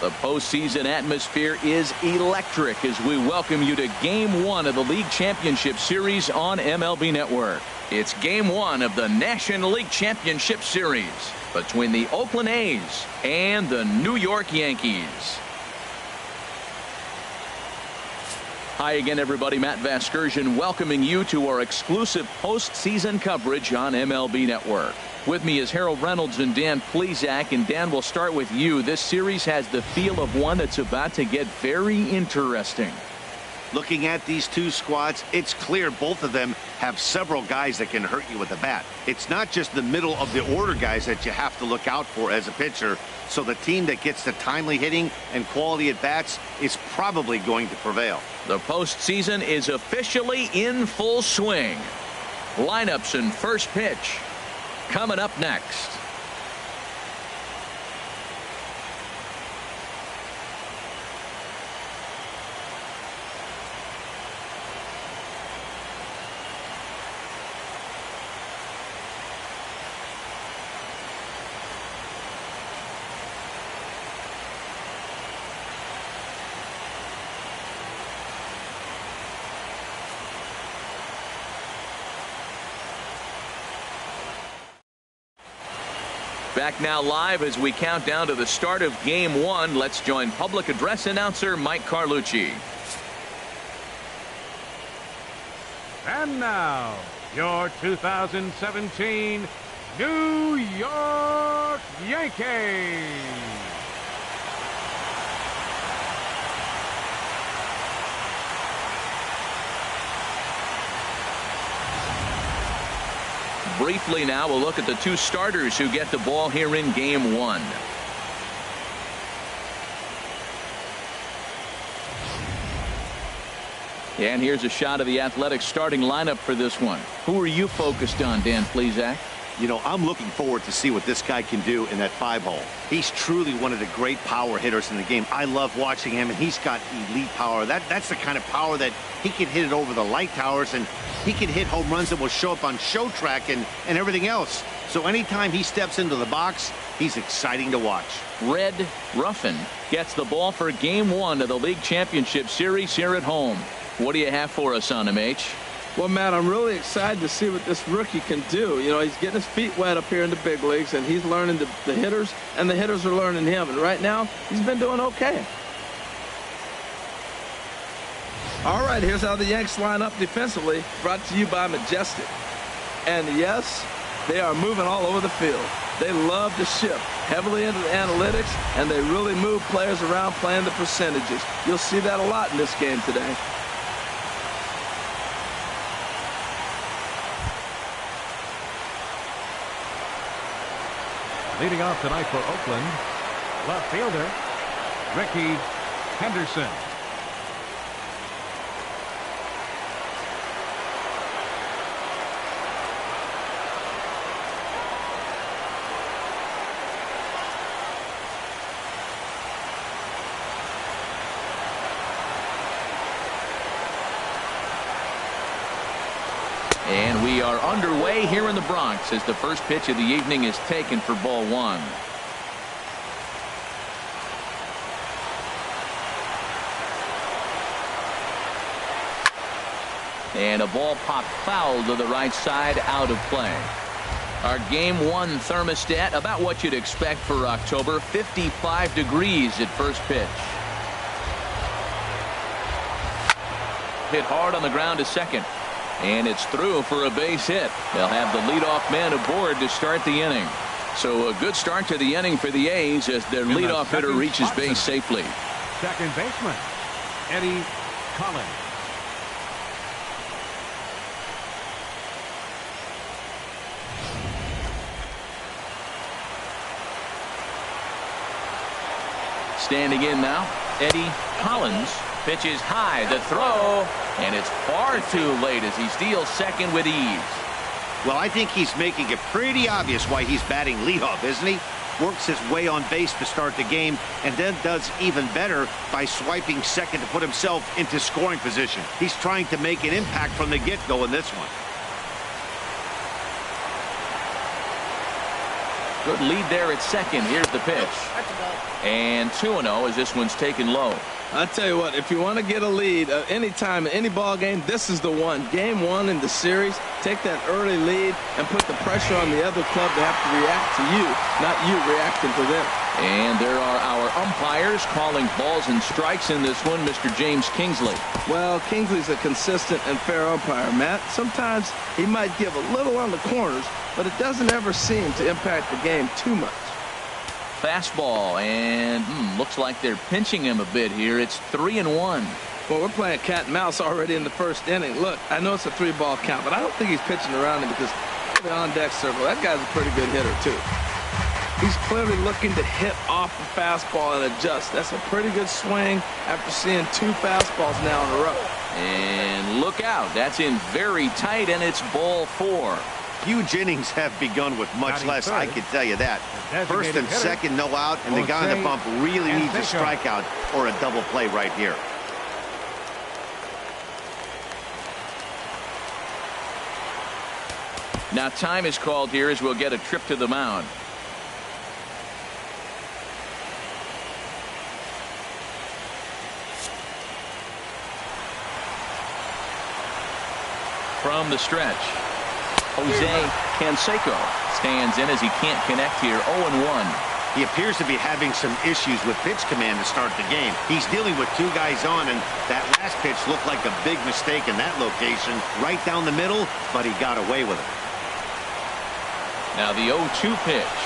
The postseason atmosphere is electric as we welcome you to Game 1 of the League Championship Series on MLB Network. It's Game 1 of the National League Championship Series between the Oakland A's and the New York Yankees. Hi again, everybody. Matt Vasgersian welcoming you to our exclusive postseason coverage on MLB Network. With me is Harold Reynolds and Dan Plesac. And Dan, we'll start with you. This series has the feel of one that's about to get very interesting. Looking at these two squads, it's clear both of them have several guys that can hurt you with the bat. It's not just the middle of the order guys that you have to look out for as a pitcher. So the team that gets the timely hitting and quality at bats is probably going to prevail. The postseason is officially in full swing. Lineups and first pitch coming up next. Back now live as we count down to the start of Game 1. Let's join public address announcer Mike Carlucci. And now, your 2017 New York Yankees. Briefly now, we'll look at the two starters who get the ball here in Game 1. And here's a shot of the Athletics starting lineup for this one. Who are you focused on, Dan Plesac? You know, I'm looking forward to see what this guy can do in that 5-hole. He's truly one of the great power hitters in the game. I love watching him, and he's got elite power. That's the kind of power that he can hit it over the light towers, and he can hit home runs that will show up on show track and everything else. So anytime he steps into the box, he's exciting to watch. Red Ruffin gets the ball for Game 1 of the League Championship Series here at home. What do you have for us on him, H? Well, Matt, I'm really excited to see what this rookie can do. You know, he's getting his feet wet up here in the big leagues, and he's learning the hitters, and the hitters are learning him. And right now, he's been doing okay. All right, here's how the Yanks line up defensively, brought to you by Majestic. And yes, they are moving all over the field. They love to shift heavily into the analytics, and they really move players around playing the percentages. You'll see that a lot in this game today. Leading off tonight for Oakland, left fielder Ricky Henderson. And we are underway here in the Bronx as the first pitch of the evening is taken for ball 1. And a ball popped foul to the right side, out of play. Our Game 1 thermostat, about what you'd expect for October, 55 degrees at first pitch. Hit hard on the ground to second. And it's through for a base hit. They'll have the leadoff man aboard to start the inning. So a good start to the inning for the A's as their leadoff hitter reaches base safely. Second baseman, Eddie Collins. Standing in now, Eddie Collins. Pitches high, the throw, and it's far too late as he steals second with ease. Well, I think he's making it pretty obvious why he's batting leadoff, isn't he? Works his way on base to start the game, and then does even better by swiping second to put himself into scoring position. He's trying to make an impact from the get-go in this one. Good lead there at second. Here's the pitch. And 2-0 as this one's taken low. I tell you what, if you want to get a lead any time in any ball game, this is the one. Game one in the series, take that early lead and put the pressure on the other club to have to react to you, not you reacting to them. And there are our umpires calling balls and strikes in this one, Mr. James Kingsley. Well, Kingsley's a consistent and fair umpire, Matt. Sometimes he might give a little on the corners, but it doesn't ever seem to impact the game too much. Fastball, and looks like they're pinching him a bit here. It's 3-1. Well, we're playing cat and mouse already in the first inning. Look, I know it's a 3-ball count, but I don't think he's pitching around him because the on-deck circle, that guy's a pretty good hitter, too. He's clearly looking to hit off the fastball and adjust. That's a pretty good swing after seeing 2 fastballs now in a row. And look out. That's in very tight, and it's ball 4. Huge innings have begun with much less, I can tell you that. First and second, no out, and the guy on the bump really needs a strikeout or a double play right here. Now time is called here as we'll get a trip to the mound. From the stretch, Jose Canseco stands in as he can't connect here. 0-1. He appears to be having some issues with pitch command to start the game. He's dealing with 2 guys on, and that last pitch looked like a big mistake in that location. Right down the middle, but he got away with it. Now the 0-2 pitch.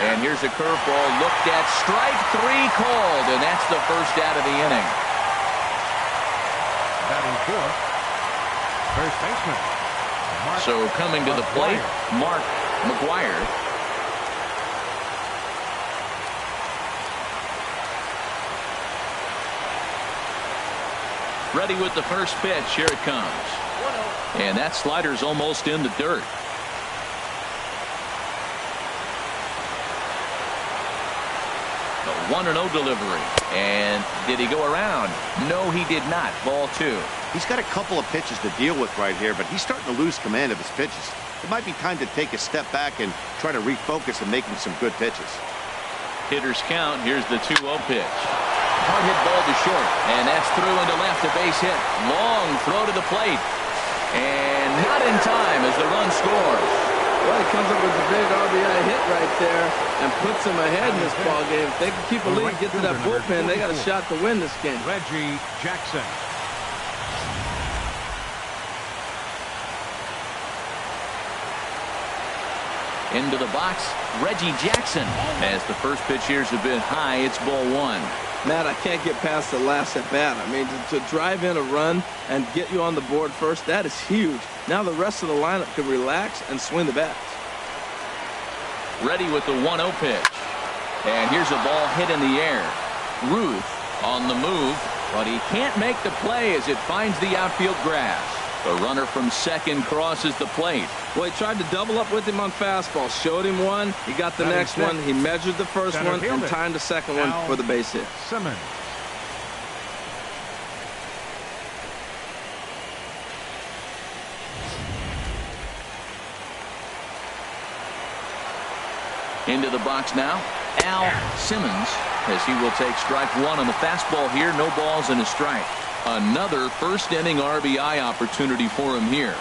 And here's a curveball looked at. Strike 3 called, and that's the first out of the inning. Batting fourth, first baseman. So coming to the plate, Mark McGuire. Ready with the first pitch. Here it comes. And that slider's almost in the dirt. The 1-0 delivery. And did he go around? No, he did not. Ball 2. He's got a couple of pitches to deal with right here, but he's starting to lose command of his pitches. It might be time to take a step back and try to refocus on making some good pitches. Hitters count. Here's the 2-0 pitch. Hard hit ball to short, and that's through into left, a base hit. Long throw to the plate, and not in time as the run scores. Well, he comes up with a big RBI hit right there and puts him ahead in this ball game. If they can keep a lead, get to that bullpen, they got a shot to win this game. Reggie Jackson. Into the box, Reggie Jackson. As the first pitch here's a bit high, it's ball 1. Matt, I can't get past the last at bat. I mean, to drive in a run and get you on the board first, that is huge. Now the rest of the lineup can relax and swing the bats. Ready with the 1-0 pitch. And here's a ball hit in the air. Ruth on the move, but he can't make the play as it finds the outfield grass. The runner from second crosses the plate. Well, he tried to double up with him on fastball. Showed him one. He got the next one. He measured the first one and timed the second one for the base hit. Simmons. Into the box now, Al Simmons, as he will take strike 1 on the fastball here. No balls and a strike. Another first inning RBI opportunity for him here.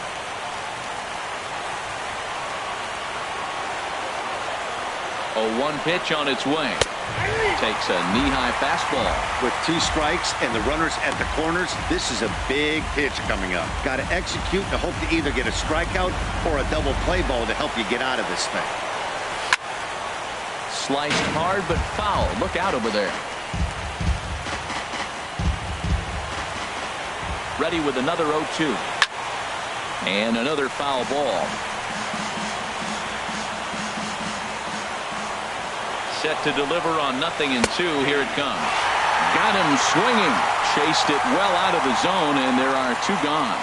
A 1 pitch on its way. Takes a knee-high fastball. With 2 strikes and the runners at the corners, this is a big pitch coming up. Got to execute to hope to either get a strikeout or a double play ball to help you get out of this thing. Sliced hard but foul. Look out over there. Ready with another 0-2. And another foul ball. Set to deliver on 0-2. Here it comes. Got him swinging. Chased it well out of the zone, and there are 2 gone.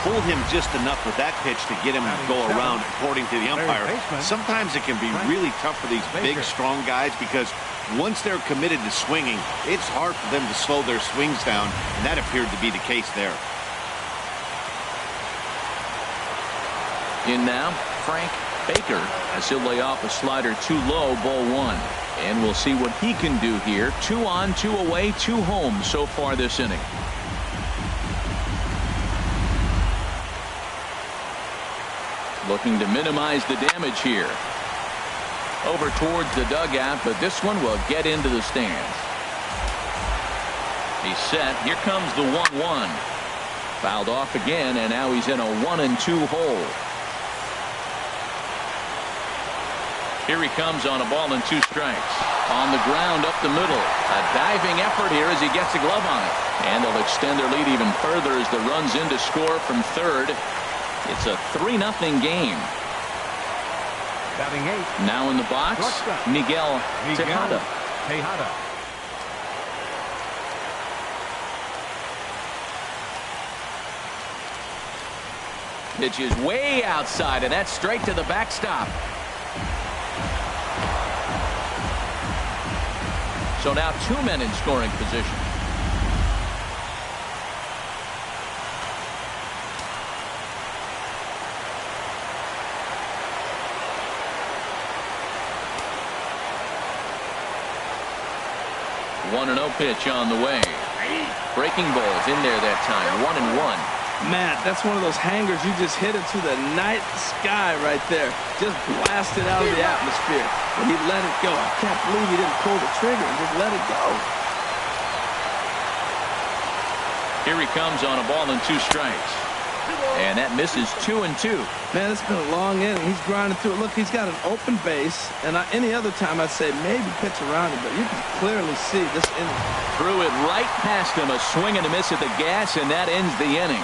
Fooled him just enough with that pitch to get him to go around, according to the umpire. Sometimes it can be really tough for these big, strong guys because once they're committed to swinging, it's hard for them to slow their swings down, and that appeared to be the case there. In now, Frank Baker as he'll lay off a slider too low, ball one. And we'll see what he can do here. 2 on, 2 away, 2 home so far this inning. Looking to minimize the damage here. Over towards the dugout, but this one will get into the stands. He's set. Here comes the 1-1. Fouled off again, and now he's in a 1-2 hole. Here he comes on a ball and 2 strikes. On the ground up the middle. A diving effort here as he gets a glove on it. And they'll extend their lead even further as the runs in to score from third. It's a 3-0 game. Batting 8. Now in the box, Miguel Tejada. Pitch is way outside, and that's straight to the backstop. So now 2 men in scoring position. One 1-0 pitch on the way. Breaking balls in there that time. 1-1. Matt, that's one of those hangers. You just hit it to the night sky right there. Just blasted out of the atmosphere. And he let it go. I can't believe he didn't pull the trigger and just let it go. Here he comes on a ball and 2 strikes. And that misses 2-2. Man, it's been a long inning. He's grinding through it. Look, he's got an open base. And any other time I'd say maybe pitch around it. But you can clearly see this inning. Threw it right past him. A swing and a miss at the gas, and that ends the inning.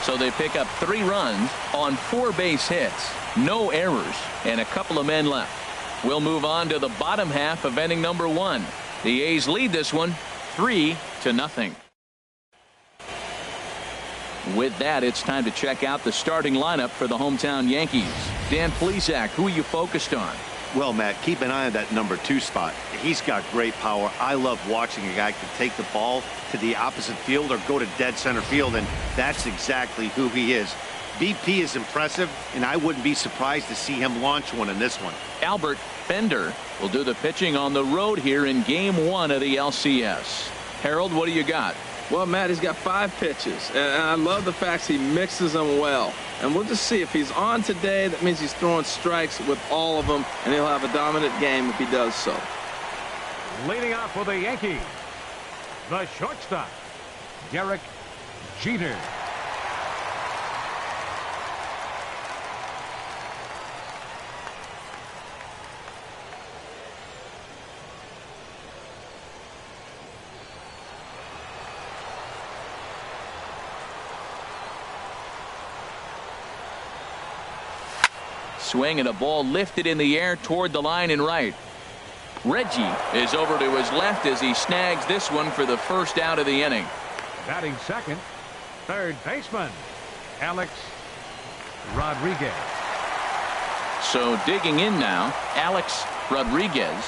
So they pick up 3 runs on 4 base hits. No errors, and a couple of men left. We'll move on to the bottom half of inning number 1. The A's lead this one 3-0. With that, it's time to check out the starting lineup for the hometown Yankees. Dan Plesac, who are you focused on? Well, Matt, keep an eye on that number 2 spot. He's got great power. I love watching a guy can take the ball to the opposite field or go to dead center field, and that's exactly who he is. BP is impressive, and I wouldn't be surprised to see him launch one in this one. Albert Bender will do the pitching on the road here in Game 1 of the LCS. Harold, what do you got? Well, Matt, he's got 5 pitches, and I love the fact he mixes them well. And we'll just see if he's on today. That means he's throwing strikes with all of them, and he'll have a dominant game if he does so. Leading off for the Yankees, the shortstop, Derek Jeter. Swing and a ball lifted in the air toward the line and right. Reggie is over to his left as he snags this one for the first out of the inning. Batting second, third baseman, Alex Rodriguez. So digging in now, Alex Rodriguez.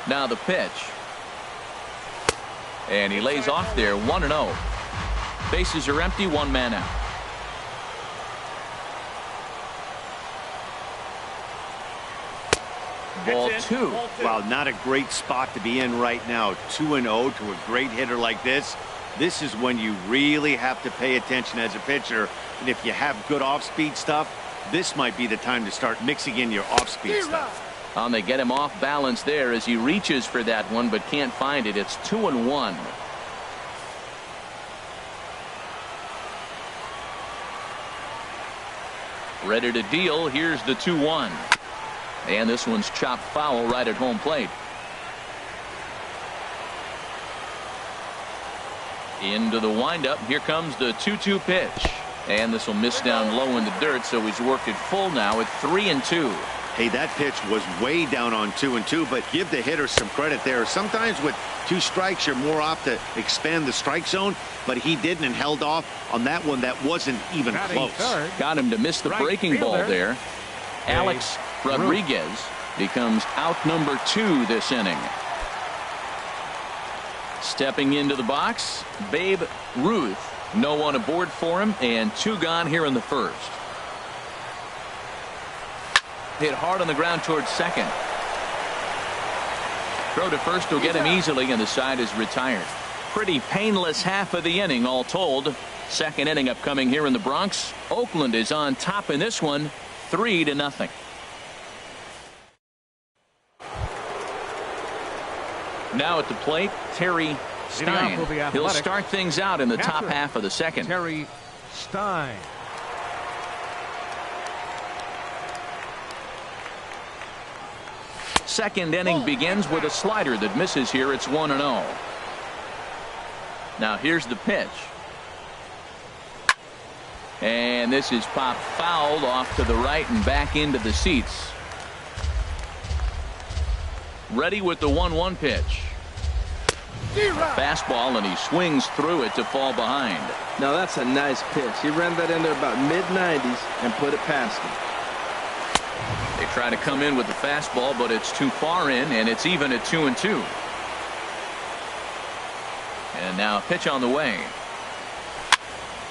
Now the pitch. And he lays off there, 1-0. Bases are empty, 1 man out. Ball 2. Wow, not a great spot to be in right now. 2-0 to a great hitter like this. This is when you really have to pay attention as a pitcher. And if you have good off-speed stuff, this might be the time to start mixing in your off-speed stuff. They get him off balance there as he reaches for that one but can't find it. It's 2-1. Ready to deal. Here's the 2-1. And this one's chopped foul right at home plate. Into the windup. Here comes the 2-2 pitch. And this will miss down low in the dirt, so he's worked it full now at 3-2. Hey, that pitch was way down on 2-2, but give the hitter some credit there. Sometimes with 2 strikes, you're more off to expand the strike zone, but he didn't and held off on that one that wasn't even close. Got him to miss the breaking ball there. Alex Rodriguez becomes out number 2 this inning. Stepping into the box, Babe Ruth. No one aboard for him, and 2 gone here in the first. Hit hard on the ground towards second. Throw to first will get him easily, and the side is retired. Pretty painless half of the inning, all told. Second inning upcoming here in the Bronx. Oakland is on top in this one, 3-0. Now at the plate, Terry Stein. He'll start things out in the top half of the second. Terry Stein. Second inning begins with a slider that misses here. It's 1-0. Now here's the pitch. And this is popped fouled off to the right and back into the seats. Ready with the 1-1 pitch. Fastball, and he swings through it to fall behind. Now that's a nice pitch. He ran that in there about mid-90s and put it past him. They try to come in with the fastball, but it's too far in, and it's even at 2-2. And now a pitch on the way.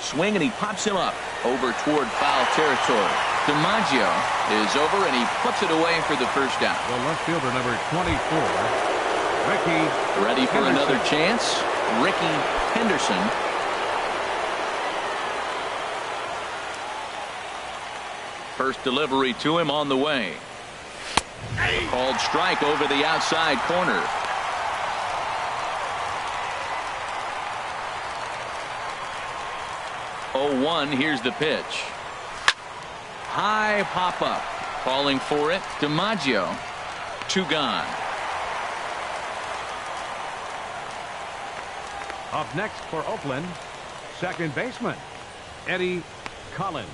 Swing, and he pops him up over toward foul territory. DiMaggio is over, and he puts it away for the first down. The left fielder, number 24, Ricky. Ready for another chance. Ricky Henderson. First delivery to him on the way. Called strike over the outside corner. Oh, 1. Here's the pitch. High pop up. Calling for it. DiMaggio. 2 gone. Up next for Oakland, second baseman Eddie Collins.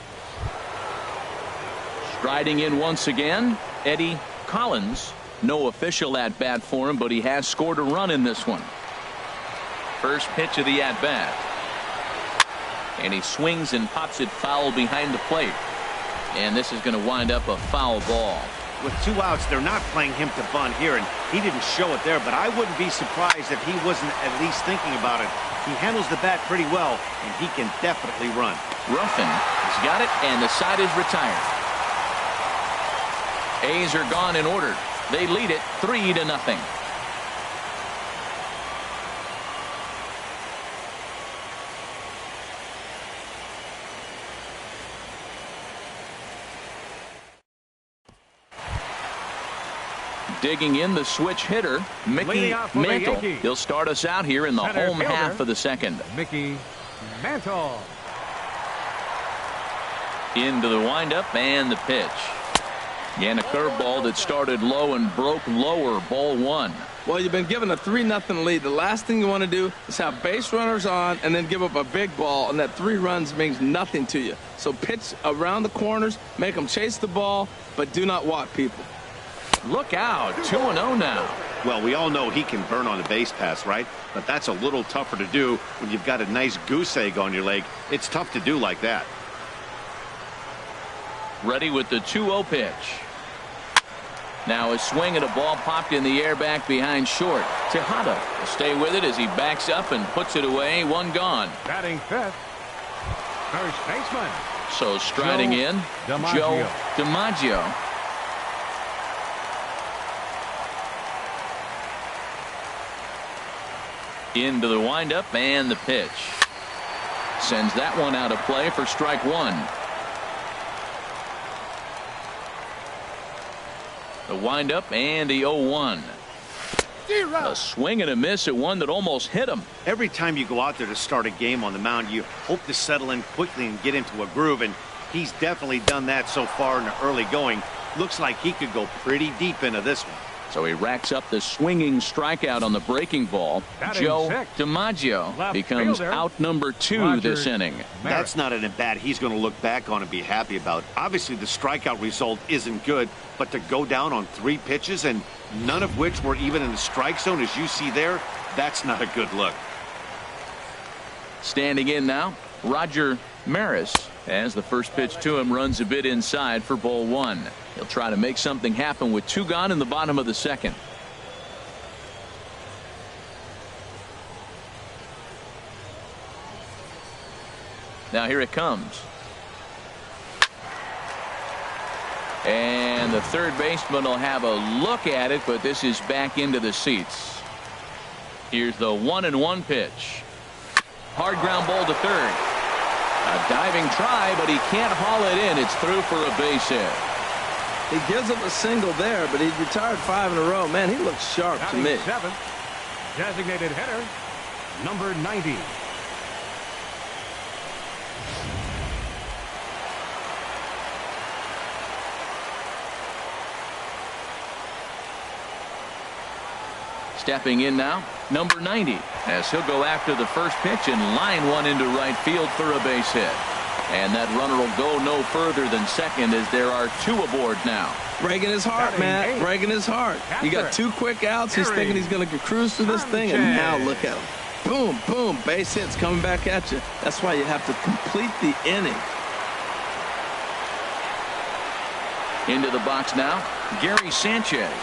Striding in once again, Eddie Collins. No official at bat for him, but he has scored a run in this one. First pitch of the at bat. And he swings and pops it foul behind the plate. And this is going to wind up a foul ball. With 2 outs, they're not playing him to bunt here, and he didn't show it there, but I wouldn't be surprised if he wasn't at least thinking about it. He handles the bat pretty well, and he can definitely run. Ruffin has got it, and the side is retired. A's are gone in order. They lead it 3-0. Digging in the switch hitter, Mickey Mantle. He'll start us out here in the home half of the second. Mickey Mantle. Into the windup and the pitch. And a curveball that started low and broke lower. Ball 1. Well, you've been given a 3-0 lead. The last thing you want to do is have base runners on and then give up a big ball, and that 3 runs means nothing to you. So pitch around the corners, make them chase the ball, but do not walk people. Look out, 2-0 now. Well, we all know he can burn on a base pass, right? But that's a little tougher to do when you've got a nice goose egg on your leg. It's tough to do like that. Ready with the 2-0 pitch. Now a swing and a ball popped in the air back behind short. Tejada will stay with it as he backs up and puts it away. 1 gone. Batting fifth, first baseman. So striding in, Joe DiMaggio. Into the windup and the pitch. Sends that one out of play for strike 1. The windup and the 0-1. A swing and a miss at one that almost hit him. Every time you go out there to start a game on the mound, you hope to settle in quickly and get into a groove, and he's definitely done that so far in the early going. Looks like he could go pretty deep into this one. So he racks up the swinging strikeout on the breaking ball. Joe DiMaggio becomes out number 2 this inning. That's not an at-bat he's going to look back on and be happy about. Obviously, the strikeout result isn't good, but to go down on 3 pitches and none of which were even in the strike zone, as you see there, that's not a good look. Standing in now, Roger Maris, as the first pitch to him runs a bit inside for ball 1. He'll try to make something happen with 2 gone in the bottom of the second. Now here it comes. And the third baseman will have a look at it, but this is back into the seats. Here's the 1-1 pitch. Hard ground ball to third. A diving try, but he can't haul it in. It's through for a base hit. He gives up a single there, but he's retired 5 in a row. Man, he looks sharp to me. Seventh, designated hitter, number 90. Stepping in now, number 90, as he'll go after the first pitch and line one into right field for a base hit. And that runner will go no further than second as there are 2 aboard now. Breaking his heart, Matt. Breaking his heart. You got 2 quick outs. He's thinking he's going to cruise through this thing, and now look at him. Boom, boom, base hits coming back at you. That's why you have to complete the inning. Into the box now, Gary Sanchez.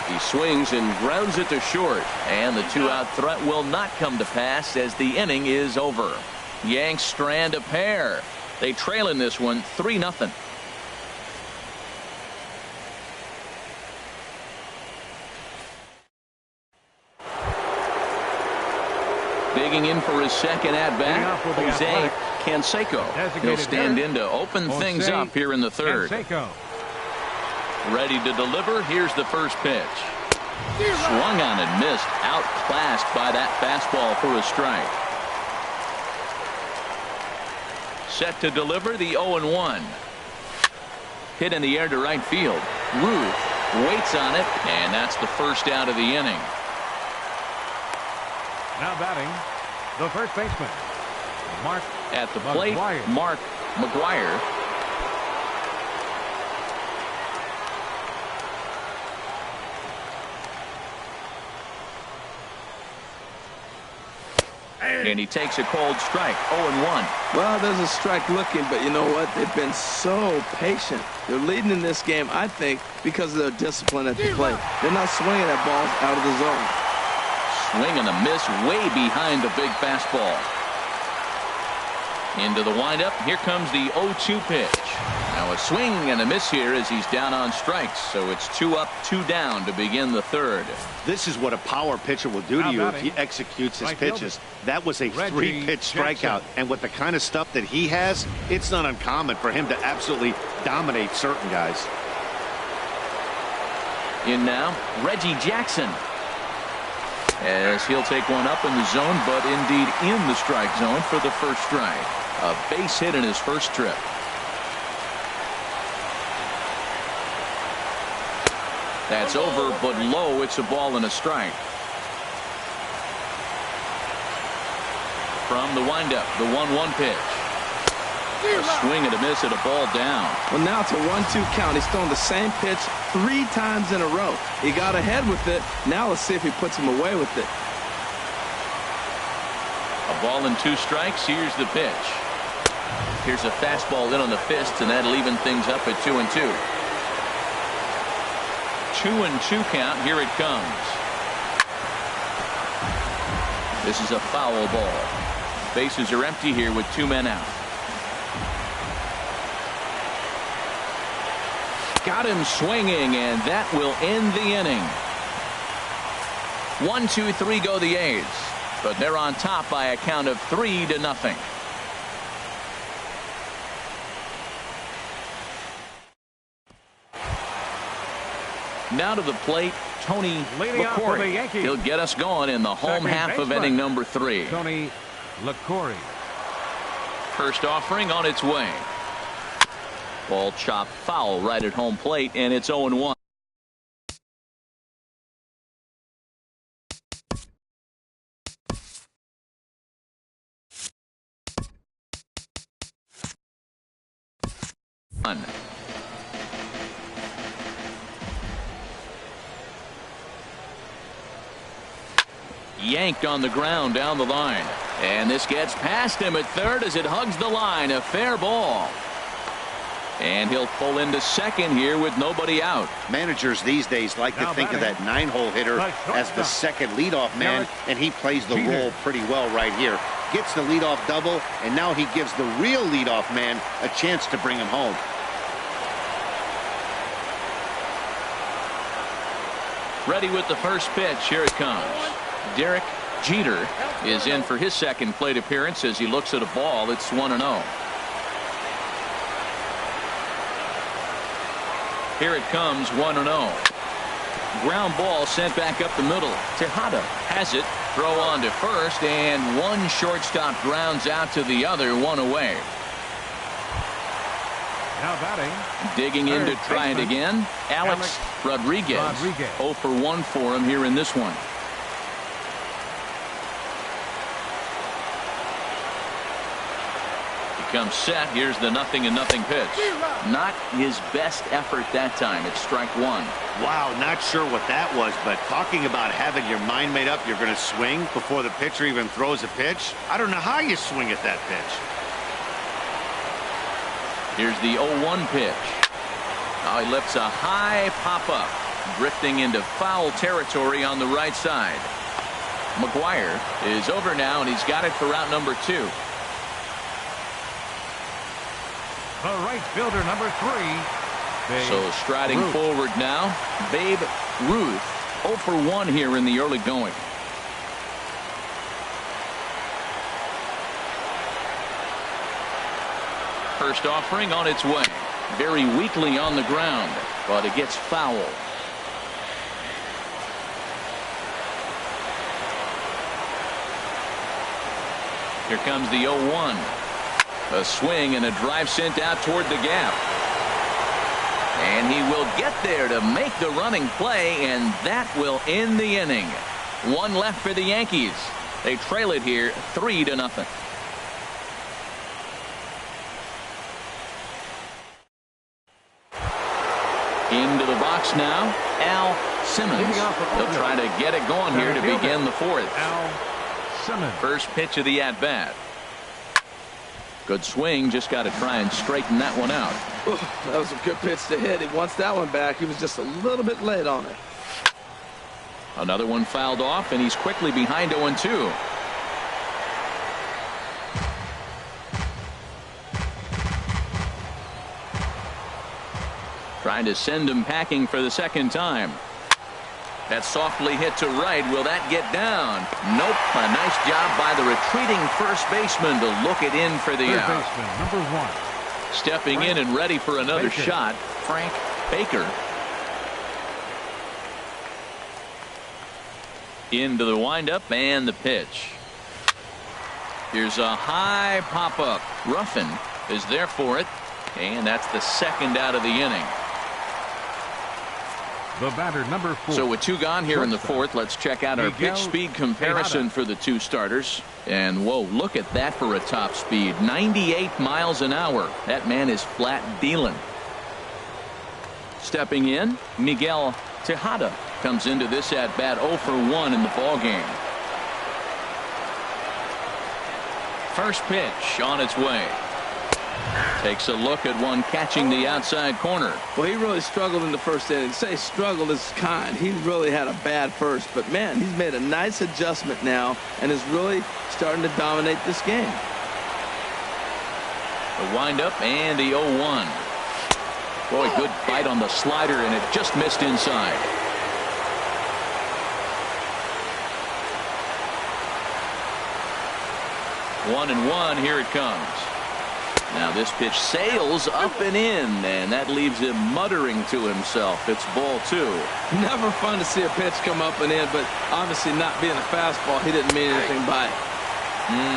He swings and grounds it to short, and the 2-out threat will not come to pass as the inning is over. Yanks strand a pair. They trail in this one 3-0. Digging in for his second at-bat, Jose Canseco. He'll stand in to open things up here in the third. Ready to deliver. Here's the first pitch. Swung on and missed. Outclassed by that fastball for a strike. Set to deliver the 0-1. Hit in the air to right field. Ruth waits on it, and that's the first out of the inning. Now batting, the first baseman, Mark at the plate, McGuire. Mark McGuire. And he takes a cold strike. 0-1. Well, there's a strike looking, but you know what? They've been so patient. They're leading in this game, I think, because of their discipline at the plate. They're not swinging at balls out of the zone. Swing and a miss way behind the big fastball. Into the windup. Here comes the 0-2 pitch. Now a swing and a miss here as he's down on strikes. So it's 2 up, 2 down to begin the third. This is what a power pitcher will do to you if he executes his pitches. That was a 3-pitch strikeout. And with the kind of stuff that he has, it's not uncommon for him to absolutely dominate certain guys. In now, Reggie Jackson. As he'll take one up in the zone, but indeed in the strike zone for the first strike. A base hit in his first trip. That's over, but low. It's a ball and a strike. From the windup, the 1-1 pitch. A swing and a miss at a ball down. Well, now it's a 1-2 count. He's thrown the same pitch 3 times in a row. He got ahead with it. Now let's see if he puts him away with it. A ball and 2 strikes. Here's the pitch. Here's a fastball in on the fists, and that'll even things up at 2-2. 2-2 count. Here it comes. This is a foul ball. Bases are empty here with 2 men out. Got him swinging, and that will end the inning. 1, 2, 3 go the A's, but they're on top by a count of 3-0. Now to the plate, Tony LaCorey. He'll get us going in the home half of inning number 3. Tony LaCorey. First offering on its way. Ball chopped foul right at home plate, and it's 0-1. Yanked on the ground down the line, and this gets past him at third as it hugs the line. A fair ball. And he'll pull into second here with nobody out. Managers these days like to think of that 9-hole hitter as the second leadoff man, and he plays the role pretty well right here. Gets the leadoff double, and now he gives the real leadoff man a chance to bring him home. Ready with the first pitch. Here it comes. Derek Jeter is in for his second plate appearance as he looks at a ball. It's 1-0. Here it comes, 1-0. Ground ball sent back up the middle. Tejada has it. Throw on to first, and one shortstop grounds out to the other, one away. Now batting. Digging in to try it again. Alex Rodriguez. 0 for 1 for him here in this one. Comes set. Here's the 0-0 pitch. Not his best effort that time. It's strike one. Wow, not sure what that was, but talking about having your mind made up, you're going to swing before the pitcher even throws a pitch. I don't know how you swing at that pitch. Here's the 0-1 pitch. Now he lifts a high pop-up, drifting into foul territory on the right side. McGuire is over now, and he's got it for out number 2. The right fielder, number 3. So striding forward now, Babe Ruth. 0 for 1 here in the early going. First offering on its way. Very weakly on the ground, but it gets foul. Here comes the 0-1. A swing and a drive sent out toward the gap. And he will get there to make the running play, and that will end the inning. One left for the Yankees. They trail it here 3-0. Into the box now, Al Simmons. They'll try to get it going here to begin the fourth. Al Simmons. First pitch of the at-bat. Good swing, just got to try and straighten that one out. That was a good pitch to hit. He wants that one back. He was just a little bit late on it. Another one fouled off, and he's quickly behind 0-2. Trying to send him packing for the second time. That softly hit to right. Will that get down? Nope. A nice job by the retreating first baseman to look it in for the out. Baseman, number 1. Stepping in and ready for another shot, Frank Baker. Into the windup and the pitch. Here's a high pop-up. Ruffin is there for it, and that's the second out of the inning. The batter, number 4. So with 2 gone here in the fourth, let's check out our pitch speed comparison for the 2 starters. And whoa, look at that for a top speed. 98 miles an hour. That man is flat dealing. Stepping in, Miguel Tejada comes into this at bat 0 for 1 in the ball game. First pitch on its way. Takes a look at one catching the outside corner. Well, he really struggled in the first inning. Say struggled is kind. He really had a bad first, but man, he's made a nice adjustment now and is really starting to dominate this game. The windup and the 0-1. Boy, good bite on the slider, and it just missed inside. One and one. Here it comes. Now this pitch sails up and in, and that leaves him muttering to himself. It's ball 2. Never fun to see a pitch come up and in, but obviously not being a fastball, he didn't mean anything by it.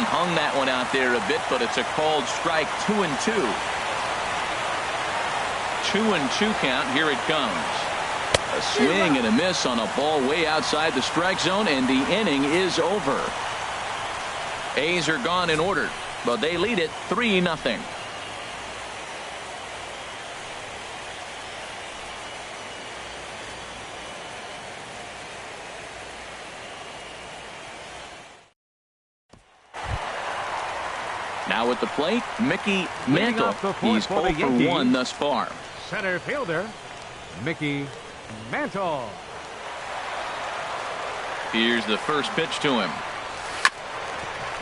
Hung that one out there a bit, but it's a called strike. 2-2. 2-2 count. Here it comes. A swing and a miss on a ball way outside the strike zone, and the inning is over. A's are gone in order, but they lead it 3-0. Now at the plate, Mickey Mantle. He's 0 for 1 thus far. Center fielder, Mickey Mantle. Here's the first pitch to him.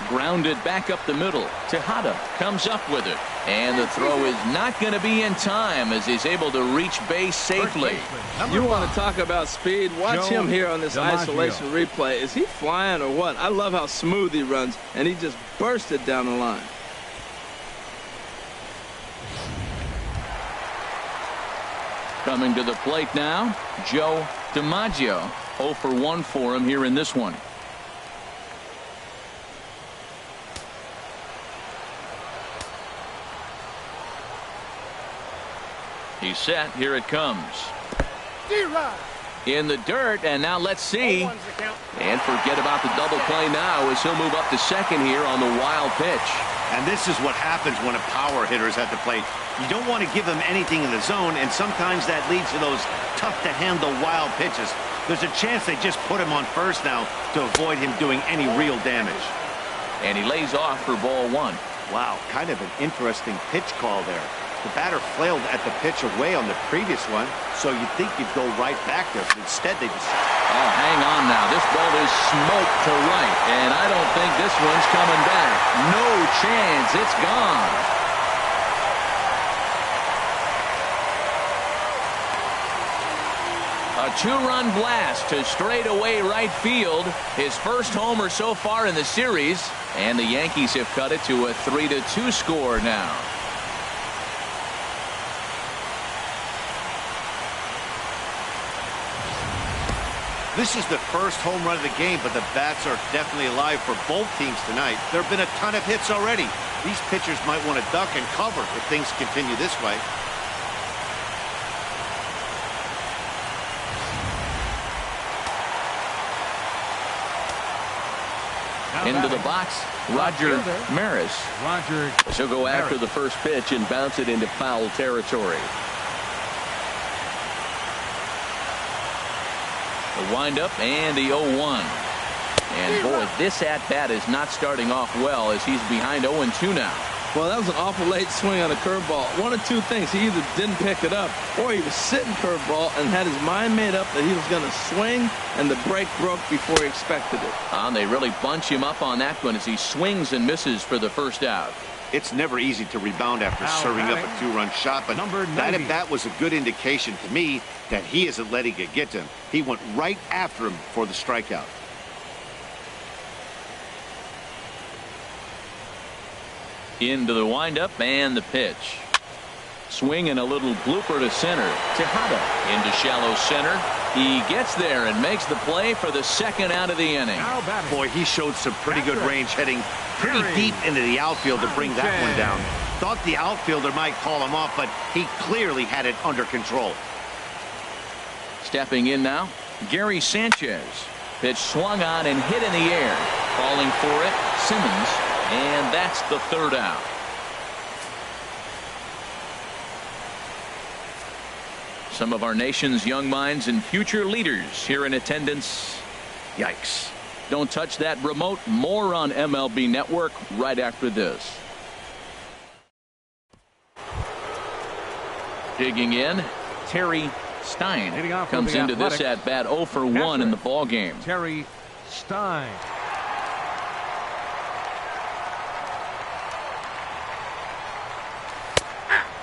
Grounded back up the middle. Tejada comes up with it. And the throw is not going to be in time as he's able to reach base safely. You want to talk about speed? Watch him here on this isolation replay. Is he flying or what? I love how smooth he runs, and he just bursted down the line. Coming to the plate now, Joe DiMaggio. 0 for 1 for him here in this one. He's set. Here it comes. In the dirt, and now let's see. And forget about the double play now as he'll move up to second here on the wild pitch. And this is what happens when a power hitter is at the plate. You don't want to give them anything in the zone, and sometimes that leads to those tough-to-handle wild pitches. There's a chance they just put him on first now to avoid him doing any real damage. And he lays off for ball 1. Wow, kind of an interesting pitch call there. The batter flailed at the pitch away on the previous one, so you'd think you'd go right back there, but instead they just... Oh, hang on now. This ball is smoked to right, and I don't think this one's coming back. No chance. It's gone. A 2-run blast to straightaway right field. His first homer so far in the series, and the Yankees have cut it to a 3-2 score now. This is the first home run of the game, but the bats are definitely alive for both teams tonight. There have been a ton of hits already. These pitchers might want to duck and cover if things continue this way. Into the box, Roger Maris. She'll go after the first pitch and bounce it into foul territory. The windup and the 0-1. And boy, this at-bat is not starting off well as he's behind 0-2 now. Well, that was an awful late swing on a curveball. One of two things. He either didn't pick it up or he was sitting curveball and had his mind made up that he was going to swing, and the break broke before he expected it. They really bunch him up on that one as he swings and misses for the first out. It's never easy to rebound after serving up a 2-run shot, but that at-bat was a good indication to me that he isn't letting it get to him. He went right after him for the strikeout. Into the windup and the pitch. Swing and a little blooper to center. Tejada into shallow center. He gets there and makes the play for the second out of the inning. Boy, he showed some pretty good range, heading pretty deep into the outfield to bring that one down. Thought the outfielder might call him off, but he clearly had it under control. Stepping in now, Gary Sanchez. Pitch swung on and hit in the air. Falling for it, Simmons. And that's the third out. Some of our nation's young minds and future leaders here in attendance. Yikes. Don't touch that remote. More on MLB Network right after this. Digging in, Terry Stein comes into this at-bat 0 for 1 in the ball game. Terry Stein.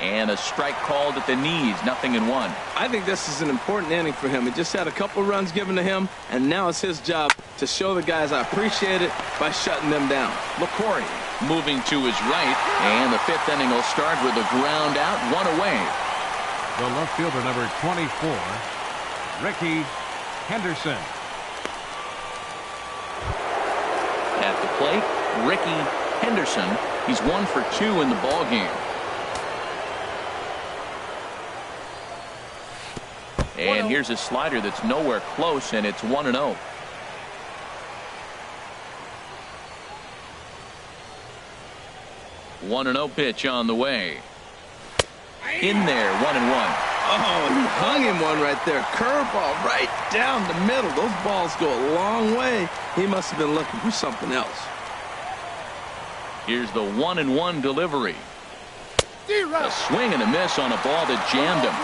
And a strike called at the knees, 0-1. I think this is an important inning for him. He just had a couple runs given to him, and now it's his job to show the guys I appreciate it by shutting them down. McCory moving to his right, and the fifth inning will start with a ground out, 1 away. The left fielder, number 24, Ricky Henderson. At the plate, Ricky Henderson. He's 1 for 2 in the ball game. And here's a slider that's nowhere close, and it's 1-0. One-0 pitch on the way. In there, 1-1. Oh, he hung him one right there. Curveball right down the middle. Those balls go a long way. He must have been looking for something else. Here's the 1-1 delivery. A swing and a miss on a ball that jammed him.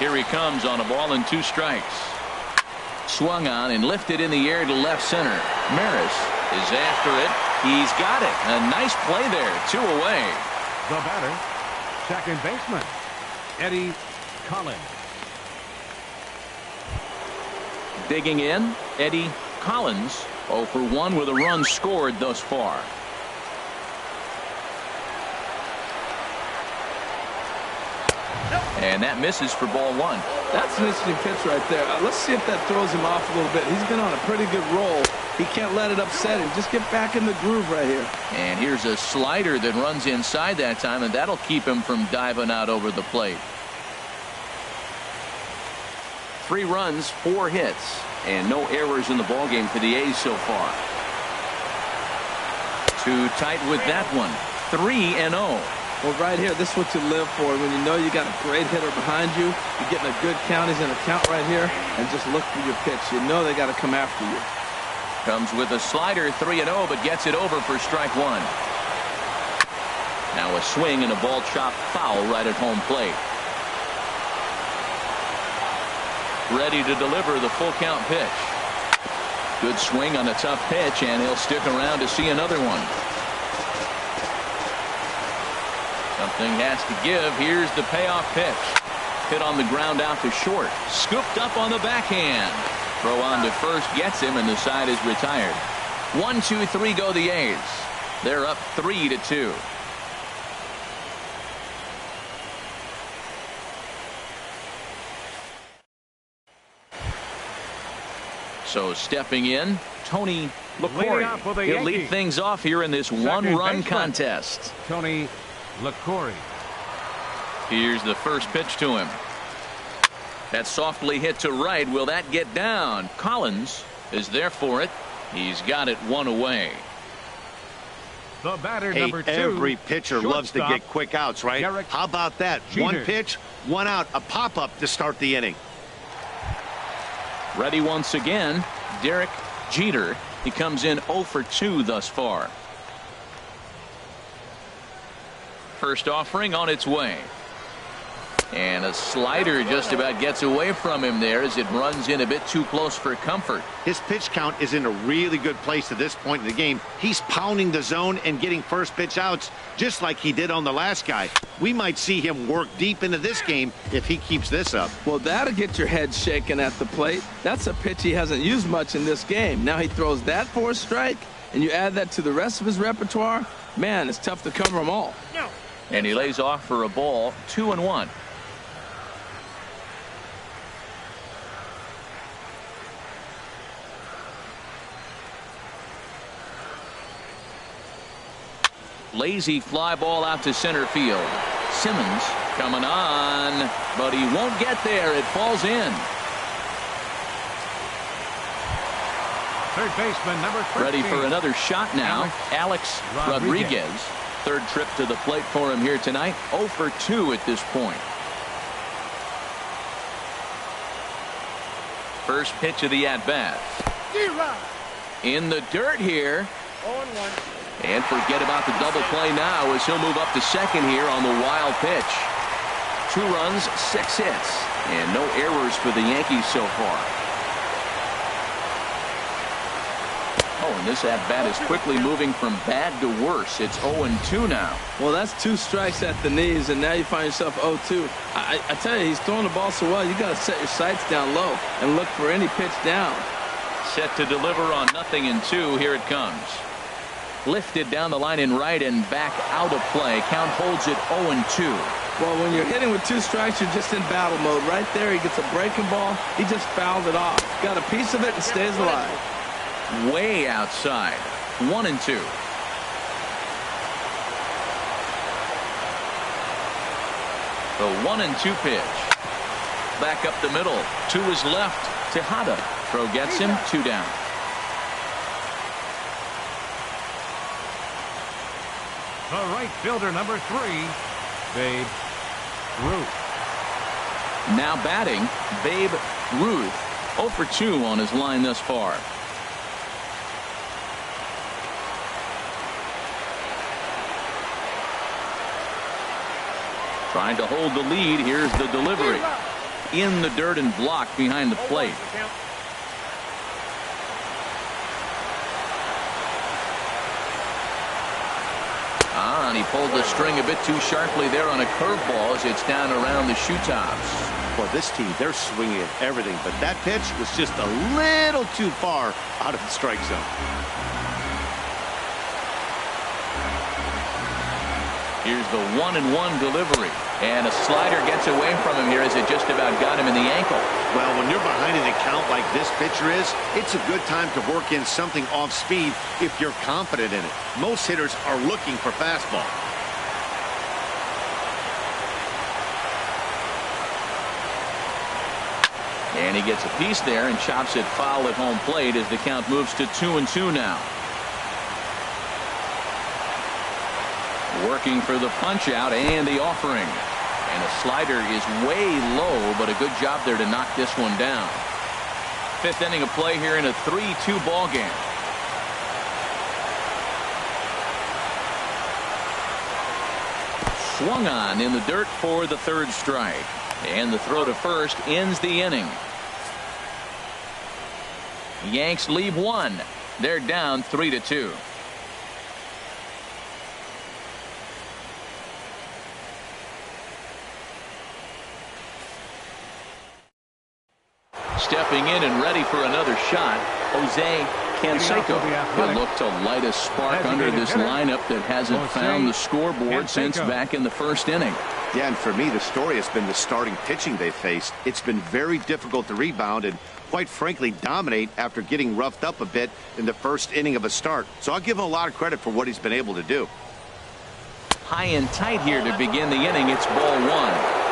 Here he comes on a ball and 2 strikes. Swung on and lifted in the air to left center. Maris is after it. He's got it. A nice play there. 2 away. The batter, second baseman, Eddie Collins. Digging in, Eddie Collins, 0 for 1 with a run scored thus far. And that misses for ball 1. That's an interesting pitch right there. Let's see if that throws him off a little bit. He's been on a pretty good roll. He can't let it upset him. Just get back in the groove right here. And here's a slider that runs inside that time, and that'll keep him from diving out over the plate. 3 runs, 4 hits, and no errors in the ballgame for the A's so far. Too tight with that one. 3-0. Well, right here, this is what you live for. When you know you got a great hitter behind you, you're getting a good count. He's in a count right here, and just look for your pitch. You know they got to come after you. Comes with a slider, 3-0, but gets it over for strike 1. Now a swing and a ball chopped foul right at home plate. Ready to deliver the full count pitch. Good swing on a tough pitch, and he'll stick around to see another one. Something has to give. Here's the payoff pitch. Hit on the ground out to short. Scooped up on the backhand. Throw on to first gets him, and the side is retired. 1-2-3 go the A's. They're up 3-2. So stepping in, Tony LaCory. He'll lead things off here in this one-run contest. Tony LaCory. Here's the first pitch to him. That's softly hit to right. Will that get down? Collins is there for it. He's got it 1 away. The batter, hey, number 2. Every pitcher loves to get quick outs, right? How about that? Jeter. 1 pitch, 1 out, a pop-up to start the inning. Ready once again, Derek Jeter. He comes in 0 for 2 thus far. First offering on its way. And a slider just about gets away from him there as it runs in a bit too close for comfort. His pitch count is in a really good place at this point in the game. He's pounding the zone and getting first pitch outs just like he did on the last guy. We might see him work deep into this game if he keeps this up. Well, that'll get your head shaken at the plate. That's a pitch he hasn't used much in this game. Now he throws that for a strike, and you add that to the rest of his repertoire. Man, it's tough to cover them all. And he lays off for a ball, 2-1. Lazy fly ball out to center field. Simmons coming on, but he won't get there. It falls in. Third baseman, number 13. Ready for another shot now. Alex Rodriguez. Third trip to the plate for him here tonight. 0 for 2 at this point. First pitch of the at-bat. In the dirt here. 0-1. And forget about the double play now as he'll move up to second here on the wild pitch. 2 runs, 6 hits, and no errors for the Yankees so far. Oh, and this at-bat is quickly moving from bad to worse. It's 0-2 now. Well, that's 2 strikes at the knees, and now you find yourself 0-2. I tell you, he's throwing the ball so well, you got to set your sights down low and look for any pitch down. Set to deliver on 0-2. Here it comes. Lifted down the line in right and back out of play. Count holds it 0-2. Well, when you're hitting with 2 strikes, you're just in battle mode. Right there, he gets a breaking ball. He just fouled it off. Got a piece of it and stays alive. Way outside. 1-2. The 1-2 pitch. Back up the middle. To his left. Tejada. Throw gets him. 2 down. The right fielder, number 3, Babe Ruth. Now batting, Babe Ruth. 0 for 2 on his line thus far. Trying to hold the lead. Here's the delivery. In the dirt and blocked behind the plate. And he pulled the string a bit too sharply there on a curveball as it's down around the shoe tops. Well, this team, they're swinging at everything, but that pitch was just a little too far out of the strike zone. Here's the 1-1 delivery. And a slider gets away from him here as it just about got him in the ankle. Well, when you're behind in the count like this pitcher is, it's a good time to work in something off speed if you're confident in it. Most hitters are looking for fastball. And he gets a piece there and chops it foul at home plate as the count moves to 2-2 now. Working for the punch out and the offering. And a slider is way low, but a good job there to knock this one down. Fifth inning of play here in a 3-2 ball game. Swung on in the dirt for the third strike. And the throw to first ends the inning. Yanks leave one. They're down 3-2. Stepping in and ready for another shot, Jose Canseco. He'll look to light a spark under this lineup that hasn't found the scoreboard since back in the first inning. Yeah, and for me, the story has been the starting pitching they faced. It's been very difficult to rebound and, quite frankly, dominate after getting roughed up a bit in the first inning of a start. So I'll give him a lot of credit for what he's been able to do. High and tight here to begin the inning. It's ball one.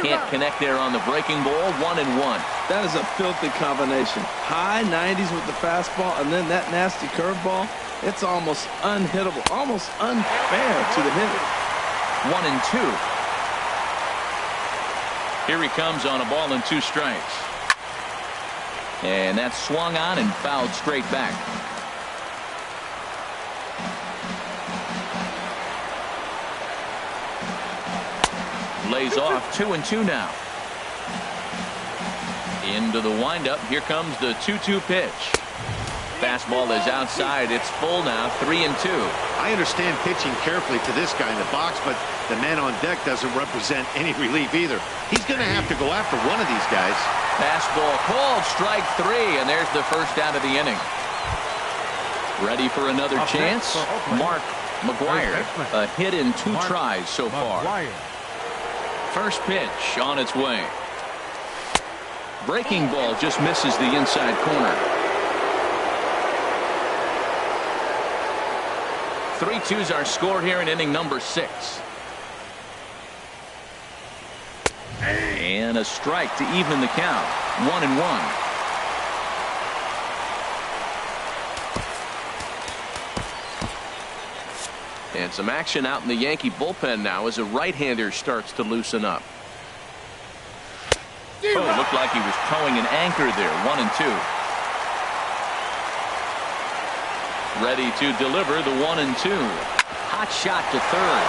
Can't connect there on the breaking ball. 1-1. That is a filthy combination. High 90s with the fastball and then that nasty curveball. It's almost unhittable, almost unfair to the hitter. 1-2. Here he comes on a ball and 2 strikes. And that's swung on and fouled straight back. Lays off. 2-2 now. Into the windup. Here comes the 2-2 pitch. Fastball is outside. It's full now. 3-2. I understand pitching carefully to this guy in the box, but the man on deck doesn't represent any relief either. He's going to have to go after one of these guys. Fastball called. Strike 3, and there's the first out of the inning. Ready for another chance? Mark McGuire. A hit in 2 tries so far. First pitch on its way. Breaking ball just misses the inside corner. 3-2's our score here in inning number 6. And a strike to even the count. 1-1. And some action out in the Yankee bullpen now as a right-hander starts to loosen up. Oh, looked like he was towing an anchor there. 1-2. Ready to deliver the 1-2. Hot shot to third.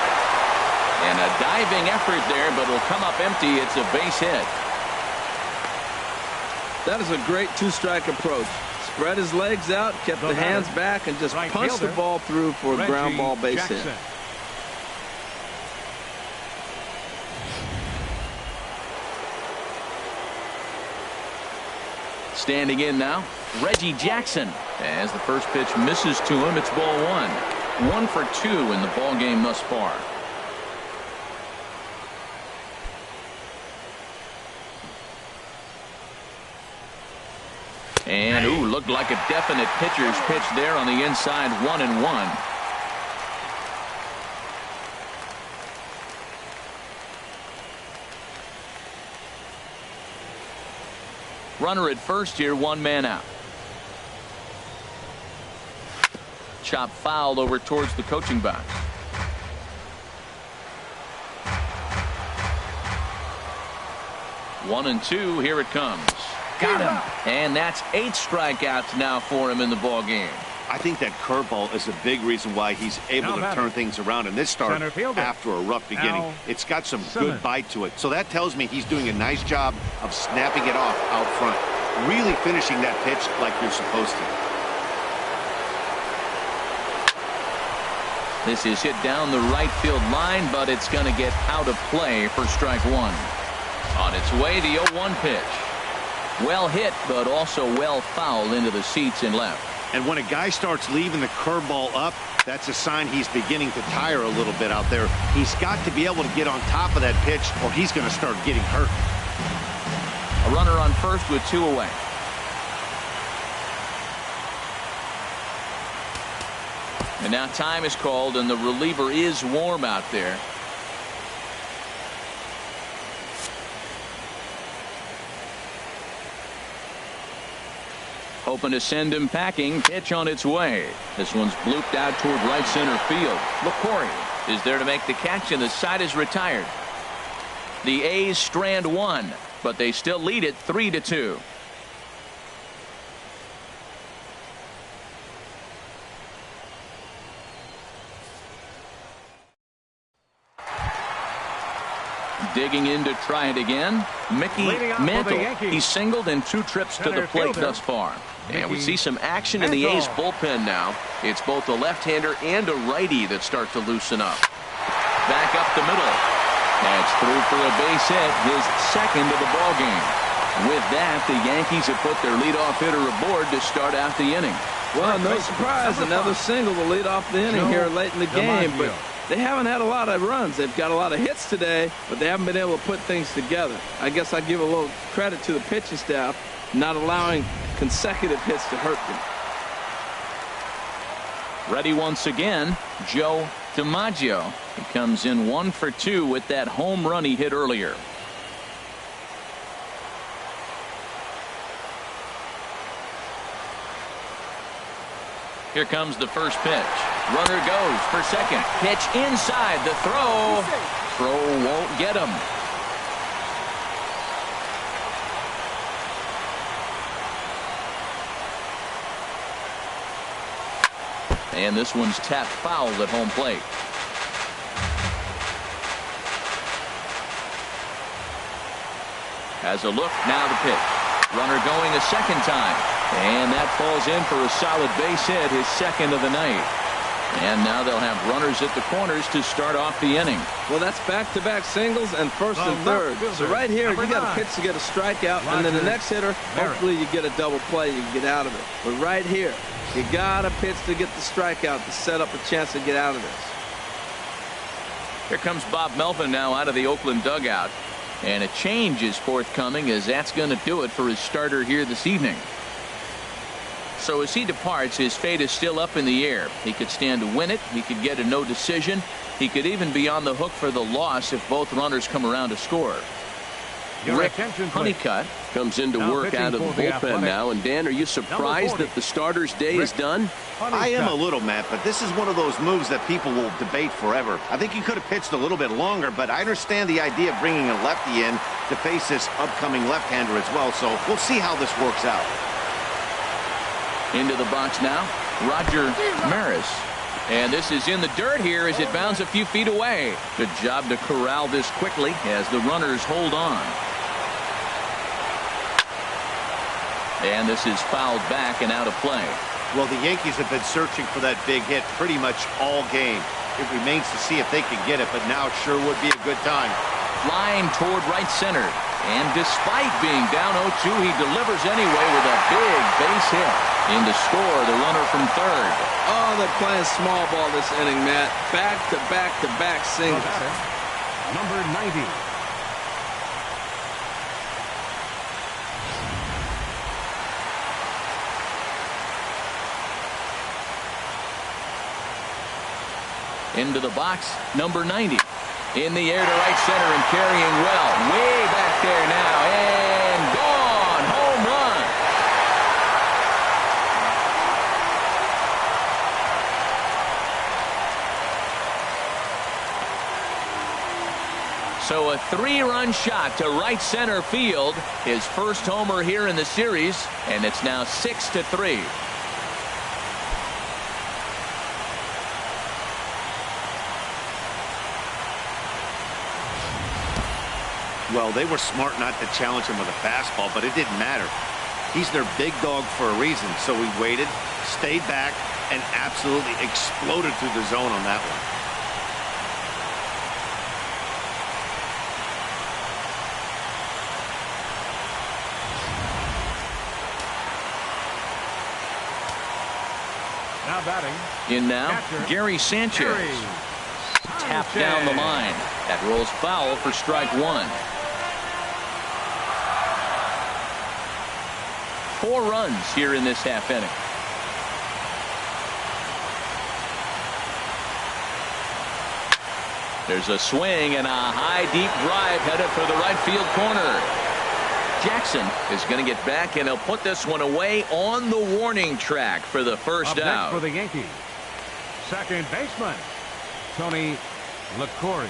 And a diving effort there, but it'll come up empty. It's a base hit. That is a great 2-strike approach. Spread his legs out, kept the hands back, and just punched the ball through for a ground ball base hit. Standing in now, Reggie Jackson. As the first pitch misses to him, it's ball 1. 1 for 2 in the ball game thus far. And, ooh, looked like a definite pitcher's pitch there on the inside. 1-1. Runner at first here, 1 man out. Chop foul over towards the coaching box. 1-2. Here it comes. Got him. And that's 8 strikeouts now for him in the ball game. I think that curveball is a big reason why he's able to turn things around in this start after a rough beginning. It's got some good bite to it. So that tells me he's doing a nice job of snapping it off out front. Really finishing that pitch like you're supposed to. This is hit down the right field line, but it's going to get out of play for strike 1. On its way, the 0-1 pitch. Well hit, but also well fouled into the seats and left. And when a guy starts leaving the curveball up, that's a sign he's beginning to tire a little bit out there. He's got to be able to get on top of that pitch, or he's going to start getting hurt. A runner on first with 2 away. And now time is called, and the reliever is warm out there. Hoping to send him packing. Pitch on its way. This one's blooped out toward right center field. LaCory is there to make the catch, and the side is retired. The A's strand 1, but they still lead it 3-2. Digging in to try it again. Mickey Mantle. He's singled in 2 trips to the plate thus far. And we see some action in the A's bullpen now. It's both a left-hander and a righty that start to loosen up. Back up the middle. That's through for a base hit, his second of the ball game. With that, the Yankees have put their leadoff hitter aboard to start out the inning. Well, no surprise, another single to lead off the inning here late in the game. But they haven't had a lot of runs. They've got a lot of hits today, but they haven't been able to put things together. I guess I give a little credit to the pitching staff, not allowing consecutive hits to hurt them. Ready once again, Joe DiMaggio. He comes in 1 for 2 with that home run he hit earlier. Here comes the first pitch. Runner goes for second. Pitch inside. The throw. Throw won't get him. And this one's tapped foul at home plate. Has a look. Now the pitch. Runner going a second time. And that falls in for a solid base hit, his second of the night. And now they'll have runners at the corners to start off the inning. Well, that's back-to-back singles and first and third. So right here, you got a pitch to get a strikeout, and then the next hitter, hopefully you get a double play, you can get out of it. But right here, you got a pitch to get the strikeout to set up a chance to get out of this. Here comes Bob Melvin now out of the Oakland dugout. And a change is forthcoming, as that's going to do it for his starter here this evening. So as he departs, his fate is still up in the air. He could stand to win it. He could get a no decision. He could even be on the hook for the loss if both runners come around to score. Rick Honeycutt comes into work out of the bullpen now. And Dan, are you surprised that the starter's day is done? I am a little, Matt, but this is one of those moves that people will debate forever. I think he could have pitched a little bit longer, but I understand the idea of bringing a lefty in to face this upcoming left-hander as well. So we'll see how this works out. Into the box now, Roger Maris. And this is in the dirt here as it bounds a few feet away. Good job to corral this quickly as the runners hold on. And this is fouled back and out of play. Well, the Yankees have been searching for that big hit pretty much all game. It remains to see if they can get it, but now it sure would be a good time. Line toward right center. And despite being down 0-2, he delivers anyway with a big base hit. In to score, the runner from third. Oh, they're playing small ball this inning, Matt. Back-to-back-to-back singles. Number 90. Into the box, number 90. In the air to right center and carrying well. Way back there now. And gone. Home run. So a 3-run shot to right center field. His first homer here in the series, and it's now 6-3. Well, they were smart not to challenge him with a fastball, but it didn't matter. He's their big dog for a reason, so he waited, stayed back, and absolutely exploded through the zone on that one. Now batting. In now, Catcher, Gary Sanchez. Gary Tapped down the line. That rolls foul for strike one. 4 runs here in this half inning. There's a swing and a high deep drive headed for the right field corner. Jackson is going to get back, and he'll put this one away on the warning track for the first Up out. next for the Yankees, second baseman Tony LaCorey.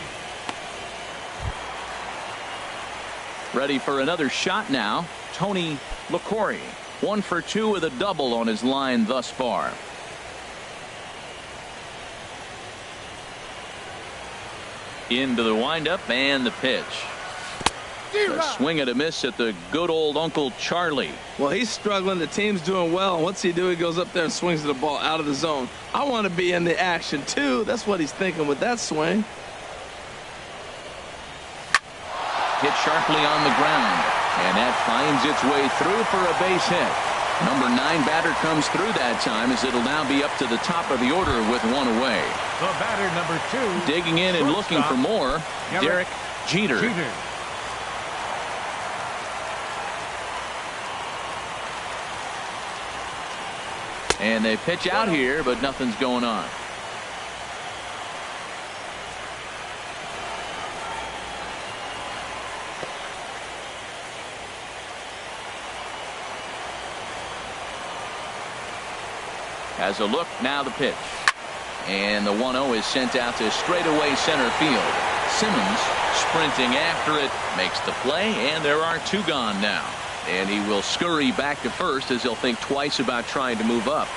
Ready for another shot now. Tony LaCorey, 1 for 2 with a double on his line thus far. Into the windup and the pitch. A swing and a miss at the good old Uncle Charlie. Well, he's struggling. The team's doing well. And what's he do? He goes up there and swings the ball out of the zone. I want to be in the action, too. That's what he's thinking with that swing. Hit sharply on the ground. And that finds its way through for a base hit. Number 9 batter comes through that time, as it'll now be up to the top of the order with 1 away. The batter, number 2. Digging in and looking for more, Derek Jeter. And they pitch out here, but nothing's going on. Has a look, now the pitch. And the 1-0 is sent out to straightaway center field. Simmons sprinting after it, makes the play, and there are 2 gone now. And he will scurry back to first, as he'll think twice about trying to move up.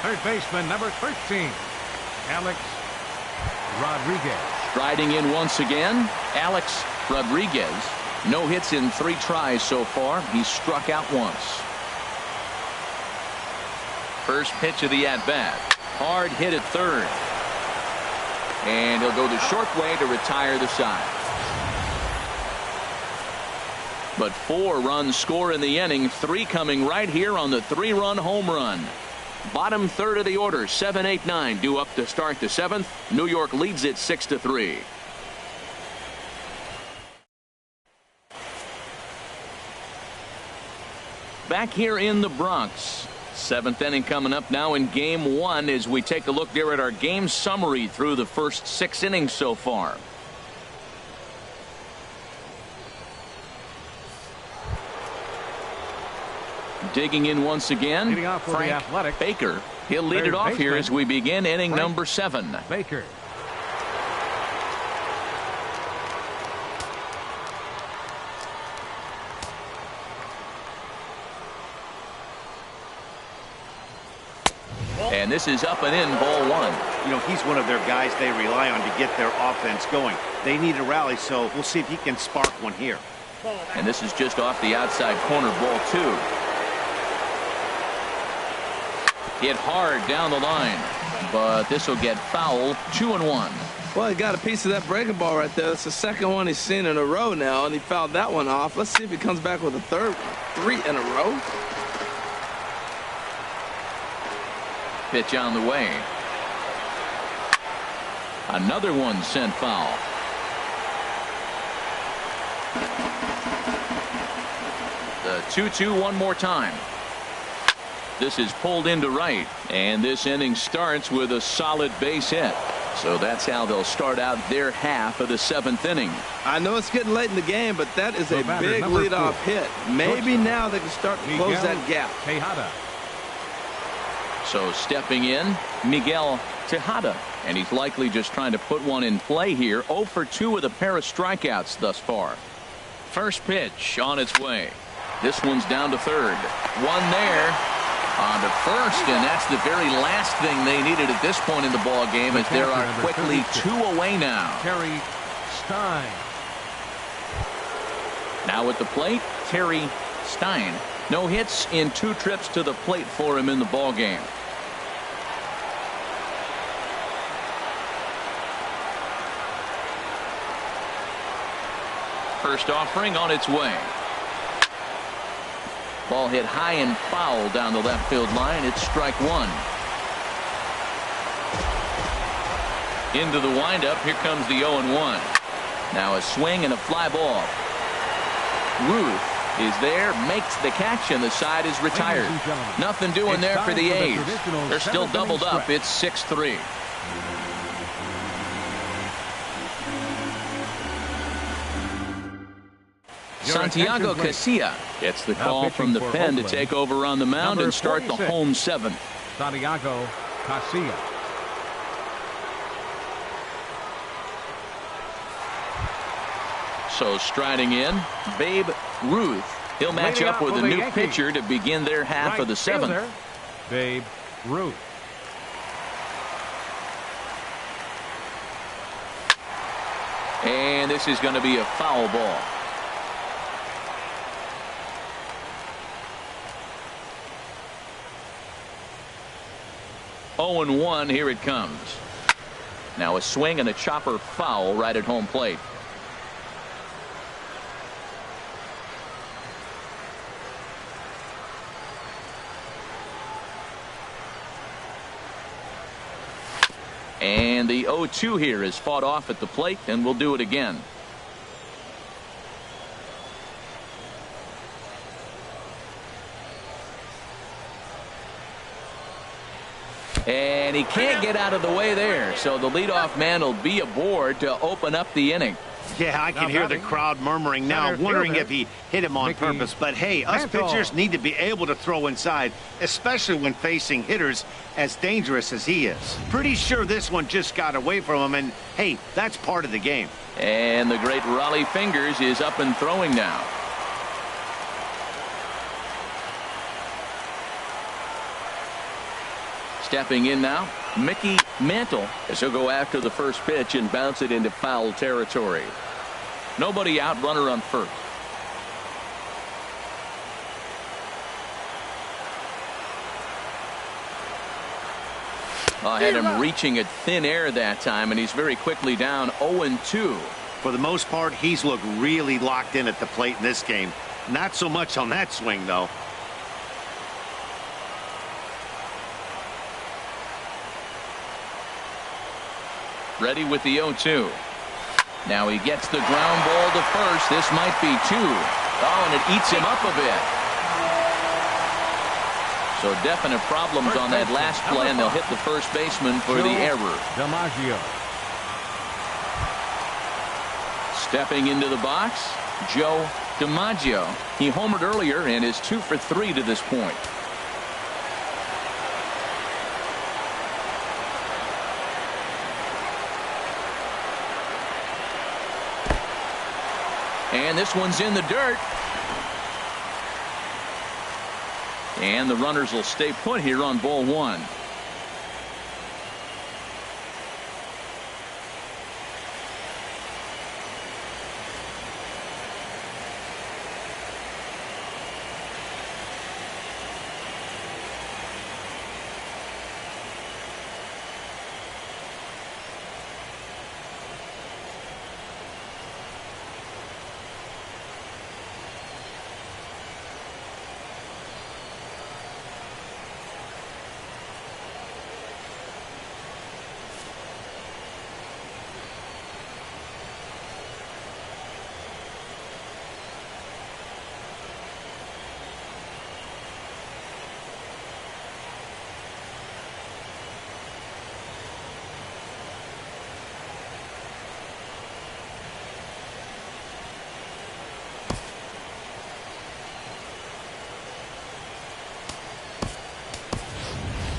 Third baseman number 13, Alex Rodriguez. Striding in once again, Alex Rodriguez. No hits in 3 tries so far. He's struck out once. First pitch of the at-bat. Hard hit at third. And he'll go the short way to retire the side. But 4 runs score in the inning, 3 coming right here on the 3-run home run. Bottom third of the order, 7, 8, 9 due up to start the 7th. New York leads it 6-3. Back here in the Bronx. 7th inning coming up now in game 1 as we take a look there at our game summary through the first 6 innings so far. Digging in once again, Frank Baker. He'll lead it off here as we begin inning number 7. Baker. And this is up and in, ball 1. You know, he's one of their guys they rely on to get their offense going. They need a rally, so we'll see if he can spark one here. And this is just off the outside corner, ball 2. Hit hard down the line, but this will get foul. 2-1. Well, he got a piece of that breaking ball right there. It's the second one he's seen in a row now, and he fouled that one off. Let's see if he comes back with a third one. 3 in a row. Pitch on the way. Another one sent foul. The 2-2 one more time. This is pulled into right, and this inning starts with a solid base hit. So that's how they'll start out their half of the 7th inning. I know it's getting late in the game, but that is a big leadoff hit. Maybe now they can start to close that gap. Tejada. So stepping in, Miguel Tejada, and he's likely just trying to put one in play here. 0 for 2 with a pair of strikeouts thus far. First pitch on its way. This one's down to third. One there on to first, and that's the very last thing they needed at this point in the ball game, as there are quickly 2 away now. Terry Stein. Now at the plate, Terry Stein. No hits in 2 trips to the plate for him in the ball game. First offering on its way. Ball hit high and foul down the left field line. It's strike 1. Into the windup. Here comes the 0-1. Now a swing and a fly ball. Ruth is there, makes the catch, and the side is retired. Nothing doing there for the A's. They're still doubled up. It's 6-3. Santiago Casilla gets the call from the pen to take over on the mound and start the home 7th. Santiago Casilla. So striding in, Babe Ruth. He'll match up with a new pitcher to begin their half of the 7th. Babe Ruth. And this is going to be a foul ball. Oh and 1, here it comes. Now a swing and a chopper foul right at home plate. And the 0-2 here is fought off at the plate, and we'll do it again. And he can't get out of the way there, so the leadoff man will be aboard to open up the inning. Yeah, I can hear the crowd murmuring now, wondering if he hit him on purpose. But hey, us pitchers need to be able to throw inside, especially when facing hitters as dangerous as he is. Pretty sure this one just got away from him, and hey, that's part of the game. And the great Raleigh Fingers is up and throwing now. Stepping in now, Mickey Mantle, as he'll go after the first pitch and bounce it into foul territory. Nobody out, runner on first. I had him reaching at thin air that time, and he's very quickly down 0-2. For the most part, he's looked really locked in at the plate in this game. Not so much on that swing, though. Ready with the 0-2. Now he gets the ground ball to first. This might be 2. Oh, and it eats him up a bit. So definite problems on that last play, and they'll hit the first baseman for the error. DiMaggio. Stepping into the box, Joe DiMaggio. He homered earlier and is 2 for 3 to this point. And this one's in the dirt. And the runners will stay put here on ball 1.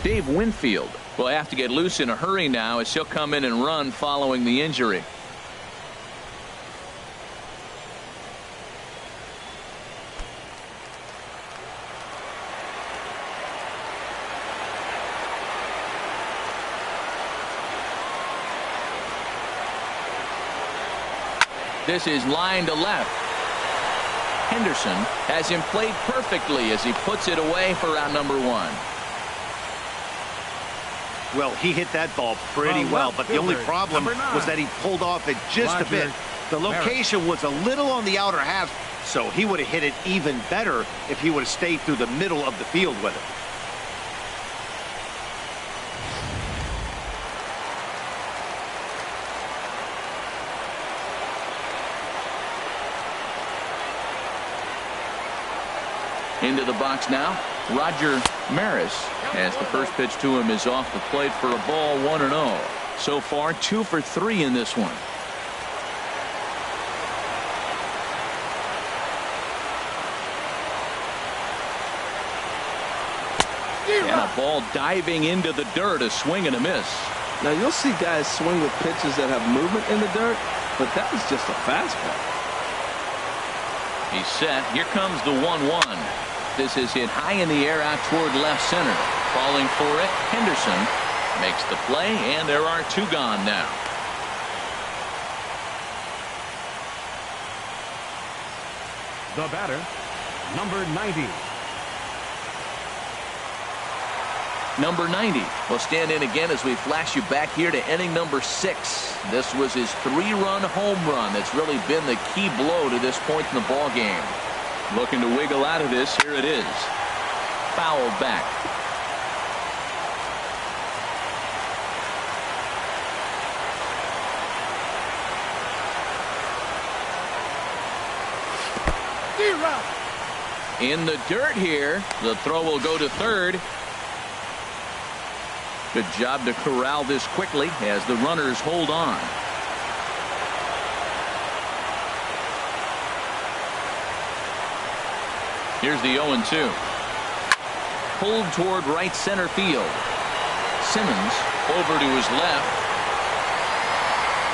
Dave Winfield Will have to get loose in a hurry now as he'll come in and run following the injury. This is line to left. Henderson has him played perfectly as he puts it away for out number 1. Well, he hit that ball pretty well, but the only problem was that he pulled off it just a bit. The location was a little on the outer half, so he would have hit it even better if he would have stayed through the middle of the field with it. Into the box now, Roger Maris, as the first pitch to him is off the plate for a ball, 1-0. So far, 2 for 3 in this one. And a ball diving into the dirt, a swing and a miss. Now, you'll see guys swing with pitches that have movement in the dirt, but that was just a fastball. He's set. Here comes the 1-1. This is hit high in the air out toward left center. Falling for it, Henderson makes the play, and there are 2 gone now. The batter, number 90. Number 90 will stand in again as we flash you back here to inning number 6. This was his 3-run home run that's really been the key blow to this point in the ball game. Looking to wiggle out of this. Here it is. Fouled back. In the dirt here. The throw will go to third. Good job to corral this quickly as the runners hold on. Here's the 0-2. Pulled toward right center field. Simmons over to his left.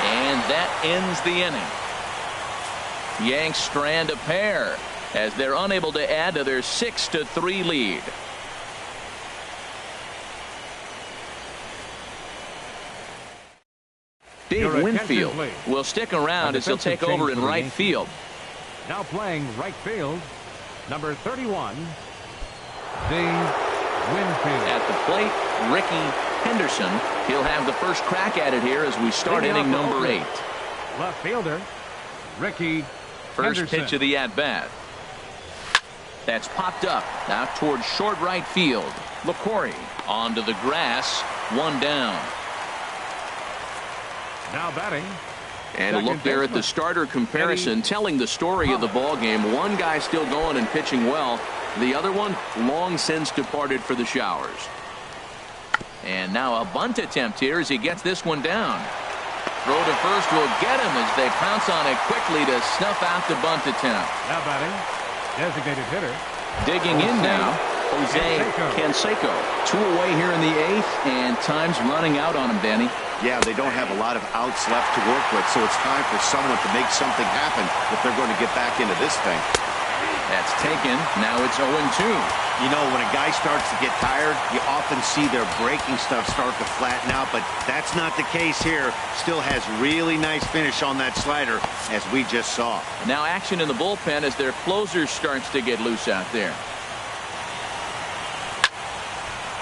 And that ends the inning. Yanks strand a pair as they're unable to add to their 6-3 lead. Dave Winfield will stick around as he'll take over in right field. Now playing right field, number 31, Dave Winfield. At the plate, Ricky Henderson. He'll have the first crack at it here as we start inning number 8. Left fielder, Ricky First Henderson. pitch of the at-bat. That's popped up out towards short right field. LaCory onto the grass. 1 down. Now batting. And a look there at the starter comparison, telling the story of the ball game. One guy still going and pitching well. The other one long since departed for the showers. And now a bunt attempt here as he gets this one down. Throw to first will get him as they pounce on it quickly to snuff out the bunt attempt. Now batting, designated hitter. Digging in now, Jose Canseco. 2 away here in the 8th, and time's running out on him, Danny. Yeah, they don't have a lot of outs left to work with, so it's time for someone to make something happen if they're going to get back into this thing. That's taken. Now it's 0-2. You know, when a guy starts to get tired, you often see their breaking stuff start to flatten out, but that's not the case here. Still has really nice finish on that slider, as we just saw. Now action in the bullpen as their closer starts to get loose out there.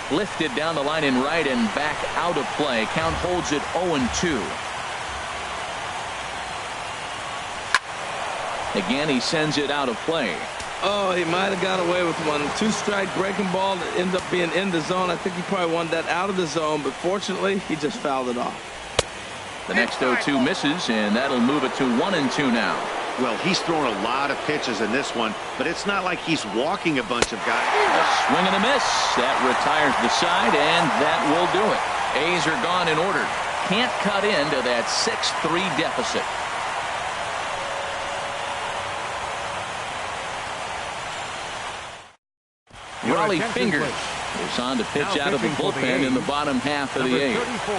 Lifted down the line in right and back out of play. Count holds it 0-2. Again, he sends it out of play. Oh, he might have got away with one. 2-strike breaking ball that ended up being in the zone. I think he probably wanted that out of the zone, but fortunately, he just fouled it off. The next 0-2 misses, and that'll move it to 1-2 now. Well, he's thrown a lot of pitches in this one, but it's not like he's walking a bunch of guys. A swing and a miss. That retires the side, and that will do it. A's are gone in order. Can't cut into that 6-3 deficit. Raleigh Fingers It's on to pitch out of the bullpen in the bottom half of the eighth. 34,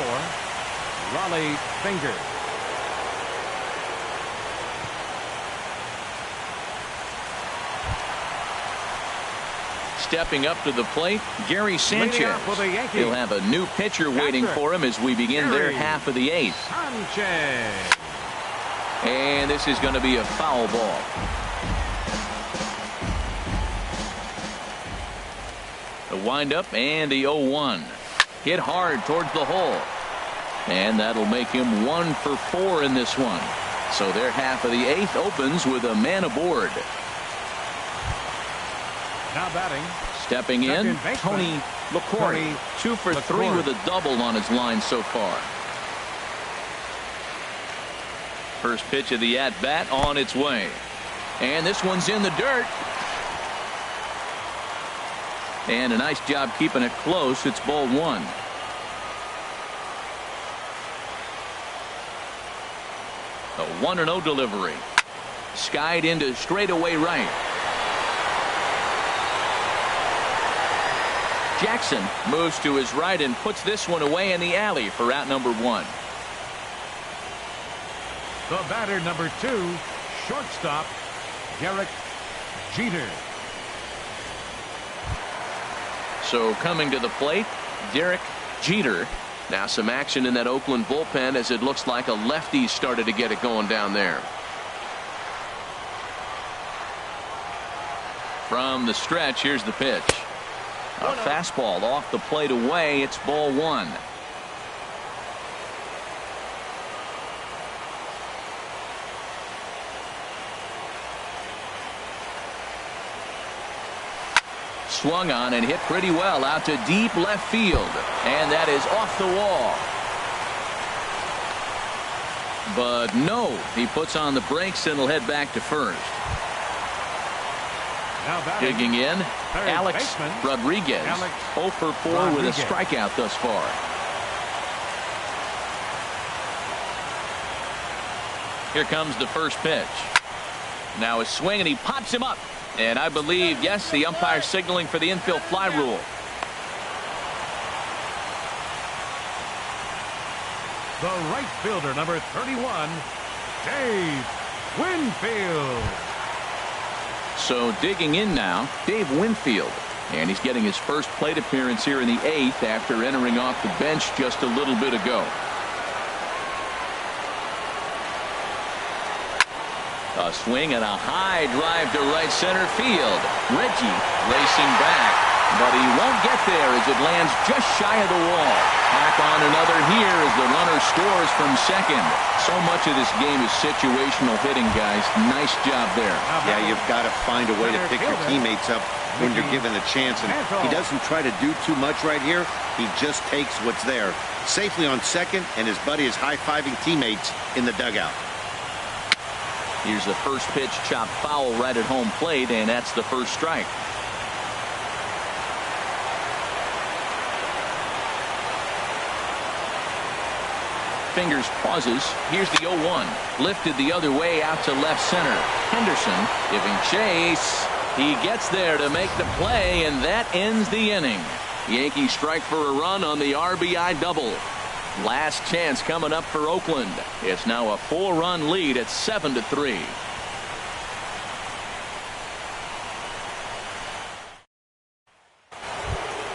Raleigh Finger. Stepping up to the plate, Gary Sanchez. He'll have a new pitcher waiting for him as we begin their half of the eighth. Sanchez. And this is going to be a foul ball. The windup and the 0-1. Hit hard towards the hole. And that'll make him 1 for 4 in this one. So their half of the eighth opens with a man aboard. Now batting. Stepping in, Tony LaCourte. 2 for 3 with a double on his line so far. First pitch of the at-bat on its way. And this one's in the dirt. And a nice job keeping it close. It's ball 1. A 1-0 delivery. Skied into straightaway right. Jackson moves to his right and puts this one away in the alley for out number 1. The batter, number 2, shortstop, Derek Jeter. So coming to the plate, Derek Jeter. Now some action in that Oakland bullpen as it looks like a lefty started to get it going down there. From the stretch, here's the pitch. A fastball off the plate away. It's ball 1. Swung on and hit pretty well out to deep left field. And that is off the wall. But no, he puts on the brakes and will head back to first. Digging in, Alex Rodriguez. 0 for 4 with a strikeout thus far. Here comes the first pitch. Now a swing and he pops him up. And I believe, yes, the umpire signaling for the infield fly rule. The right fielder, number 31, Dave Winfield. So digging in now, Dave Winfield. And he's getting his first plate appearance here in the 8th after entering off the bench just a little bit ago. A swing and a high drive to right center field. Reggie racing back, but he won't get there as it lands just shy of the wall. Tack on another here as the runner scores from second. So much of this game is situational hitting, guys. Nice job there. Yeah, you've got to find a way to pick your teammates up when you're given the chance, and he doesn't try to do too much right here. He just takes what's there safely on second, and his buddy is high-fiving teammates in the dugout. Here's the first pitch, chopped foul right at home plate, and that's the first strike. Fingers pauses. Here's the 0-1. Lifted the other way out to left center. Henderson giving chase. He gets there to make the play, and that ends the inning. Yankees strike for a run on the RBI double. Last chance coming up for Oakland. It's now a 4-run lead at 7-3.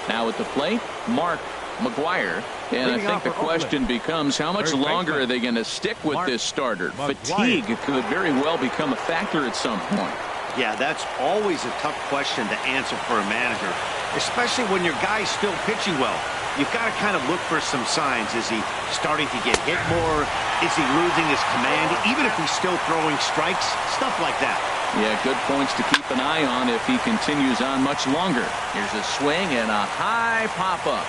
Now at the plate, Mark McGuire. And I think the question becomes, how much longer are they going to stick with this starter? Fatigue could very well become a factor at some point. Yeah, that's always a tough question to answer for a manager, especially when your guy's still pitching well. You've got to kind of look for some signs. Is he starting to get hit more? Is he losing his command? Even if he's still throwing strikes, stuff like that. Yeah, good points to keep an eye on if he continues on much longer. Here's a swing and a high pop-up.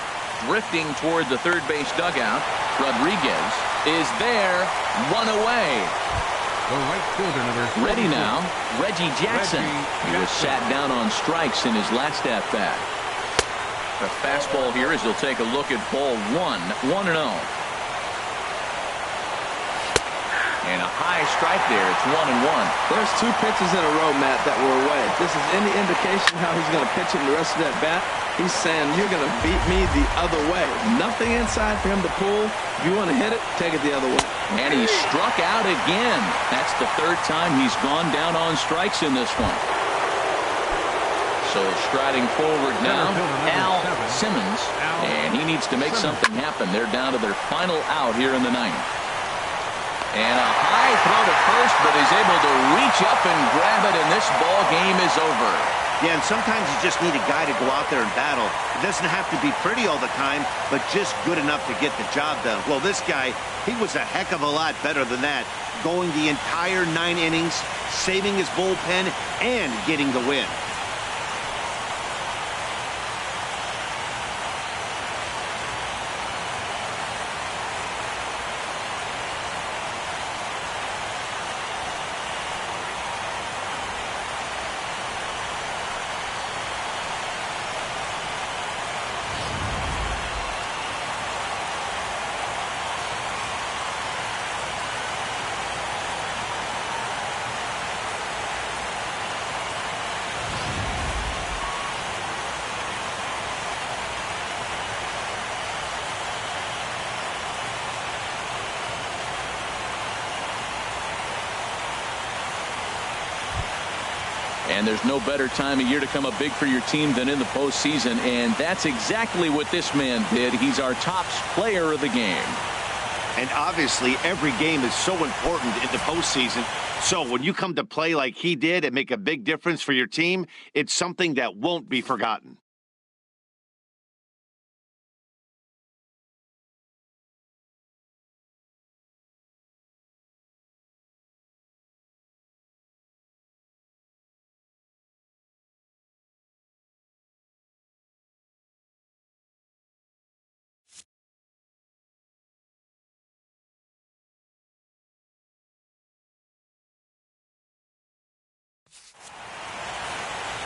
Drifting toward the third base dugout. Rodriguez is there. One away. The right fielder, number ready now, Reggie Jackson. He was sat down on strikes in his last at-bat. The fastball here as he'll take a look at ball 1. 1-0. And a high strike there. It's 1-1. There's 2 pitches in a row, Matt, that were away. If this is any indication how he's going to pitch him the rest of that bat, he's saying, you're going to beat me the other way. Nothing inside for him to pull. If you want to hit it, take it the other way. And he struck out again. That's the 3rd time he's gone down on strikes in this one. So striding forward now, Al Simmons. And he needs to make something happen. They're down to their final out here in the 9th. And a high throw to first, but he's able to reach up and grab it, and this ball game is over. Yeah, and sometimes you just need a guy to go out there and battle. It doesn't have to be pretty all the time, but just good enough to get the job done. Well, this guy, he was a heck of a lot better than that, going the entire 9 innings, saving his bullpen, and getting the win. And there's no better time of year to come up big for your team than in the postseason, and that's exactly what this man did. He's our top player of the game. And obviously, every game is so important in the postseason. So when you come to play like he did and make a big difference for your team, it's something that won't be forgotten.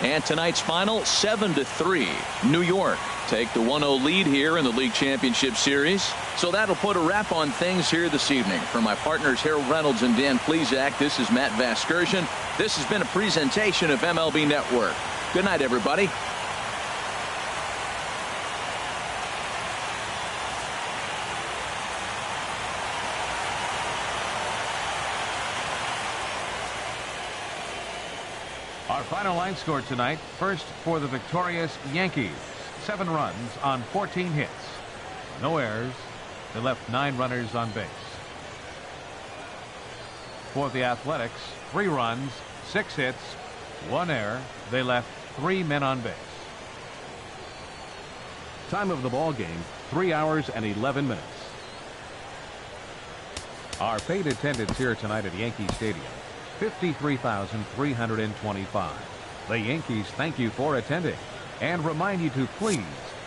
And tonight's final, 7-3. New York take the 1-0 lead here in the League Championship Series. So that'll put a wrap on things here this evening. For my partners Harold Reynolds and Dan Plesac, this is Matt Vasgersian. This has been a presentation of MLB Network. Good night, everybody. Our final line score tonight, first for the victorious Yankees. 7 runs on 14 hits. No errors. They left 9 runners on base. For the Athletics, 3 runs, 6 hits, 1 error. They left 3 men on base. Time of the ball game, 3 hours and 11 minutes. Our paid attendance here tonight at Yankee Stadium, 53,325. The Yankees thank you for attending and remind you to please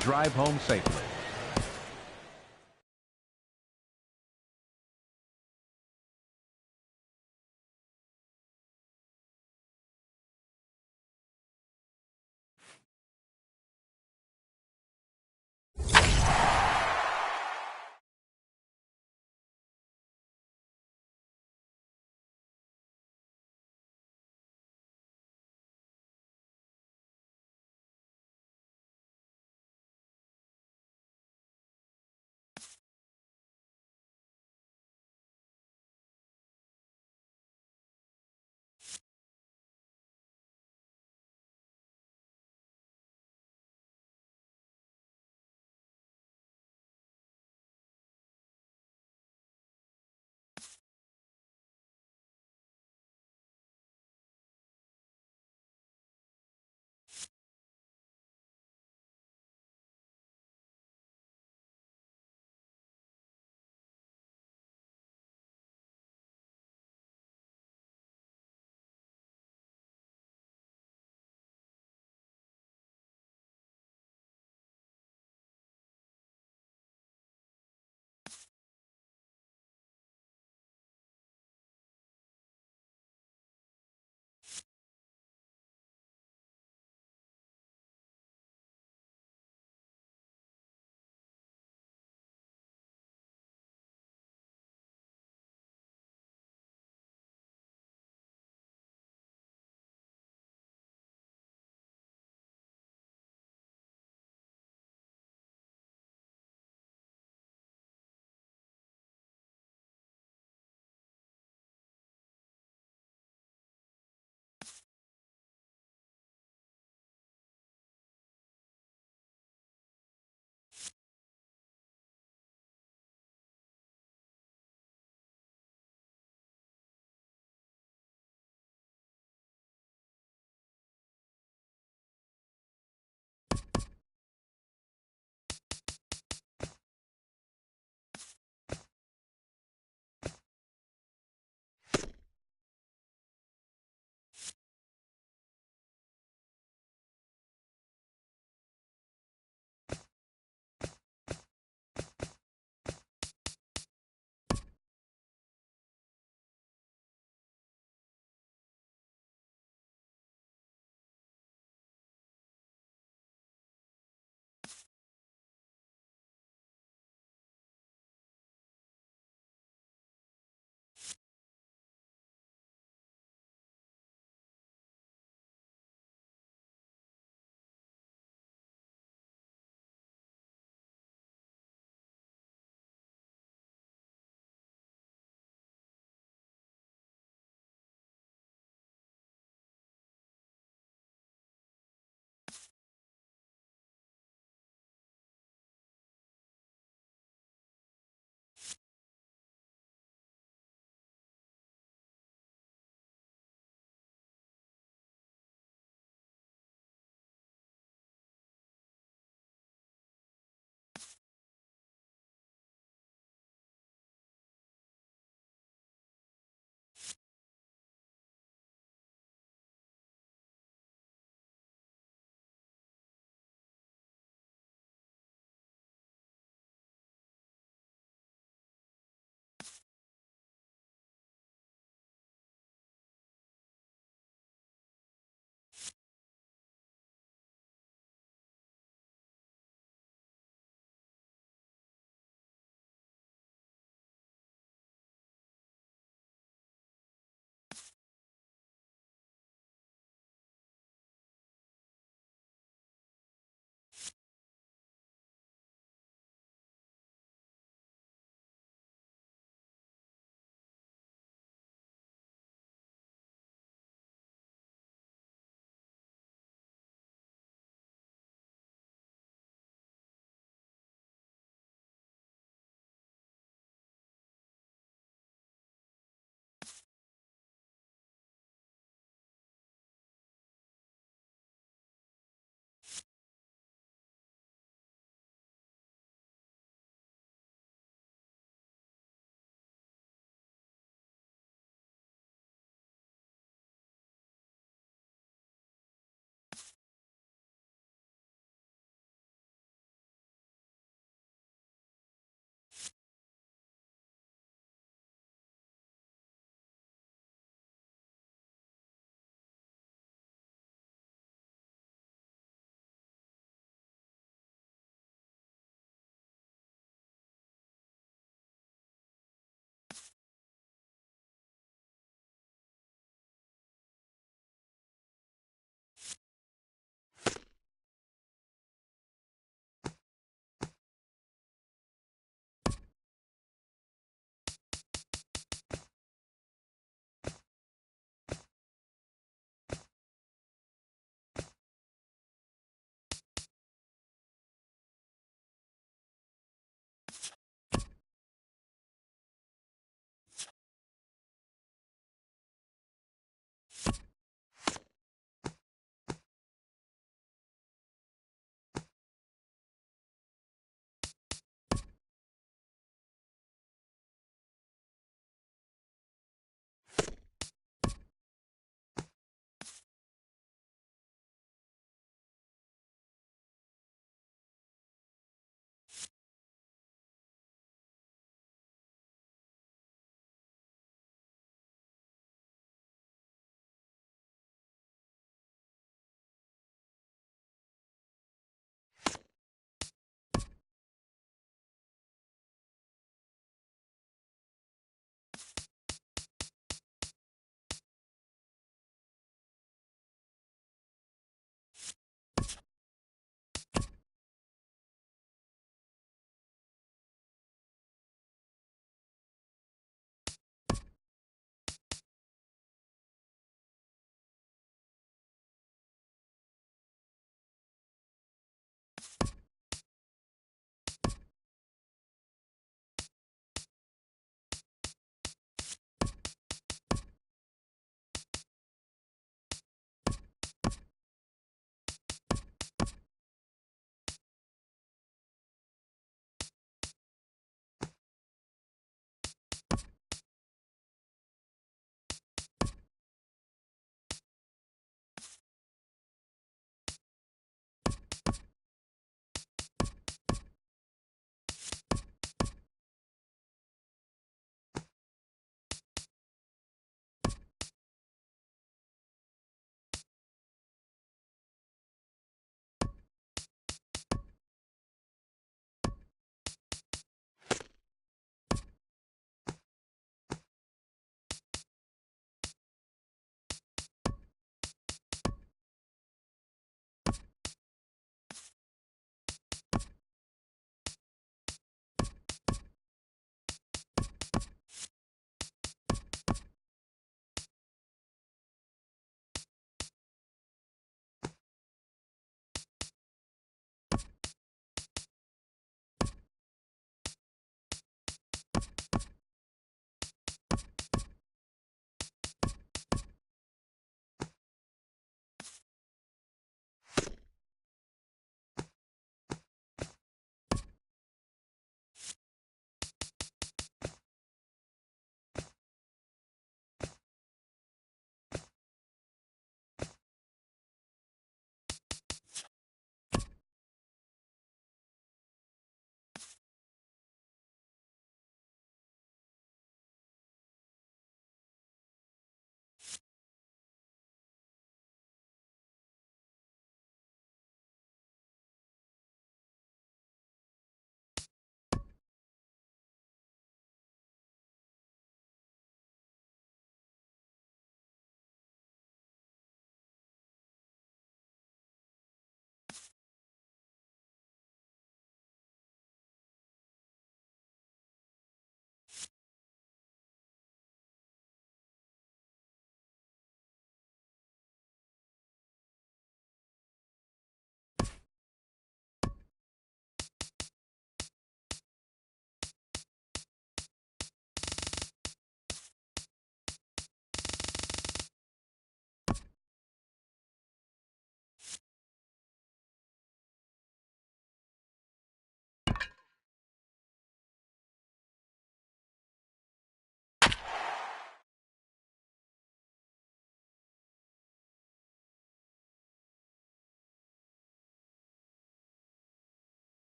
drive home safely.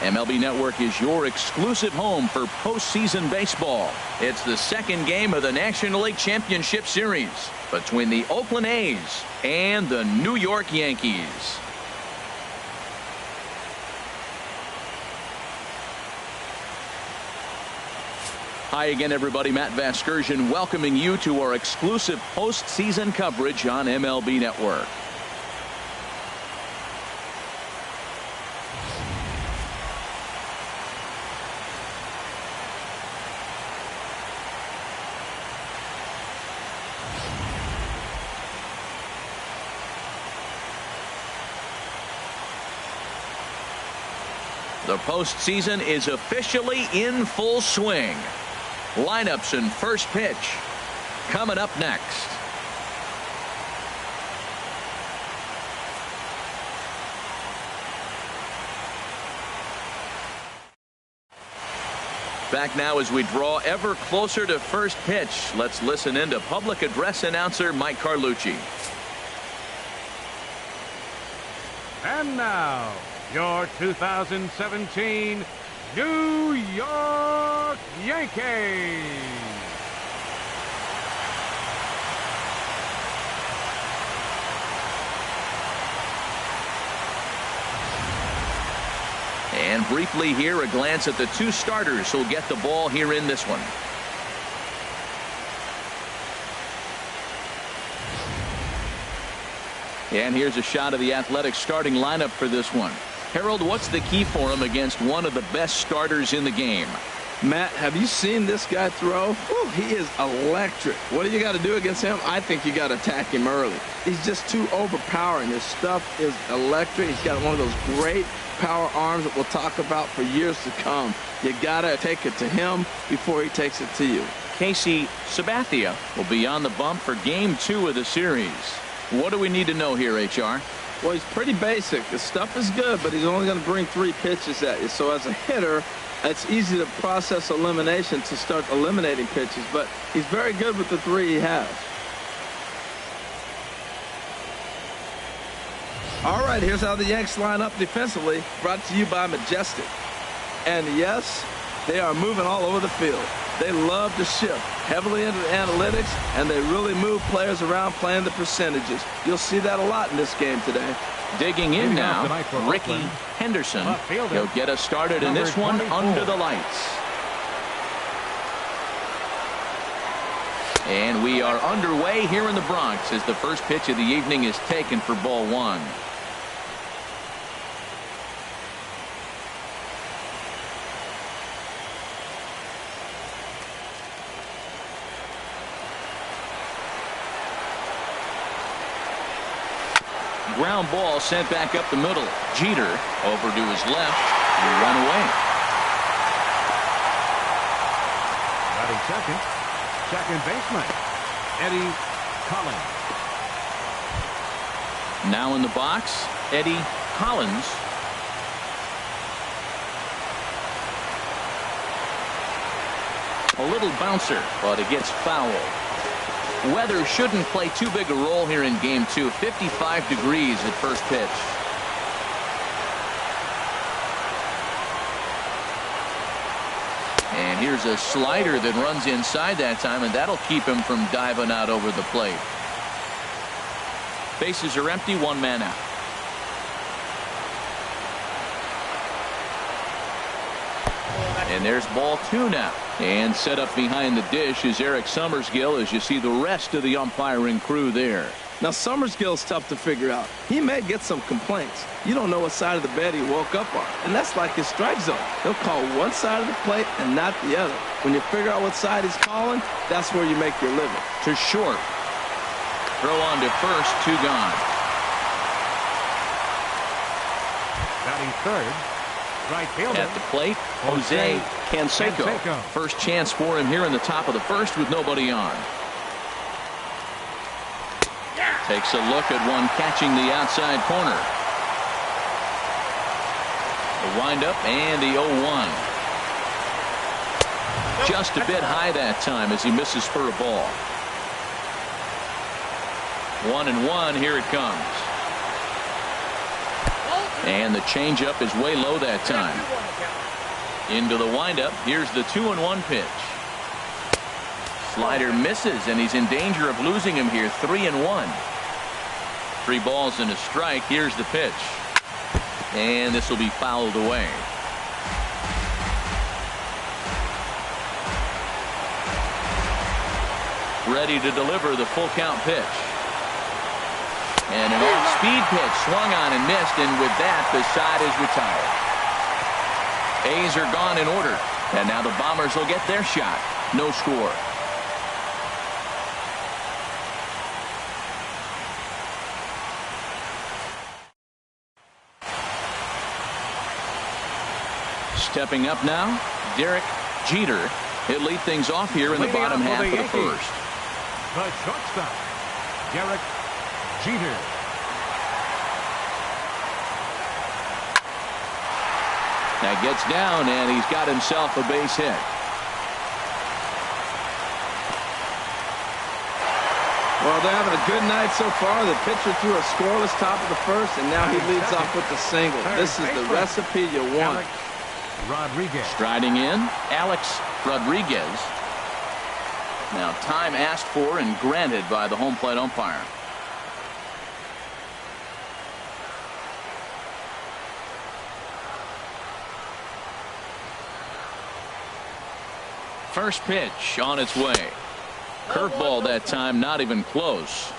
MLB Network is your exclusive home for postseason baseball. It's the second game of the National League Championship Series between the Oakland A's and the New York Yankees. Hi again, everybody. Matt Vasgersian welcoming you to our exclusive postseason coverage on MLB Network. The postseason is officially in full swing. Lineups and first pitch coming up next. Back now as we draw ever closer to first pitch. Let's listen in to public address announcer Mike Carlucci. And now, your 2017 New York Yankees. And briefly here, a glance at the two starters who'll get the ball here in this one. And here's a shot of the Athletics starting lineup for this one. Harold, what's the key for him against one of the best starters in the game? Matt, have you seen this guy throw? Whew, he is electric. What do you got to do against him? I think you got to attack him early. He's just too overpowering. His stuff is electric. He's got one of those great power arms that we'll talk about for years to come. You got to take it to him before he takes it to you. Casey Sabathia will be on the bump for game 2 of the series. What do we need to know here, HR? Well, he's pretty basic. His stuff is good, but he's only going to bring 3 pitches at you. So as a hitter, it's easy to process elimination to start eliminating pitches, but he's very good with the 3 he has. All right, here's how the Yanks line up defensively, brought to you by Majestic. And yes, they are moving all over the field. They love to shift heavily into the analytics, and they really move players around playing the percentages. You'll see that a lot in this game today. Digging in now, Ricky Henderson. He'll get us started in this one under the lights. And we are underway here in the Bronx as the first pitch of the evening is taken for ball 1. Ground ball sent back up the middle. Jeter over to his left and run away. Batting second baseman Eddie Collins. Now in the box, Eddie Collins. A little bouncer, but it gets foul. Weather shouldn't play too big a role here in game 2. 55 degrees at first pitch. And here's a slider that runs inside that time, and that'll keep him from diving out over the plate. Bases are empty, 1 man out. And there's ball 2 now. And set up behind the dish is Eric Summersgill as you see the rest of the umpiring crew there. Now, Summersgill's tough to figure out. He may get some complaints. You don't know what side of the bed he woke up on. And that's like his strike zone. He'll call one side of the plate and not the other. When you figure out what side he's calling, that's where you make your living. To short. Throw on to first, 2 gone. Batting third, right fielder. At the plate, Jose Canseco. First chance for him here in the top of the first with nobody on. Takes a look at one catching the outside corner. The windup and the 0-1. Just a bit high that time as he misses for a ball. 1-1, here it comes. And the changeup is way low that time. Into the windup. Here's the 2-1 pitch. Slider misses, and he's in danger of losing him here. 3-1. 3 balls and a strike. Here's the pitch. And this will be fouled away. Ready to deliver the full count pitch. And an off-speed pitch swung on and missed, and with that, the side is retired. A's are gone in order, and now the Bombers will get their shot. No score. Stepping up now, Derek Jeter. He'll lead things off here in the bottom half of the first. The shortstop, Derek Jeter. That gets down, and he's got himself a base hit. Well, they're having a good night so far. The pitcher threw a scoreless top of the first, and now he leads off with the single. This is the recipe you want. Alex Rodriguez. Striding in, Alex Rodriguez. Now time asked for and granted by the home plate umpire. First pitch on its way. Curveball that time, not even close.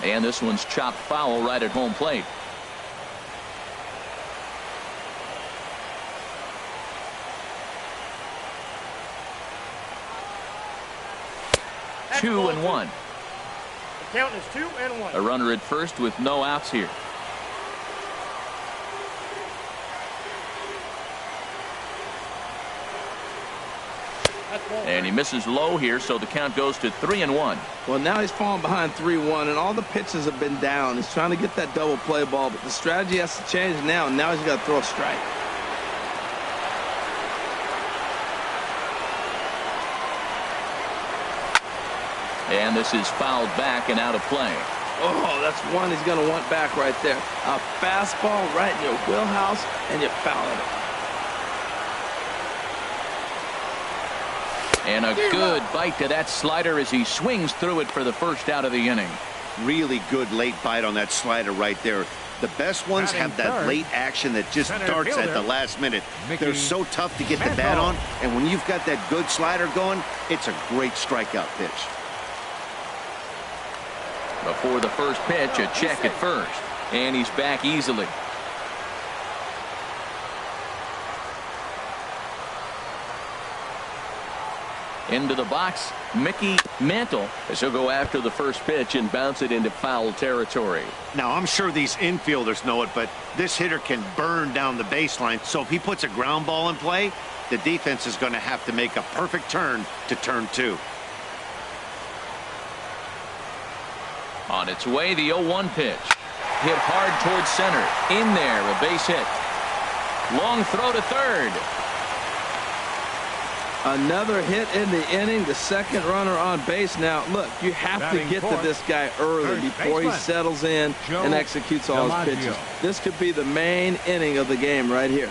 And this one's chopped foul right at home plate. Two and one. The count is 2-1. A runner at first with no outs here. And he misses low here, so the count goes to 3-1. Well, now he's falling behind 3-1, and all the pitches have been down. He's trying to get that double play ball, but the strategy has to change now. Now he's got to throw a strike. And this is fouled back and out of play. Oh, that's one he's going to want back right there. A fastball right in your wheelhouse, and you're fouling it. And a good bite to that slider as he swings through it for the first out of the inning. Really good late bite on that slider right there. The best ones have that late action that just darts at the last minute. They're so tough to get the bat on, and when you've got that good slider going, it's a great strikeout pitch. Before the first pitch, a check at first, and he's back easily. Into the box, Mickey Mantle, as he'll go after the first pitch and bounce it into foul territory. Now, I'm sure these infielders know it, but this hitter can burn down the baseline, so if he puts a ground ball in play, the defense is going to have to make a perfect turn to turn 2. On its way, the 0-1 pitch. Hit hard towards center. In there, a base hit. Long throw to third. Another hit in the inning, the second runner on base. Now, look, you have to get to this guy early before he settles in and executes all his pitches. This could be the main inning of the game right here.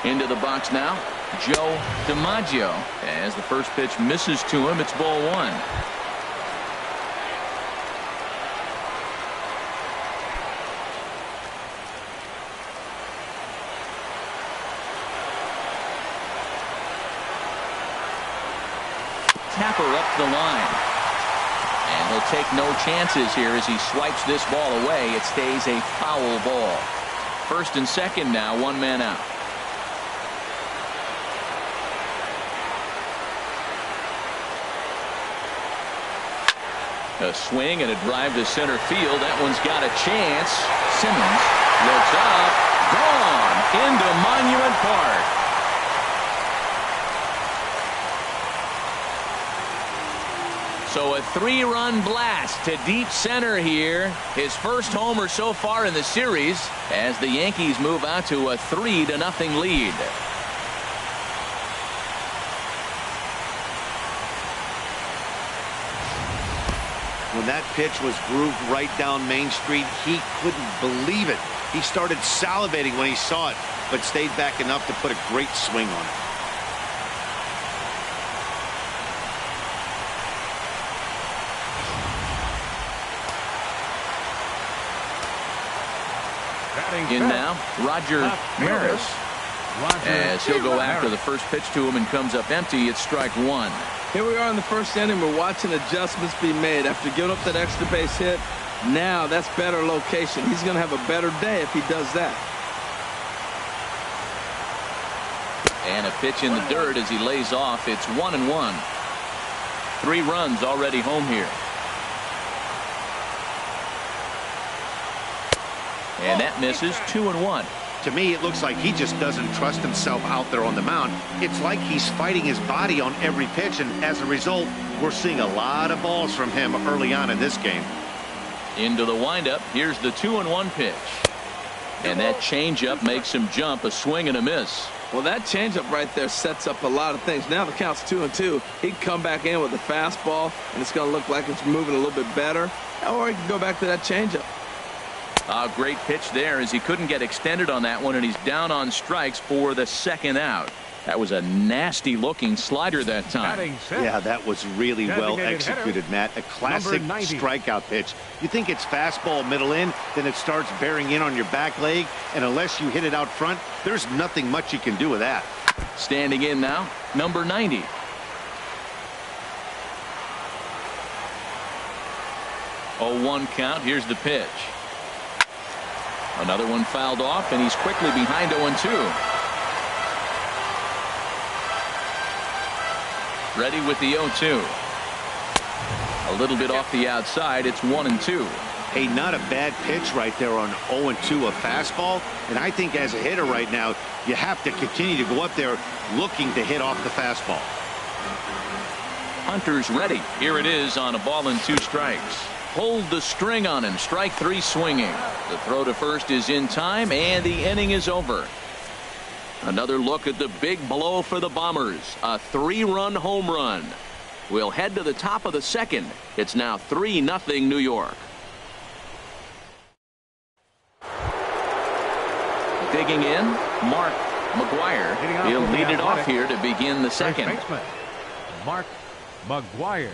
Into the box now, Joe DiMaggio. As the first pitch misses to him, it's ball 1. Tapper up the line. And he'll take no chances here as he swipes this ball away. It stays a foul ball. First and second now, 1 man out. A swing and a drive to center field. That one's got a chance. Simmons looks up. Gone into Monument Park. So a 3-run blast to deep center here. His first homer so far in the series as the Yankees move out to a 3-0 lead. When that pitch was grooved right down Main Street, he couldn't believe it. He started salivating when he saw it, but stayed back enough to put a great swing on it. In now, Roger Maris. As he'll go after the first pitch to him and comes up empty. It's strike one. Here we are in the first inning. We're watching adjustments be made after giving up that extra base hit. Now that's better location. He's going to have a better day if he does that. And a pitch in the dirt as he lays off. It's 1-1. 3 runs already home here. And that misses. 2-1. To me, it looks like he just doesn't trust himself out there on the mound. It's like he's fighting his body on every pitch, and as a result, we're seeing a lot of balls from him early on in this game. Into the windup. Here's the 2-1 pitch. And that changeup makes him jump. A swing and a miss. Well, that changeup right there sets up a lot of things. Now the count's 2-2. He can come back in with a fastball, and it's going to look like it's moving a little bit better. Or he can go back to that changeup. A great pitch there as he couldn't get extended on that one, and he's down on strikes for the second out. That was a nasty looking slider that time. Yeah, that was really well executed, Matt. A classic strikeout pitch. You think it's fastball middle in, then it starts bearing in on your back leg, and unless you hit it out front, there's nothing much you can do with that. Standing in now, number 90. Oh, 1 count. Here's the pitch. Another one fouled off, and he's quickly behind 0-2. Ready with the 0-2. A little bit off the outside. It's 1-2. Hey, not a bad pitch right there on 0-2, a fastball. And I think as a hitter right now, you have to continue to go up there looking to hit off the fastball. Hunter's ready. Here it is on 1-2 strikes. Hold the string on him. Strike 3 swinging. The throw to first is in time, and the inning is over. Another look at the big blow for the Bombers. A 3-run home run. We'll head to the top of the second. It's now 3-0 New York. Digging in, Mark McGuire. He'll lead it off here to begin the second. Mark McGuire.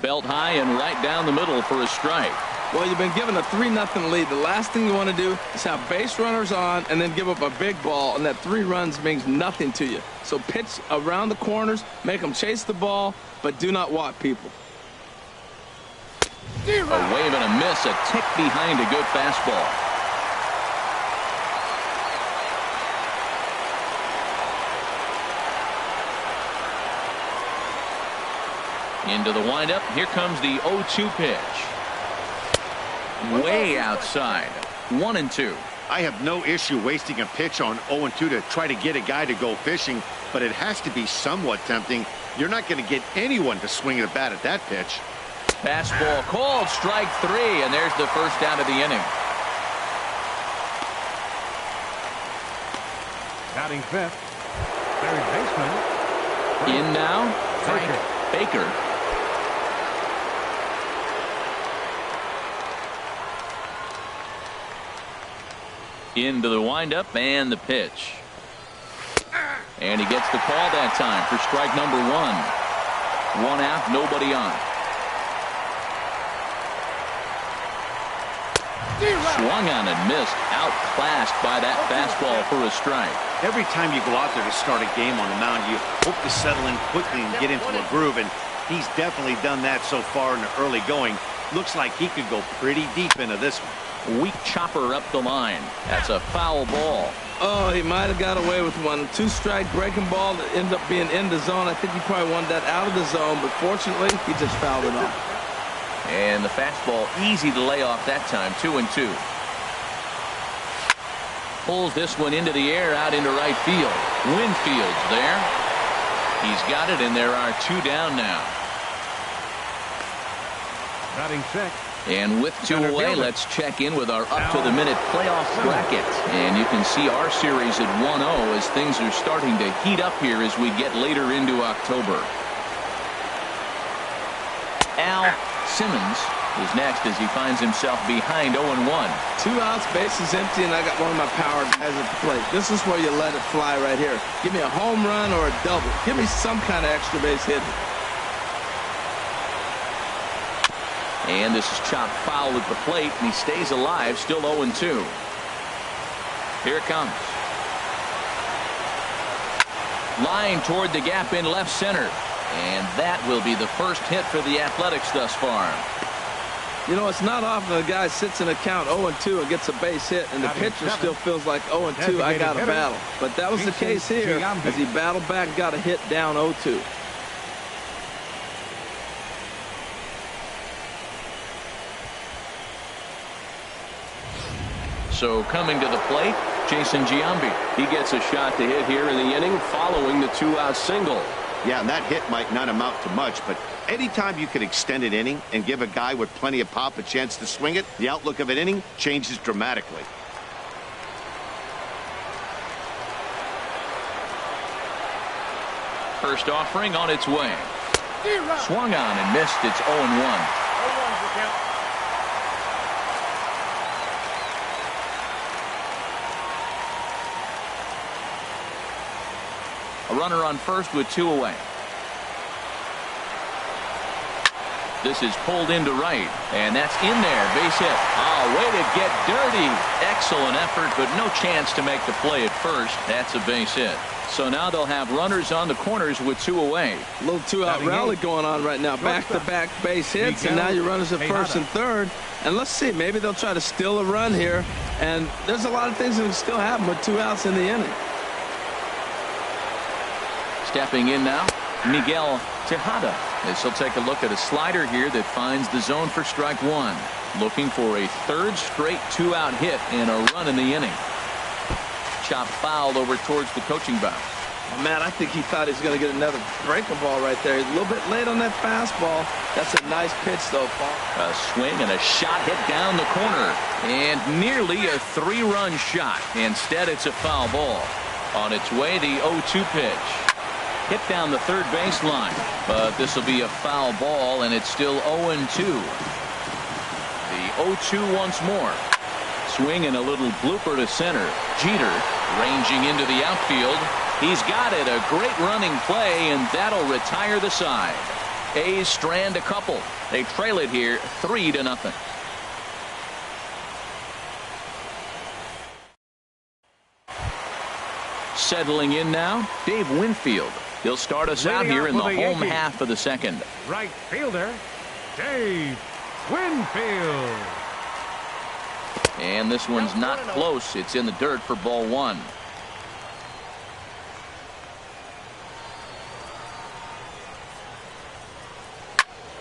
Belt high and right down the middle for a strike. Well, you've been given a 3-0 lead. The last thing you want to do is have base runners on and then give up a big ball, and that 3 runs means nothing to you. So pitch around the corners, make them chase the ball, but do not walk people. A wave and a miss, a tick behind a good fastball. Into the windup. Here comes the 0-2 pitch. Way outside. 1-2. I have no issue wasting a pitch on 0-2 to try to get a guy to go fishing, but it has to be somewhat tempting. You're not going to get anyone to swing at a bat at that pitch. Fastball called. Strike 3, and there's the first out of the inning. Batting fifth, third baseman. In now, Frank Baker. Into the windup and the pitch. And he gets the call that time for strike number 1. 1 out, nobody on. Swung on and missed. Outclassed by that fastball for a strike. Every time you go out there to start a game on the mound, you hope to settle in quickly and get into a groove, and he's definitely done that so far in the early going. Looks like he could go pretty deep into this one. Weak chopper up the line. That's a foul ball. Oh, he might have got away with one. 2-strike breaking ball that ended up being in the zone. I think he probably wanted that out of the zone, but fortunately, he just fouled it off. And the fastball easy to lay off that time. 2-2. Pulls this one into the air out into right field. Winfield's there. He's got it, and there are 2 down now. Batting sixth. And with 2 away, let's check in with our up-to-the-minute playoff bracket. And you can see our series at 1-0 as things are starting to heat up here as we get later into October. Al Simmons is next as he finds himself behind 0-1. 2 outs, bases empty, and I got one of my power guys at the plate. This is where you let it fly right here. Give me a home run or a double. Give me some kind of extra base hit. And this is chopped foul at the plate, and he stays alive, still 0-2. Here it comes. Line toward the gap in left center. And that will be the first hit for the Athletics thus far. You know, it's not often a guy sits in a count 0-2 and gets a base hit, and the pitcher still feels like 0-2, I got to battle. But that was the case here as he battled back and got a hit down 0-2. So coming to the plate, Jason Giambi. He gets a shot to hit here in the inning following the 2-out single. Yeah, and that hit might not amount to much, but anytime you can extend an inning and give a guy with plenty of pop a chance to swing it, the outlook of an inning changes dramatically. First offering on its way. Swung on and missed. It's 0-1. A runner on first with 2 away. This is pulled into right, and that's in there. Base hit. Oh, way to get dirty. Excellent effort, but no chance to make the play at first. That's a base hit. So now they'll have runners on the corners with 2 away. A little 2-out rally going on right now. Back-to-back base hits, and now your runners at first and third. And let's see, maybe they'll try to steal a run here. And there's a lot of things that can still happen with 2 outs in the inning. Stepping in now, Miguel Tejada, as he'll take a look at a slider here that finds the zone for strike 1. Looking for a 3rd straight 2-out hit and a run in the inning. Chop foul over towards the coaching box. Oh, Matt, I think he thought he was going to get another breaking ball right there. He's a little bit late on that fastball. That's a nice pitch, though, Paul. A swing and a shot hit down the corner. And nearly a 3-run shot. Instead, it's a foul ball. On its way, the 0-2 pitch. Hit down the third baseline, but this will be a foul ball, and it's still 0-2. The 0-2 once more. Swing and a little blooper to center. Jeter ranging into the outfield. He's got it. A great running play, and that'll retire the side. A's strand a couple. They trail it here 3-0. Settling in now, Dave Winfield. He'll start us out here in the home half of the second. Right fielder, Dave Winfield. And this one's not close. It's in the dirt for ball 1.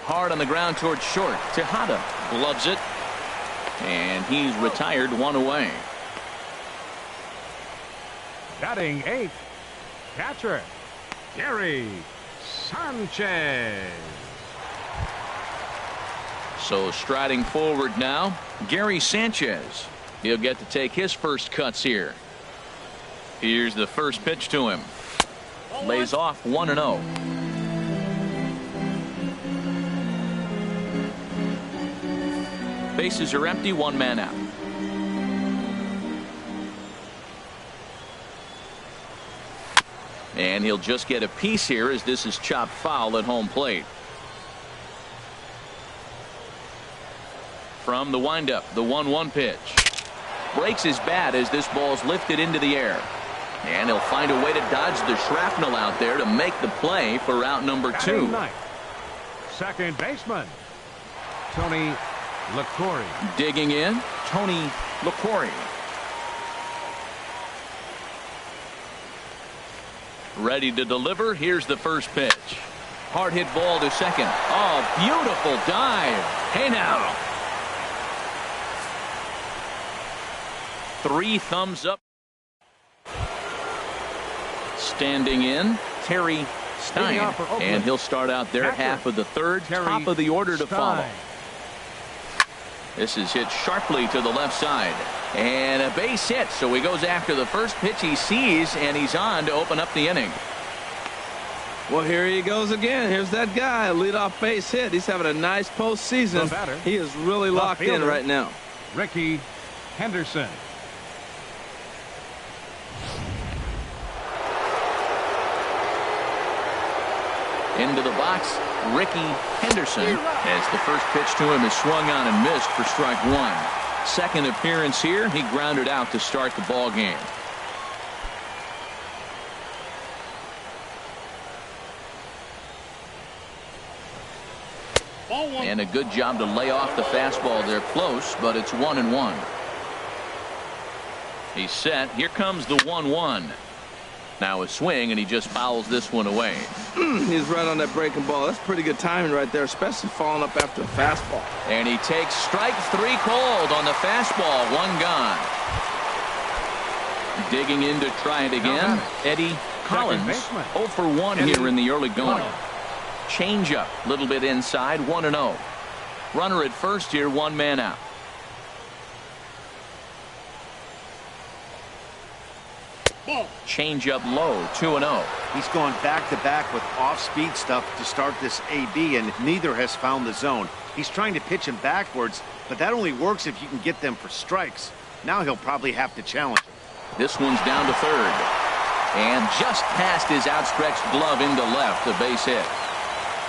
Hard on the ground towards short. Tejada gloves it. And he's retired 1 away. Batting 8th, catcher Gary Sanchez. So striding forward now, Gary Sanchez. He'll get to take his first cuts here. Here's the first pitch to him. Lays off 1-0. Bases are empty, 1 man out. And he'll just get a piece here as this is chopped foul at home plate. From the windup, the 1-1 pitch. Breaks his bat as this ball's lifted into the air. And he'll find a way to dodge the shrapnel out there to make the play for out number 2. Second baseman Tony LaCory. Digging in, Tony LaCory. Ready to deliver. Here's the first pitch. Hard hit ball to second. Oh, beautiful dive. Hey now. 3 thumbs up. Standing in, Terry Stein. And he'll start out their half of the third. Top of the order to follow. This is hit sharply to the left side. And a base hit. So he goes after the first pitch he sees, and he's on to open up the inning. Well, here he goes again. Here's that guy, leadoff base hit. He's having a nice postseason. He is really locked in right now. Ricky Henderson. Into the box, Ricky Henderson, as the first pitch to him is swung on and missed for strike 1. Second appearance here, he grounded out to start the ball game. And a good job to lay off the fastball there close, but it's 1-1. He's set. Here comes the 1-1. Now a swing, and he just fouls this one away. He's right on that breaking ball. That's pretty good timing right there, especially following up after a fastball. And he takes strike 3 cold on the fastball. 1 gone. Digging in to try it again, Eddie Collins. 0 for 1 here in the early going. Changeup, a little bit inside, 1-0. Runner at first here, 1 man out. Change up low, 2-0. He's gone back-to-back with off-speed stuff to start this AB, and neither has found the zone. He's trying to pitch him backwards, but that only works if you can get them for strikes. Now he'll probably have to challenge him. This one's down to third. And just past his outstretched glove into left, a base hit.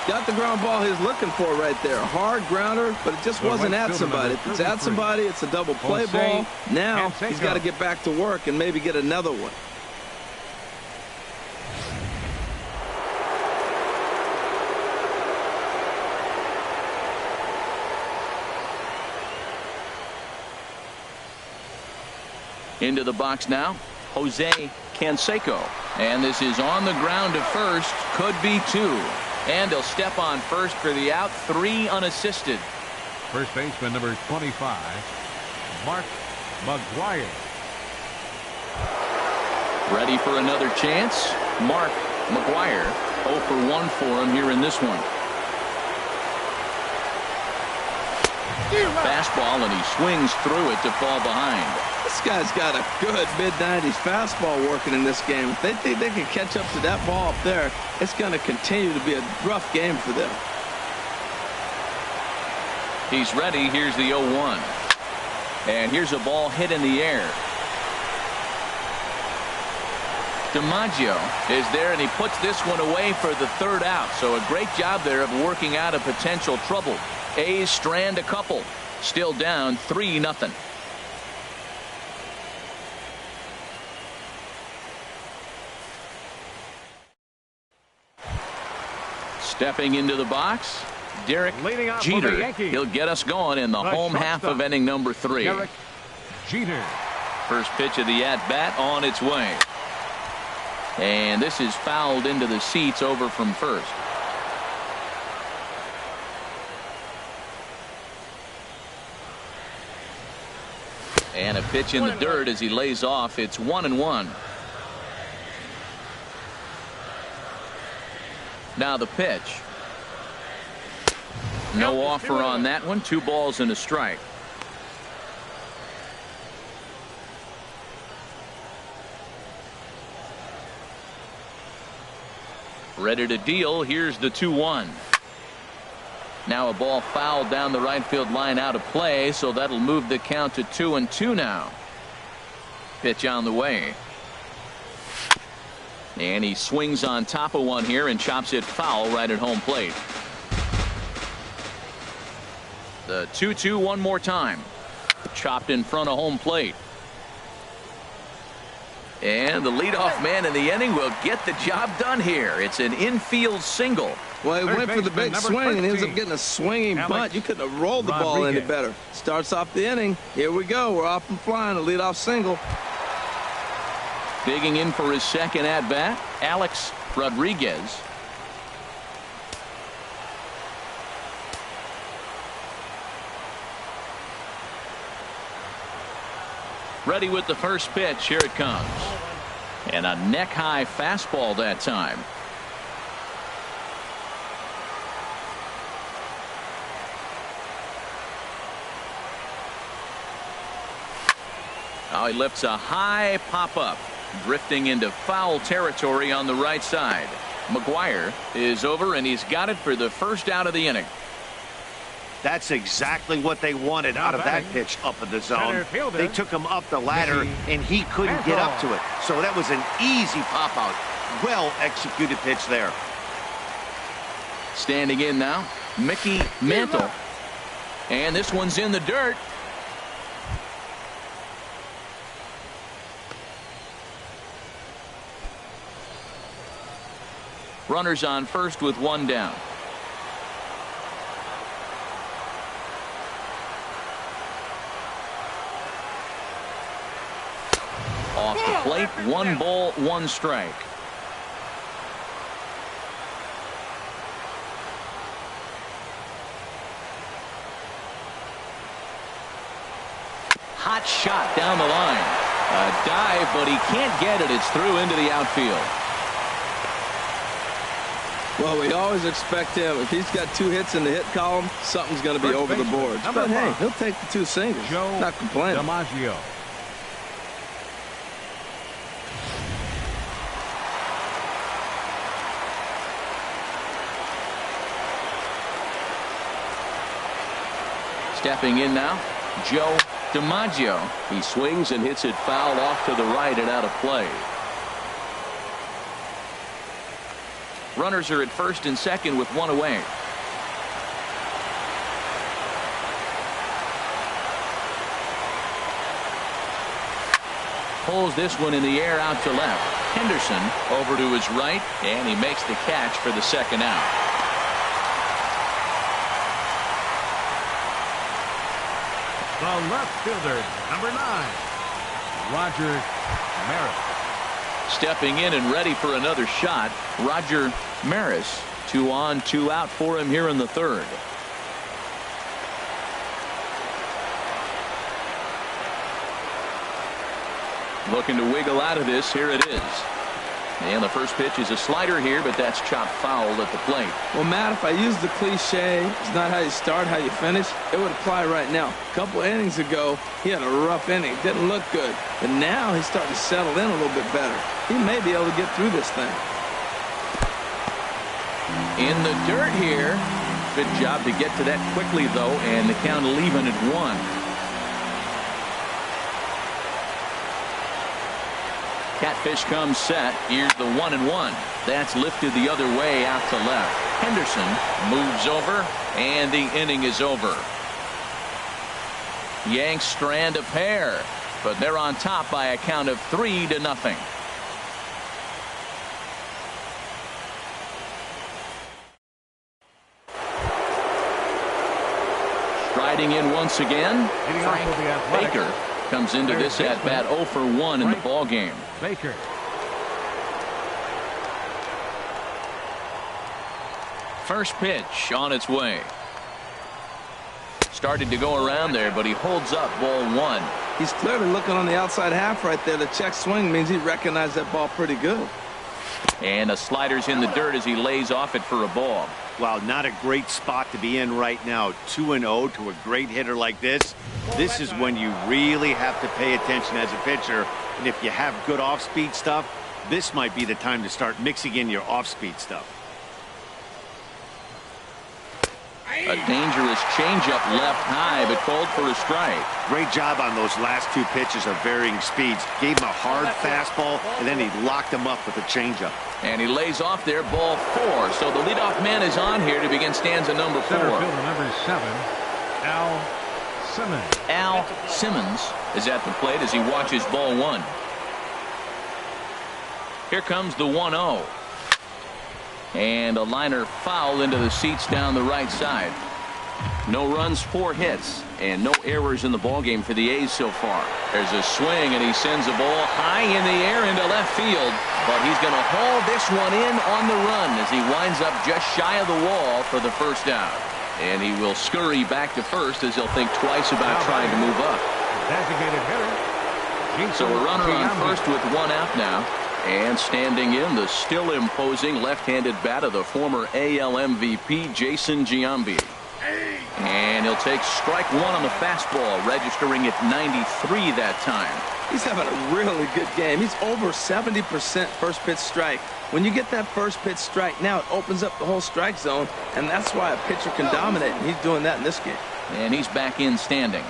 Got the ground ball he's looking for right there. Hard grounder, but it just wasn't at somebody. If it's at somebody, it's a double play ball. Now he's got to get back to work and maybe get another one. Into the box now, Jose Canseco. And this is on the ground to first. Could be 2. And he'll step on first for the out. 3 unassisted. First baseman number 25, Mark McGuire. Ready for another chance. Mark McGuire. 0 for 1 for him here in this one. Fastball, and he swings through it to fall behind. This guy's got a good mid-90s fastball working in this game. If they think they can catch up to that ball up there, it's going to continue to be a rough game for them. He's ready. Here's the 0-1. And here's a ball hit in the air. DiMaggio is there, and he puts this one away for the third out. So a great job there of working out a potential trouble. A's strand a couple. Still down 3-0. Stepping into the box, Derek Jeter. He'll get us going in the home half of inning number 3. Derek Jeter. First pitch of the at-bat on its way. And this is fouled into the seats over from first. And a pitch in the dirt as he lays off. It's 1-1. Now the pitch. No offer on that one. 2 balls and a strike. Ready to deal. Here's the 2-1. Now a ball fouled down the right field line out of play, so that'll move the count to 2-2 now. Pitch on the way. And he swings on top of one here and chops it foul right at home plate. The 2-2 one more time. Chopped in front of home plate. And the leadoff man in the inning will get the job done here. It's an infield single. Well, he Third went for the baseman, big number swing, and he ends 13, up getting a swinging Alex bunt. You couldn't have rolled the ball any Rodriguez. better. Starts off the inning. Here we go. We're off and flying. A leadoff single. Digging in for his second at-bat, Alex Rodriguez. Ready with the first pitch. Here it comes. And a neck-high fastball that time. Oh, he lifts a high pop-up, drifting into foul territory on the right side. McGuire is over, and he's got it for the first out of the inning. That's exactly what they wanted out of that pitch up in the zone. They took him up the ladder, and he couldn't get up to it. So that was an easy pop-out. Well-executed pitch there. Standing in now, Mickey Mantle. And this one's in the dirt. Runners on first with one down. Off the plate, 1 ball, 1 strike. Hot shot down the line. A dive, but he can't get it. It's through into the outfield. Well, we always expect him. If he's got 2 hits in the hit column, something's going to be First over the baseman, boards. number But hey, 1. he'll take the 2 singles. Joe Not complaining. DiMaggio. Stepping in now, Joe DiMaggio. He swings and hits it foul off to the right and out of play. Runners are at first and second with 1 away. Pulls this one in the air out to left. Henderson over to his right, and he makes the catch for the second out. The left fielder, number 9, Roger Maris. Stepping in and ready for another shot, Roger Maris. 2 on, 2 out for him here in the third. Looking to wiggle out of this. Here it is. And the first pitch is a slider here, but that's chopped foul at the plate. Well, Matt, if I use the cliche, it's not how you start, how you finish, it would apply right now. A couple innings ago, he had a rough inning. Didn't look good. But now he's starting to settle in a little bit better. He may be able to get through this thing. In the dirt here. Good job to get to that quickly, though, and the count even at 1. Catfish comes set. Here's the 1-1. That's lifted the other way out to left. Henderson moves over, and the inning is over. Yanks strand a pair, but they're on top by a count of 3-0. Striding in once again, Frank Baker comes into this at bat 0 for 1 in the ball game. Baker. First pitch on its way. Started to go around there, but he holds up ball 1. He's clearly looking on the outside half right there. The check swing means he recognized that ball pretty good. And a slider's in the dirt as he lays off it for a ball. Wow, not a great spot to be in right now. 2-0 to a great hitter like this. This is when you really have to pay attention as a pitcher. And if you have good off-speed stuff, this might be the time to start mixing in your off-speed stuff. A dangerous changeup left high, but called for a strike. Great job on those last 2 pitches of varying speeds. Gave him a hard fastball, and then he locked him up with a changeup. And he lays off there, ball 4. So the leadoff man is on here to begin stanza number 4. Center fielder number 7, Al Simmons. Al Simmons is at the plate as he watches ball 1. Here comes the 1-0. And a liner foul into the seats down the right side. No runs, 4 hits, and no errors in the ballgame for the A's so far. There's a swing, and he sends a ball high in the air into left field. But he's going to haul this one in on the run as he winds up just shy of the wall for the first out. And he will scurry back to first as he'll think twice about trying to move up. Designated hitter. So a runner on first with 1 out now. And standing in, the still imposing left-handed bat of the former AL MVP, Jason Giambi. And he'll take strike 1 on the fastball, registering at 93 that time. He's having a really good game. He's over 70% first pitch strike. When you get that first pitch strike, now it opens up the whole strike zone, and that's why a pitcher can dominate, and he's doing that in this game. And he's back in standing.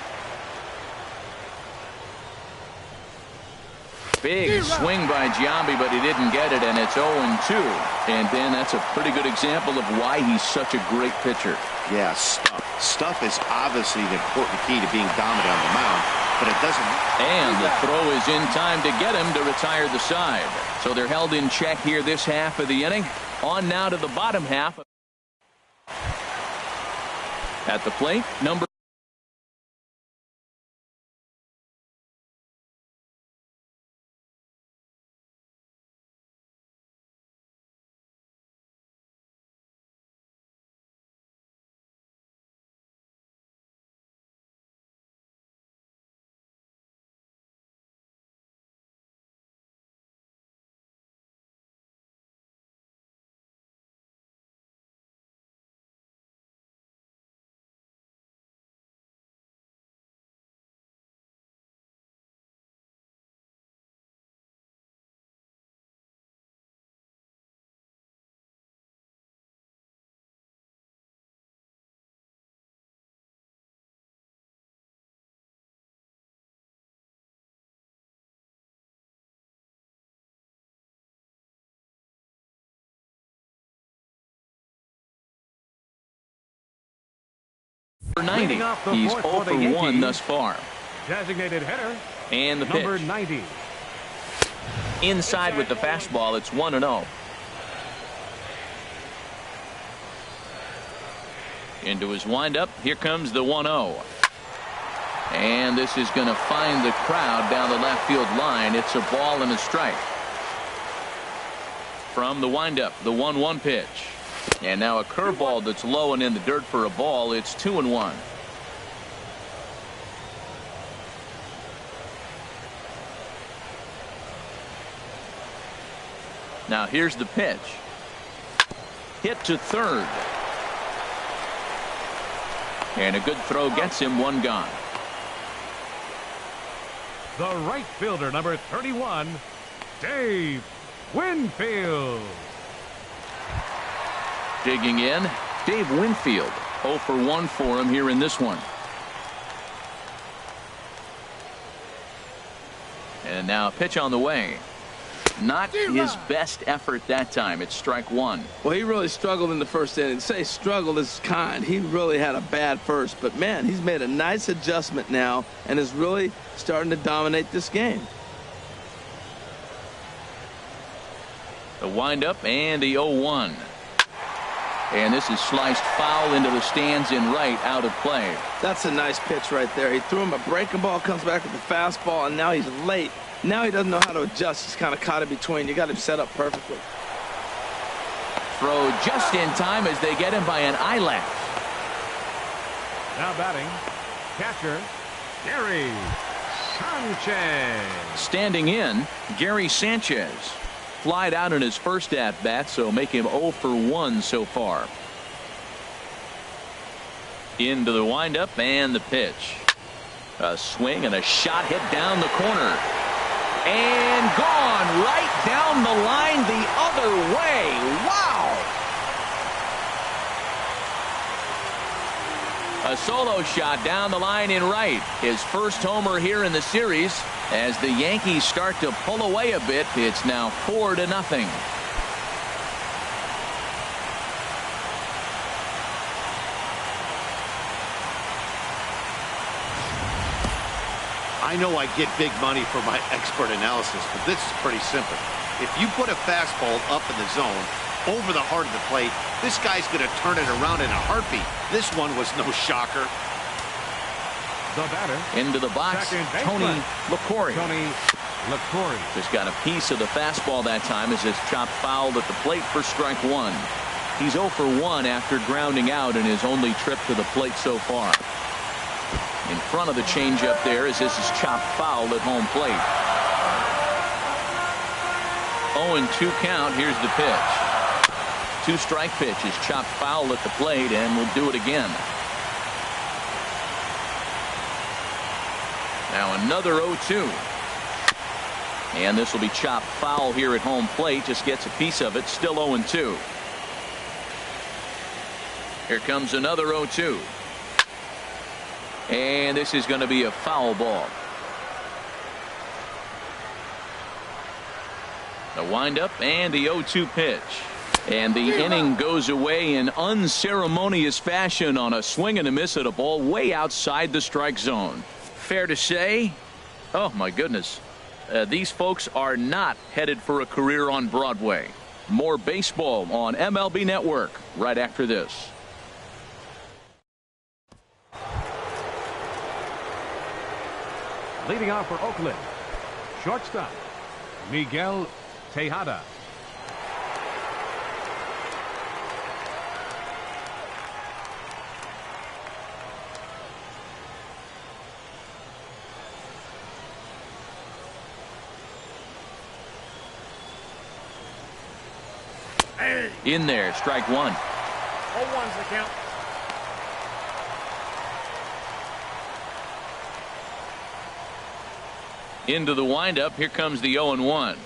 Big swing by Giambi, but he didn't get it, and it's 0-2. And then that's a pretty good example of why he's such a great pitcher. Yeah, stuff. Stuff is obviously the important key to being dominant on the mound, but it doesn't. And the throw is in time to get him to retire the side. So they're held in check here this half of the inning. On now to the bottom half. At the plate, number number 90. He's 0 for 1 thus far. Designated hitter. And the number pitch. 90. Inside with the fastball, it's 1-0. Into his windup, here comes the 1-0. And this is going to find the crowd down the left field line. It's a ball and a strike. From the windup, the 1-1 pitch. And now a curveball that's low and in the dirt for a ball. It's 2-1. Now here's the pitch. Hit to third. And a good throw gets him 1 gone. The right fielder, number 31, Dave Winfield. Digging in, Dave Winfield. 0 for 1 for him here in this one. And now a pitch on the way. Not his best effort that time. It's strike 1. Well, he really struggled in the first inning. Say struggled is kind. He really had a bad first. But, man, he's made a nice adjustment now and is really starting to dominate this game. The windup and the 0-1. And this is sliced foul into the stands in right, out of play. That's a nice pitch right there. He threw him a breaking ball, comes back with the fastball, and now he's late. Now he doesn't know how to adjust. He's kind of caught in between. You got him set up perfectly. Throw just in time as they get him by an eyelash. Now batting, catcher, Gary Sanchez. Standing in, Gary Sanchez. Flied out in his first at-bat, so make him 0 for 1 so far. Into the windup and the pitch. A swing and a shot hit down the corner. And gone right down the line the other way. Wow! A solo shot down the line in right. His first homer here in the series. As the Yankees start to pull away a bit, it's now 4-0. I know I get big money for my expert analysis, but this is pretty simple. If you put a fastball up in the zone, over the heart of the plate, this guy's going to turn it around in a heartbeat. This one was no shocker. The batter. Into the box, Tony LaCory. Just got a piece of the fastball that time as it's chopped fouled at the plate for strike one. He's 0 for 1 after grounding out in his only trip to the plate so far. In front of the changeup there as this is chopped foul at home plate. 0-2 count. Here's the pitch. 2-strike pitch is chopped foul at the plate, and we'll do it again. Now another 0-2. And this will be chopped foul here at home plate. Just gets a piece of it. Still 0-2. Here comes another 0-2. And this is going to be a foul ball. The windup and the 0-2 pitch. And the inning goes away in unceremonious fashion on a swing and a miss at a ball way outside the strike zone. Fair to say, oh my goodness, these folks are not headed for a career on Broadway. More baseball on MLB Network right after this. Leading off for Oakland, shortstop Miguel Tejada. In there, strike one. 0-1's the count. Into the windup. Here comes the 0-1.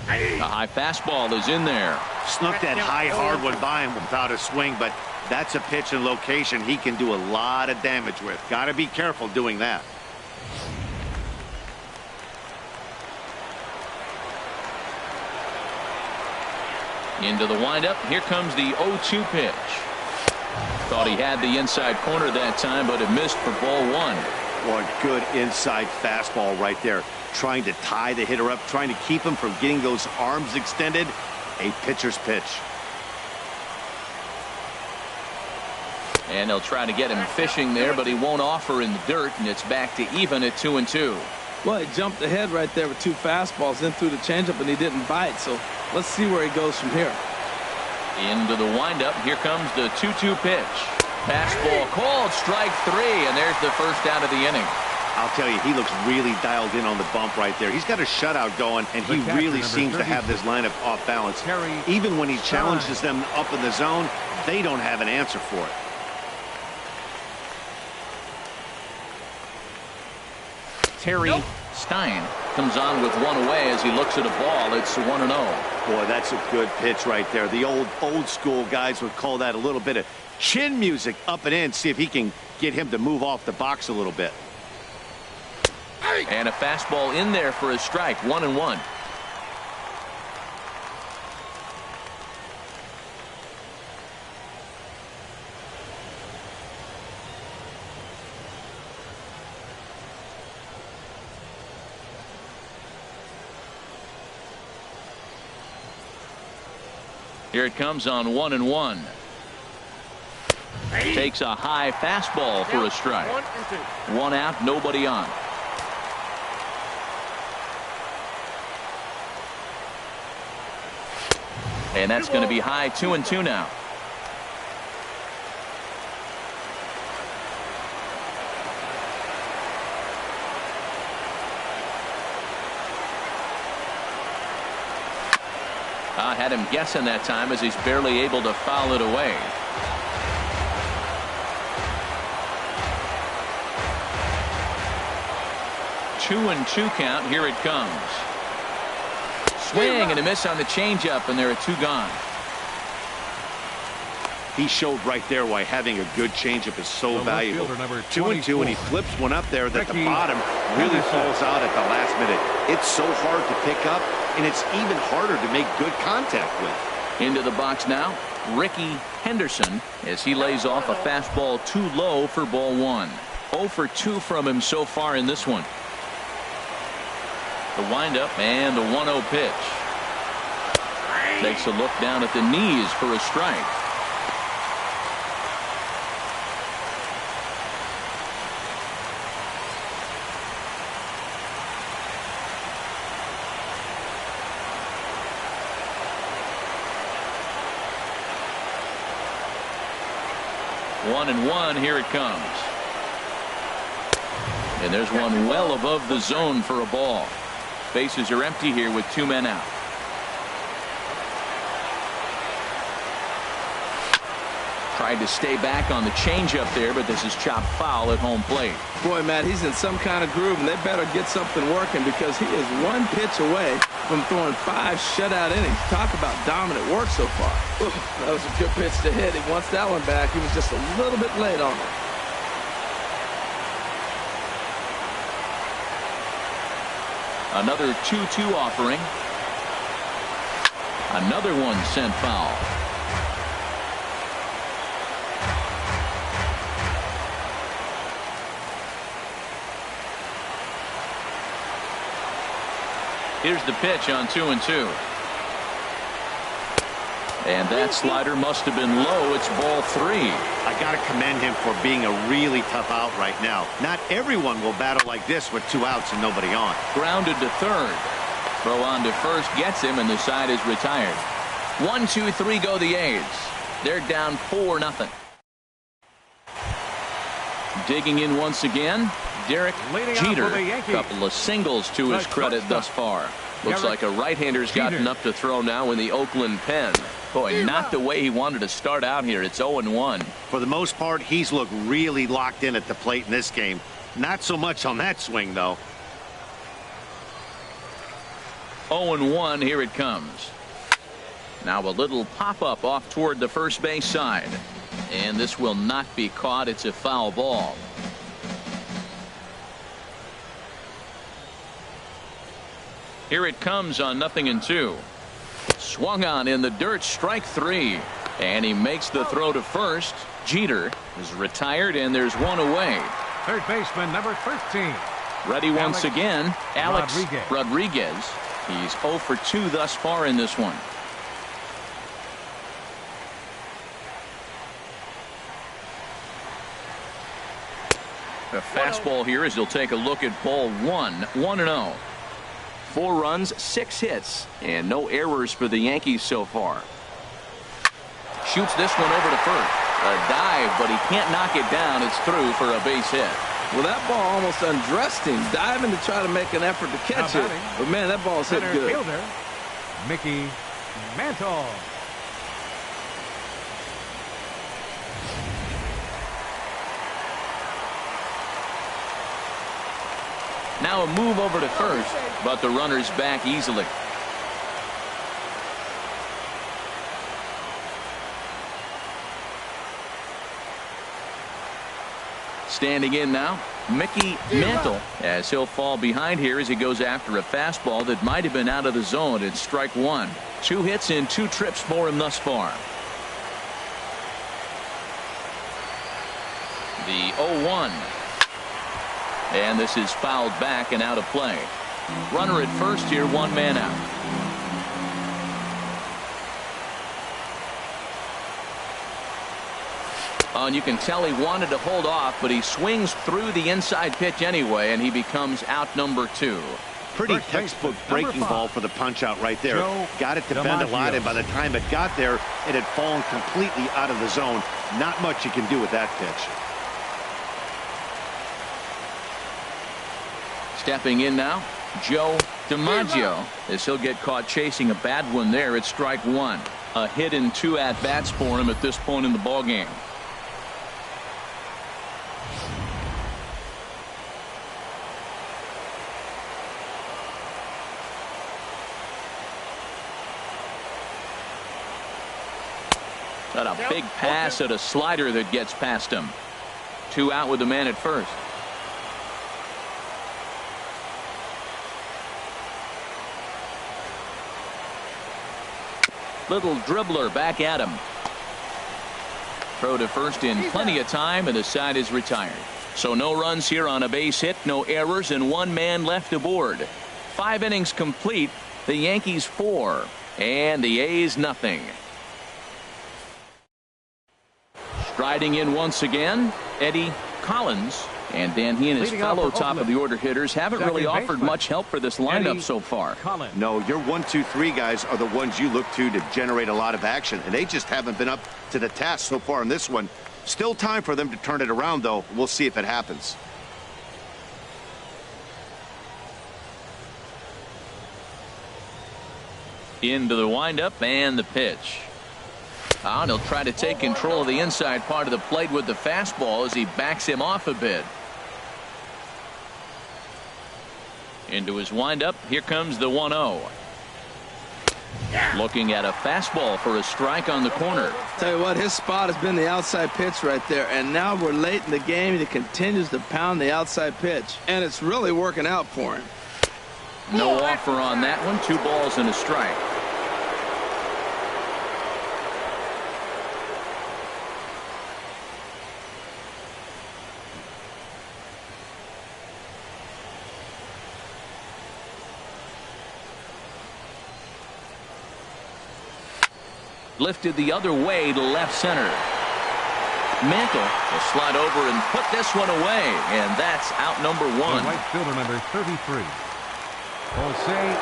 A high fastball is in there. Snuck that high hard one by him without a swing, but that's a pitch and location he can do a lot of damage with. Got to be careful doing that. Into the windup. Here comes the 0-2 pitch. Thought he had the inside corner that time, but it missed for ball one. One good inside fastball right there. Trying to tie the hitter up, trying to keep him from getting those arms extended. A pitcher's pitch. And they'll try to get him fishing there, but he won't offer in the dirt, and it's back to even at 2-2. Well, he jumped ahead right there with 2 fastballs, then threw the changeup, and he didn't bite. So let's see where he goes from here. Into the windup. Here comes the 2-2 pitch. Fastball called, strike 3, and there's the first out of the inning. I'll tell you, he looks really dialed in on the bump right there. He's got a shutout going, and he really seems to have this lineup off balance. Even when he challenges them up in the zone, they don't have an answer for it. Terry Stein comes on with one away as he looks at a ball. It's 1-0. Boy, that's a good pitch right there. The old school guys would call that a little bit of chin music up and in. See if he can get him to move off the box a little bit. And a fastball in there for a strike. 1-1. Here it comes on 1-1. Takes a high fastball for a strike. 1-2. 1 out, nobody on. And that's going to be high. 2-2 now. I had him guessing that time as he's barely able to foul it away. Two and 2 count. Here it comes. Swing and a miss on the changeup, and there are 2 gone. He showed right there why having a good changeup is so valuable. 2-2, and he flips one up there that the bottom really falls out at the last minute. It's so hard to pick up, and it's even harder to make good contact with. Into the box now, Ricky Henderson, as he lays off a fastball too low for ball 1. 0 for 2 from him so far in this one. The windup and the 1-0 pitch. Takes a look down at the knees for a strike. One and one, here it comes. And there's one well above the zone for a ball. Bases are empty here with 2 men out. Tried to stay back on the changeup there, but this is chopped foul at home plate. Boy, Matt, he's in some kind of groove, and they better get something working because he is 1 pitch away from throwing 5 shutout innings. Talk about dominant work so far. Ooh, that was a good pitch to hit. He wants that one back. He was just a little bit late on it. Another 2-2 offering. Another one sent foul. Here's the pitch on 2-2. And that slider must have been low. It's ball 3. I got to commend him for being a really tough out right now. Not everyone will battle like this with 2 outs and nobody on. Grounded to third. Throw on to first gets him, and the side is retired. 1, 2, 3 go the A's. They're down 4-0. Digging in once again, Derek Jeter. Couple of singles to his credit thus far. Looks like a right-hander's gotten up to throw now in the Oakland pen. Boy, not the way he wanted to start out here. It's 0-1. For the most part, he's looked really locked in at the plate in this game. Not so much on that swing, though. 0-1, here it comes. Now a little pop-up off toward the first base side. And this will not be caught. It's a foul ball. Here it comes on 0-2. Swung on in the dirt, strike 3. And he makes the throw to first. Jeter is retired, and there's one away. Third baseman number 13. Ready once again, Alex Rodriguez. He's 0 for 2 thus far in this one. A fastball here as he'll take a look at ball 1. 1-0. 4 runs, 6 hits, and no errors for the Yankees so far. Shoots this one over to first. A dive, but he can't knock it down. It's through for a base hit. Well, that ball almost undressed him, diving to try to make an effort to catch it. But, man, that ball's hit good. Fielder, Mickey Mantle. Now a move over to first, but the runner's back easily. Standing in now, Mickey Mantle, as he'll fall behind here as he goes after a fastball that might have been out of the zone. It's strike 1. 2 hits and 2 trips for him thus far. The 0-1. And this is fouled back and out of play. Runner at first here, 1 man out. Oh, and you can tell he wanted to hold off, but he swings through the inside pitch anyway, and he becomes out number 2. Pretty textbook breaking ball for the punch out right there. Got it to bend a lot, and by the time it got there, it had fallen completely out of the zone. Not much you can do with that pitch. Stepping in now, Joe DiMaggio, as he'll get caught chasing a bad one there. It's strike 1. A hit and 2 at-bats for him at this point in the ballgame. Got a big pass at a slider that gets past him. 2 out with the man at first. Little dribbler back at him. Throw to first in plenty of time, and the side is retired. So no runs here on a base hit, no errors, and 1 man left aboard. 5 innings complete. The Yankees 4 and the A's nothing. Striding in once again, Eddie Collins. And Dan, he and his fellow top of the order hitters haven't really offered much help for this lineup so far. No, your 1, 2, 3 guys are the ones you look to generate a lot of action, and they just haven't been up to the task so far in this one. Still time for them to turn it around, though. We'll see if it happens. Into the windup and the pitch. And he'll try to take control of the inside part of the plate with the fastball as he backs him off a bit. Into his windup. Here comes the 1-0. Looking at a fastball for a strike on the corner. Tell you what, his spot has been the outside pitch right there, and now we're late in the game. He continues to pound the outside pitch, and it's really working out for him. No offer on that one. 2 balls and a strike. Lifted the other way to left center. Mantle will slide over and put this one away, and that's out number 1. The right fielder, number 33, Jose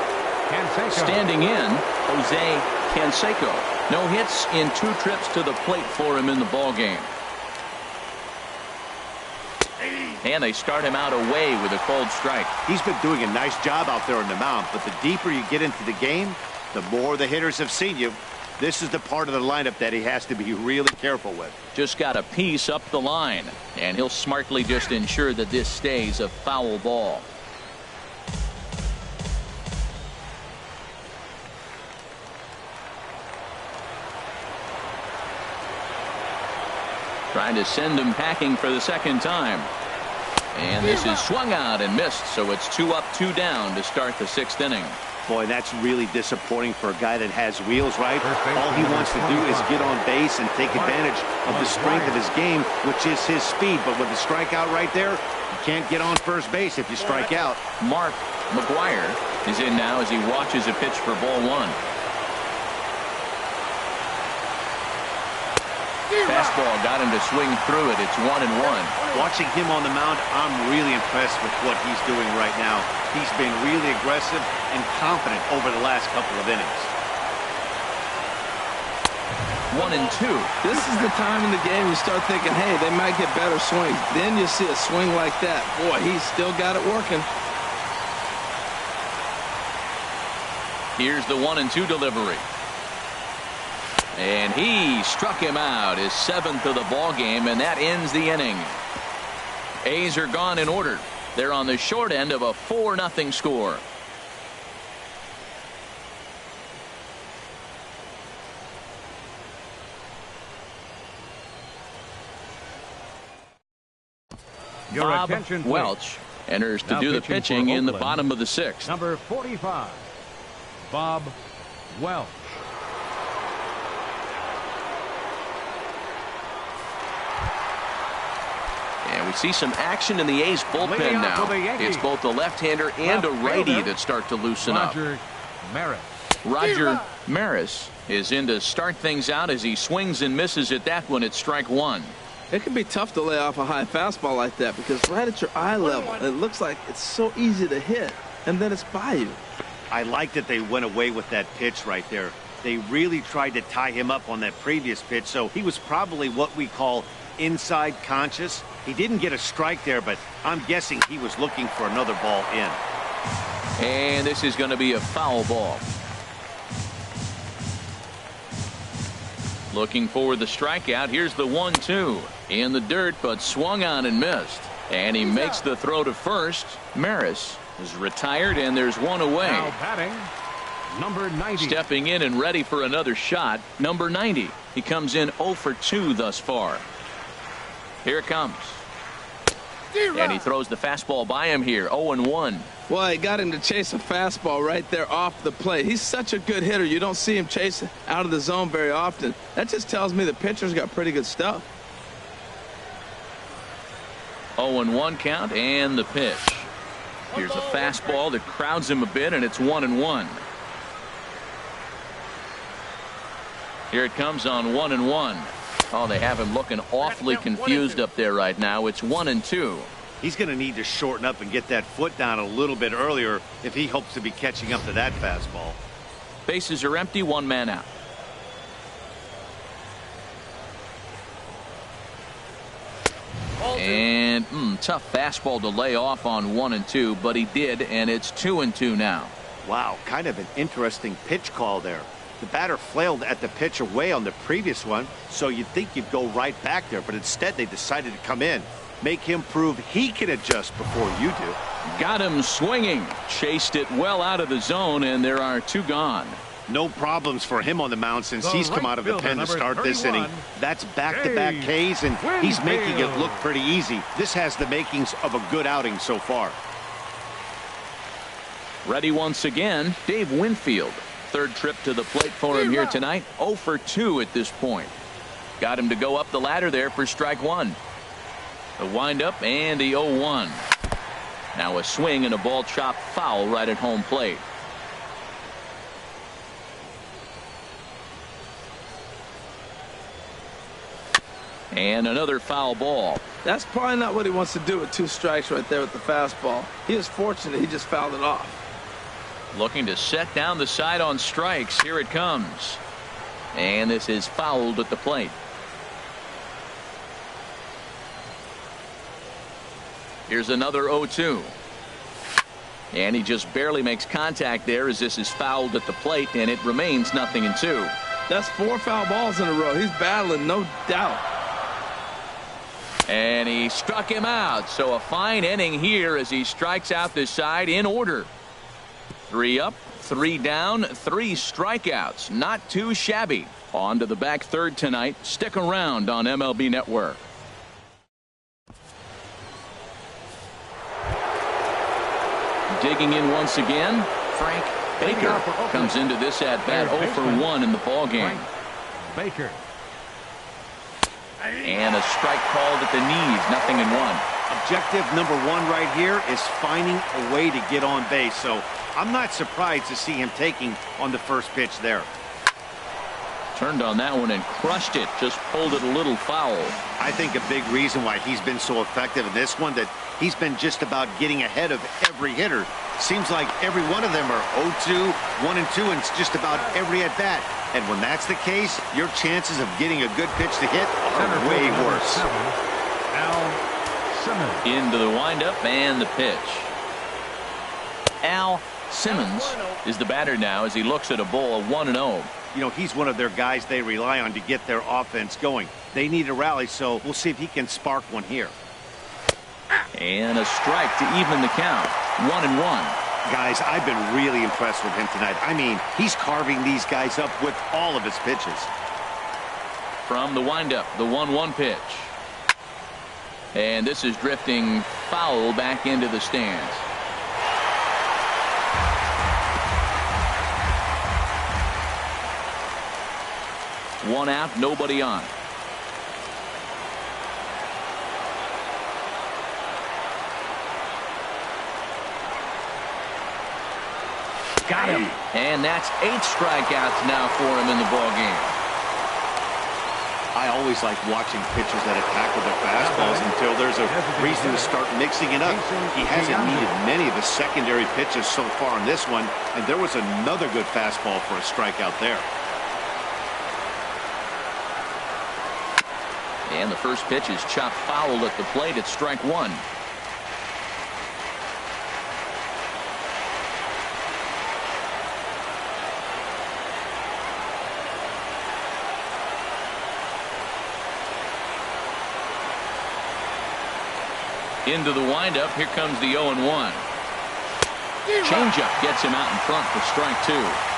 Canseco. Standing in, Jose Canseco. No hits in 2 trips to the plate for him in the ball game. And they start him out away with a cold strike. He's been doing a nice job out there on the mound, but the deeper you get into the game, the more the hitters have seen you. This is the part of the lineup that he has to be really careful with. Just got a piece up the line, and he'll smartly just ensure that this stays a foul ball. Trying to send him packing for the second time. And this is swung out and missed, so it's 2 up, 2 down to start the 6th inning. Boy, that's really disappointing for a guy that has wheels, right? All he wants to do is get on base and take advantage of the strength of his game, which is his speed. But with the strikeout right there, you can't get on first base if you strike out. Mark McGuire is in now as he watches a pitch for ball 1. Fastball got him to swing through it. It's 1-1. Watching him on the mound, I'm really impressed with what he's doing right now. He's been really aggressive and confident over the last couple of innings. 1-2. This is the time in the game you start thinking, hey, they might get better swings. Then you see a swing like that. Boy, he's still got it working. Here's the 1-2 delivery. And he struck him out, his 7th of the ball game, and that ends the inning. A's are gone in order. They're on the short end of a 4-0 score. Your Bob attention, please. Welch enters to Now do the pitching pitching for in the Oakland. bottom of the 6th. Number 45, Bob Welch. And we see some action in the A's bullpen now. It's both a left-hander and a righty that start to loosen up. Roger Maris. Roger Maris is in to start things out as he swings and misses at that one at strike 1. It can be tough to lay off a high fastball like that because right at your eye level, it looks like it's so easy to hit, and then it's by you. I like that they went away with that pitch right there. They really tried to tie him up on that previous pitch, so he was probably what we call inside conscious. He didn't get a strike there, but I'm guessing he was looking for another ball in. And this is going to be a foul ball. Looking for the strikeout. Here's the 1-2 in the dirt, but swung on and missed. And he makes the throw to first. Maris is retired, and there's one away. Now batting, number 90. Stepping in and ready for another shot, number 90. He comes in 0 for 2 thus far. Here it comes. And he throws the fastball by him here, 0-1. Well, he got him to chase a fastball right there off the plate. He's such a good hitter. You don't see him chase out of the zone very often. That just tells me the pitcher's got pretty good stuff. 0-1 count and the pitch. Here's a fastball that crowds him a bit, and it's 1-1. Here it comes on 1-1. Oh, they have him looking awfully confused up there right now. It's 1-2. He's going to need to shorten up and get that foot down a little bit earlier if he hopes to be catching up to that fastball. Bases are empty, one man out. And tough fastball to lay off on 1-2, but he did, and it's 2-2 now. Wow, kind of an interesting pitch call there. The batter flailed at the pitch away on the previous one, so you'd think you'd go right back there, but instead they decided to come in, make him prove he can adjust before you do. Got him swinging, chased it well out of the zone, and there are two gone. No problems for him on the mound since he's come out of the pen to start this inning. That's back-to-back Ks, and he's making it look pretty easy. This has the makings of a good outing so far. Ready once again, Dave Winfield. Third trip to the plate for him here tonight. 0 for 2 at this point. Got him to go up the ladder there for strike one. The windup and the 0-1. Now a swing and a ball chopped foul right at home plate. And another foul ball. That's probably not what he wants to do with 2 strikes right there with the fastball. He is fortunate he just fouled it off. Looking to set down the side on strikes. Here it comes. And this is fouled at the plate. Here's another 0-2. And he just barely makes contact there as this is fouled at the plate, and it remains 0-2. That's 4 foul balls in a row. He's battling, no doubt. And he struck him out. So a fine inning here as he strikes out this side in order. 3 up, 3 down, 3 strikeouts. Not too shabby. On to the back third tonight. Stick around on MLB Network. Digging in once again, Frank Baker comes into this at bat 0 for 1 in the ball game. Baker. And a strike called at the knees. 0-1. Objective number 1 right here is finding a way to get on base. So I'm not surprised to see him taking on the first pitch there. Turned on that one and crushed it. Just pulled it a little foul. I think a big reason why he's been so effective in this one, that he's been just about getting ahead of every hitter. Seems like every one of them are 0-2, 1-2, and it's just about every at bat. And when that's the case, your chances of getting a good pitch to hit are way worse. Into the windup and the pitch. Al Simmons is the batter now as he looks at a ball of 1-0. You know, he's one of their guys they rely on to get their offense going. They need a rally, so we'll see if he can spark one here. And a strike to even the count. 1-1. Guys, I've been really impressed with him tonight. I mean, he's carving these guys up with all of his pitches. From the windup, the 1-1 pitch. And this is drifting foul back into the stands. One out, nobody on. Got him. And that's 8 strikeouts now for him in the ball game. I always like watching pitchers that attack with their fastballs until there's a reason to start mixing it up. He hasn't needed many of the secondary pitches so far in this one, and there was another good fastball for a strikeout there. And the first pitch is chopped foul at the plate at strike 1. Into the windup. Here comes the 0-1. Changeup gets him out in front for strike 2.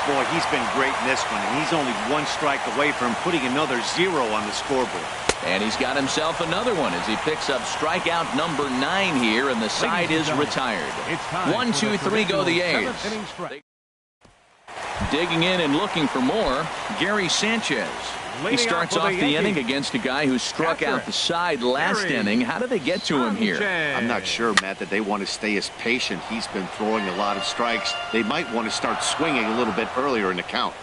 Boy, he's been great in this one, and he's only 1 strike away from putting another 0 on the scoreboard. And he's got himself another one as he picks up strikeout number 9 here, and the side is retired. 1, 2, 3 go the A's. Digging in and looking for more, Gary Sanchez. He starts off the inning against a guy who struck out the side last inning. How did they get to him here? I'm not sure, Matt, that they want to stay as patient. He's been throwing a lot of strikes. They might want to start swinging a little bit earlier in the count.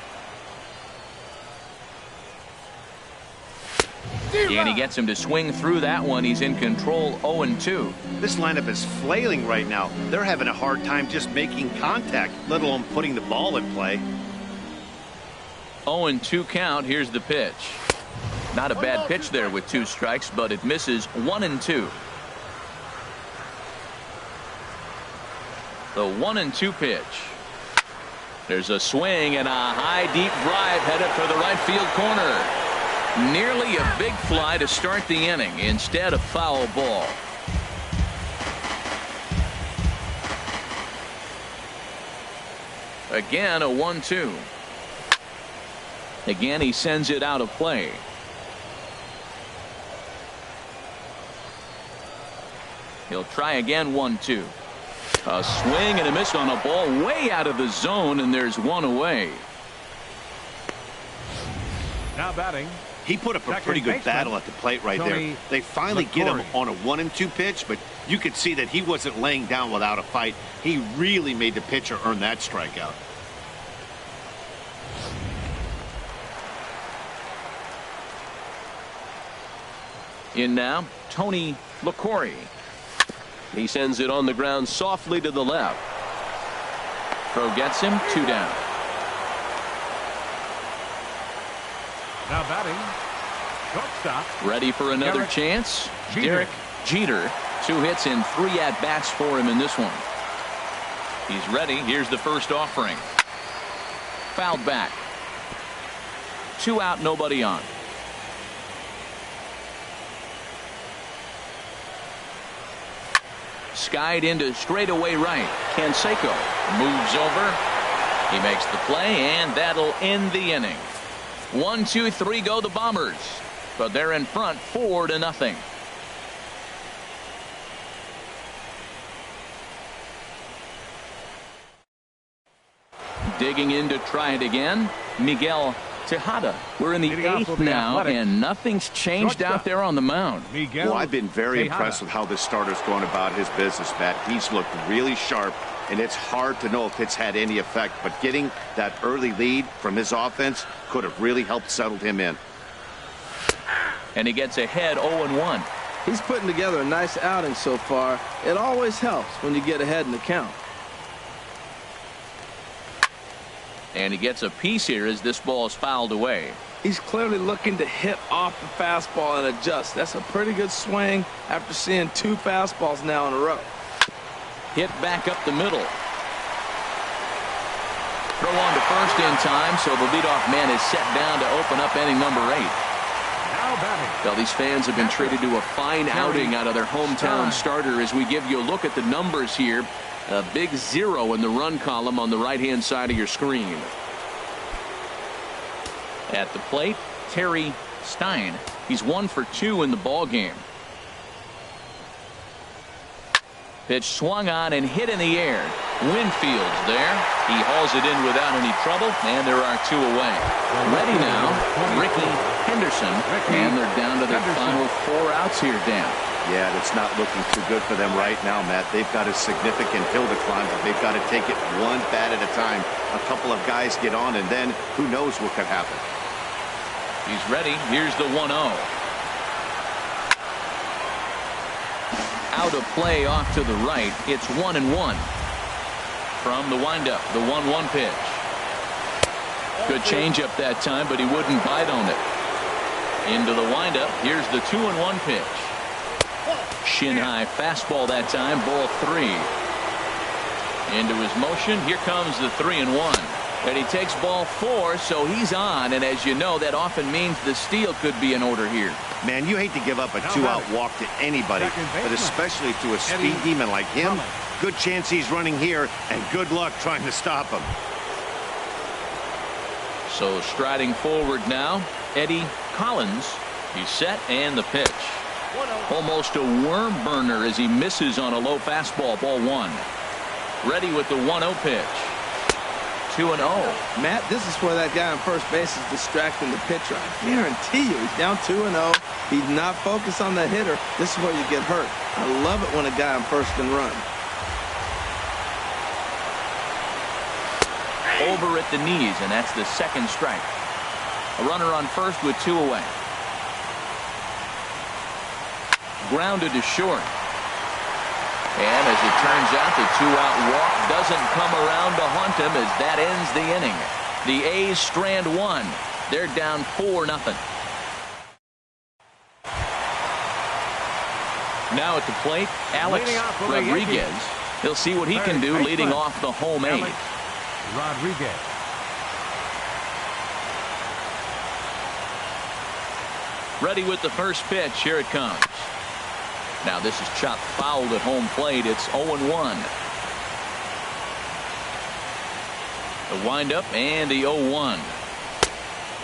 And he gets him to swing through that one. He's in control, 0-2. This lineup is flailing right now. They're having a hard time just making contact, let alone putting the ball in play. 0-2 count. Here's the pitch. Not a bad pitch there with 2 strikes, but it misses. 1-2. The 1-2 pitch. There's a swing and a high deep drive headed for the right field corner. Nearly a big fly to start the inning. Instead, a foul ball. Again, a 1-2. Again, he sends it out of play. He'll try again. 1-2. A swing and a miss on a ball way out of the zone, and there's one away. Now batting. He put up a pretty good battle at the plate right there. They finally get him on a 1-2 pitch, but you could see that he wasn't laying down without a fight. He really made the pitcher earn that strikeout. In now, Tony LaCorey. He sends it on the ground softly to the left. Throw gets him. 2 down. Now batting. Shortstop. Ready for another Derek chance. Jeter. Derek Jeter. 2 hits and 3 at-bats for him in this one. He's ready. Here's the first offering. Fouled back. 2 out, nobody on. Skied into straightaway right. Canseco moves over. He makes the play, and that'll end the inning. 1, 2, 3 go the Bombers, but they're in front 4-0. Digging in to try it again, Miguel Tejada. We're in the 8th now, and nothing's changed out there on the mound. Well, I've been very impressed with how this starter's going about his business, Matt. He's looked really sharp, and it's hard to know if it's had any effect, but getting that early lead from his offense could have really helped settle him in. And he gets ahead 0-1. He's putting together a nice outing so far. It always helps when you get ahead in the count. And he gets a piece here as this ball is fouled away. He's clearly looking to hit off the fastball and adjust. That's a pretty good swing after seeing 2 fastballs now in a row. Hit back up the middle. Throw on to first in time, so the leadoff man is set down to open up inning number 8. Well, these fans have been treated to a fine outing out of their hometown starter as we give you a look at the numbers here. A big 0 in the run column on the right-hand side of your screen. At the plate, Terry Stein. He's 1 for 2 in the ball game. Pitch swung on and hit in the air. Winfield's there. He hauls it in without any trouble, and there are 2 away. Ready now, Ricky Henderson, and they're down to their final 4 outs here, Dan. Yeah, it's not looking too good for them right now, Matt. They've got a significant hill to climb, but they've got to take it one bat at a time. A couple of guys get on, and then who knows what could happen. He's ready. Here's the 1-0. Out of play off to the right. It's 1-1. From the windup, the 1-1 pitch. Good changeup that time, but he wouldn't bite on it. Into the windup. Here's the 2-1 pitch. Shin high fastball that time. Ball 3. Into his motion. Here comes the 3-1. And he takes ball 4, so he's on. And as you know, that often means the steal could be in order here. Man, you hate to give up a 2-out walk to anybody, but especially to a speed demon like him. Good chance he's running here, and good luck trying to stop him. So striding forward now, Eddie Collins. He's set, and the pitch. Almost a worm burner as he misses on a low fastball. Ball 1. Ready with the 1-0 pitch. 2-0. Matt, this is where that guy on first base is distracting the pitcher. I guarantee you, he's down 2-0. He's not focused on the hitter. This is where you get hurt. I love it when a guy on first can run. Over at the knees, and that's the second strike. A runner on first with 2 away. Grounded to short. And as it turns out, the 2-out walk doesn't come around to haunt him as that ends the inning. The A's strand 1. They're down 4-0. Now at the plate, Alex Rodriguez. He'll see what he can do leading off the home A's. Rodriguez. Ready with the first pitch. Here it comes. Now this is chopped foul at home plate. It's 0-1. The windup and the 0-1.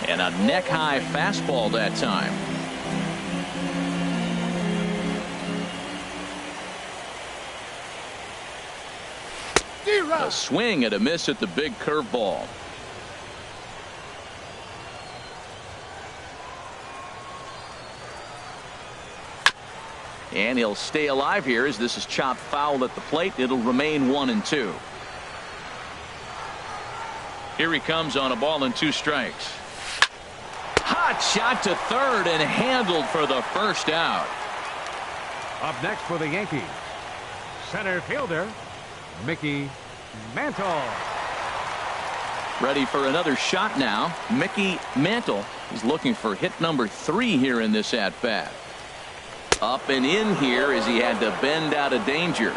And a neck-high fastball that time. A swing and a miss at the big curveball. And he'll stay alive here as this is chopped foul at the plate. It'll remain 1-2. Here he comes on a ball and 2 strikes. Hot shot to third and handled for the first out. Up next for the Yankees, center fielder Mickey Mantle. Ready for another shot now. Mickey Mantle is looking for hit number 3 here in this at-bat. Up and in here as he had to bend out of danger.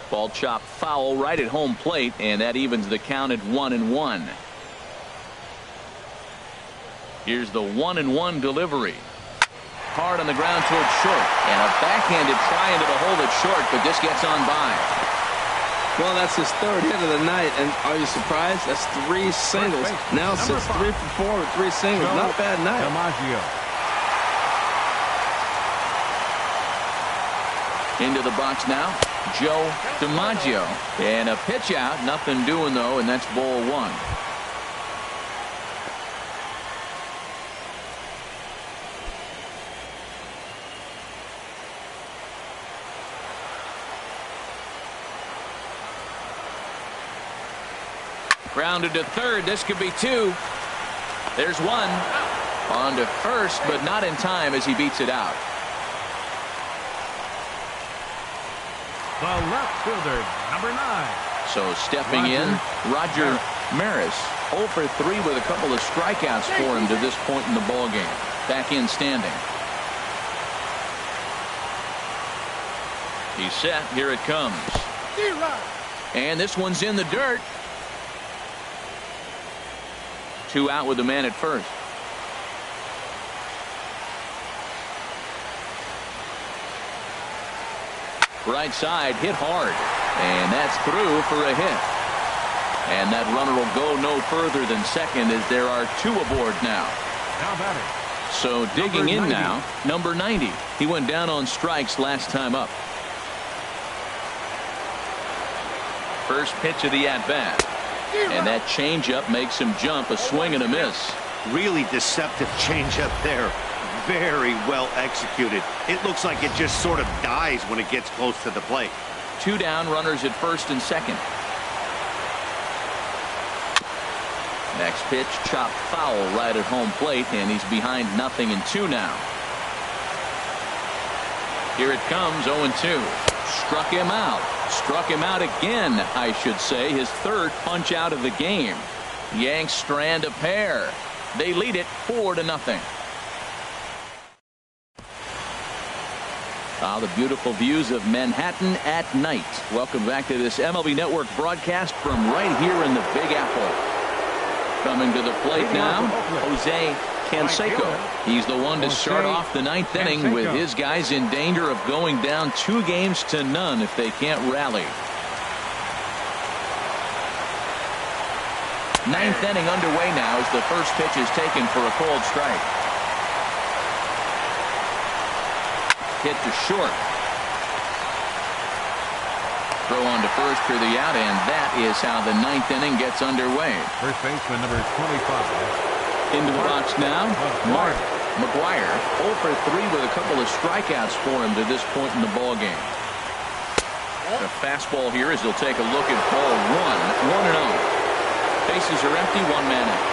Ball chopped foul right at home plate, and that evens the count at 1-1. Here's the 1-1 delivery. Hard on the ground towards short, and a backhanded try into the hole at short, but this gets on by. Well, that's his 3rd hit of the night, and are you surprised? That's 3 singles. Now sits 3 for 4 with 3 singles. Not a bad night. Into the box now, Joe DiMaggio, and a pitch out. Nothing doing though, and that's ball 1. Grounded to third. This could be 2. There's 1. On to first, but not in time as he beats it out. The left fielder, number 9. So stepping in, Roger Maris. 0 for 3 with a couple of strikeouts for him to this point in the ballgame. Back in standing. He's set. Here it comes. And this one's in the dirt. 2 out with the man at first. Right side hit hard, and that's through for a hit. And that runner will go no further than second as there are 2 aboard now. So digging in now, number 90. He went down on strikes last time up. First pitch of the at-bat. And that changeup makes him jump. A swing and a miss. Really deceptive changeup there. Very well executed. It looks like it just sort of dies when it gets close to the plate. 2 down, runners at first and second. Next pitch, chopped foul right at home plate, and he's behind 0-2 now. Here it comes, 0-2. Struck him out. Struck him out again, I should say. His 3rd punch out of the game. Yanks strand a pair. They lead it 4-0. The beautiful views of Manhattan at night. Welcome back to this MLB Network broadcast from right here in the Big Apple. Coming to the plate now, Jose Canseco. He's the one to start off the 9th inning with his guys in danger of going down 2-0 if they can't rally. Ninth inning underway now as the first pitch is taken for a called strike. Hit to short. Throw on to first for the out, and that is how the ninth inning gets underway. First baseman number 25. Into the box now, Mark McGuire. 0 for 3 with a couple of strikeouts for him to this point in the ball game. The fastball here as he'll take a look at ball 1. 1-0. Bases are empty, 1 man out.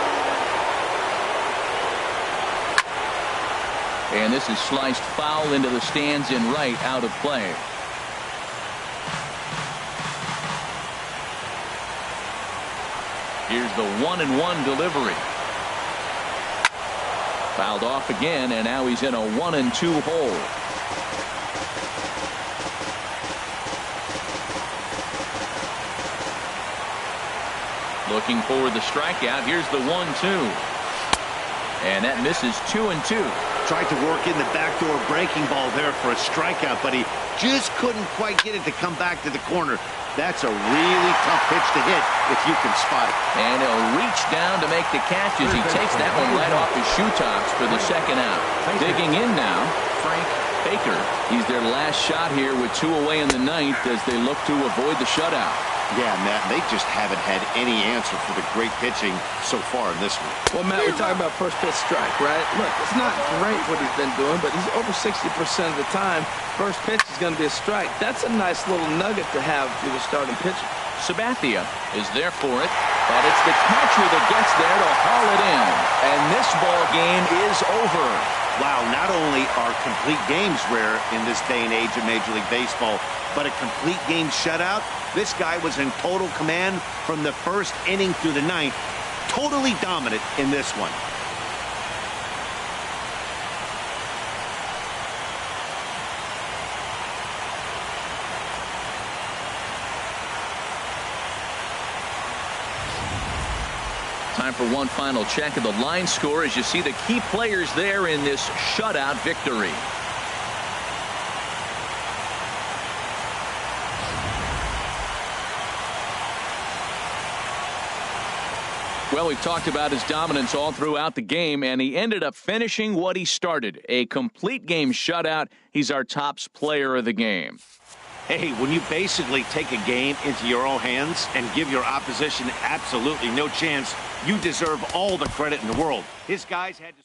And this is sliced foul into the stands in right, out of play. Here's the 1-1 delivery. Fouled off again, and now he's in a 1-2 hole. Looking for the strikeout. Here's the 1-2. And that misses 2-2. Tried to work in the backdoor breaking ball there for a strikeout, but he just couldn't quite get it to come back to the corner. That's a really tough pitch to hit if you can spot it. And he'll reach down to make the catch as he takes that one right off his shoe tops for the second out. Digging in now, Frank Baker. He's their last shot here with 2 away in the ninth as they look to avoid the shutout. Yeah, Matt, they just haven't had any answer for the great pitching so far in this one. Well, Matt, we're talking about first pitch strike, right? Look, it's not great what he's been doing, but he's over 60% of the time. First pitch is going to be a strike. That's a nice little nugget to have if you're starting pitcher. Sabathia is there for it, but it's the catcher that gets there to haul it in. And this ball game is over. Wow, not only are complete games rare in this day and age of Major League Baseball, but a complete game shutout. This guy was in total command from the first inning through the ninth. Totally dominant in this one. Time for one final check of the line score as you see the key players there in this shutout victory. Well, we've talked about his dominance all throughout the game, and he ended up finishing what he started. A complete game shutout. He's our top player of the game. Hey, when you basically take a game into your own hands and give your opposition absolutely no chance, you deserve all the credit in the world. His guys had to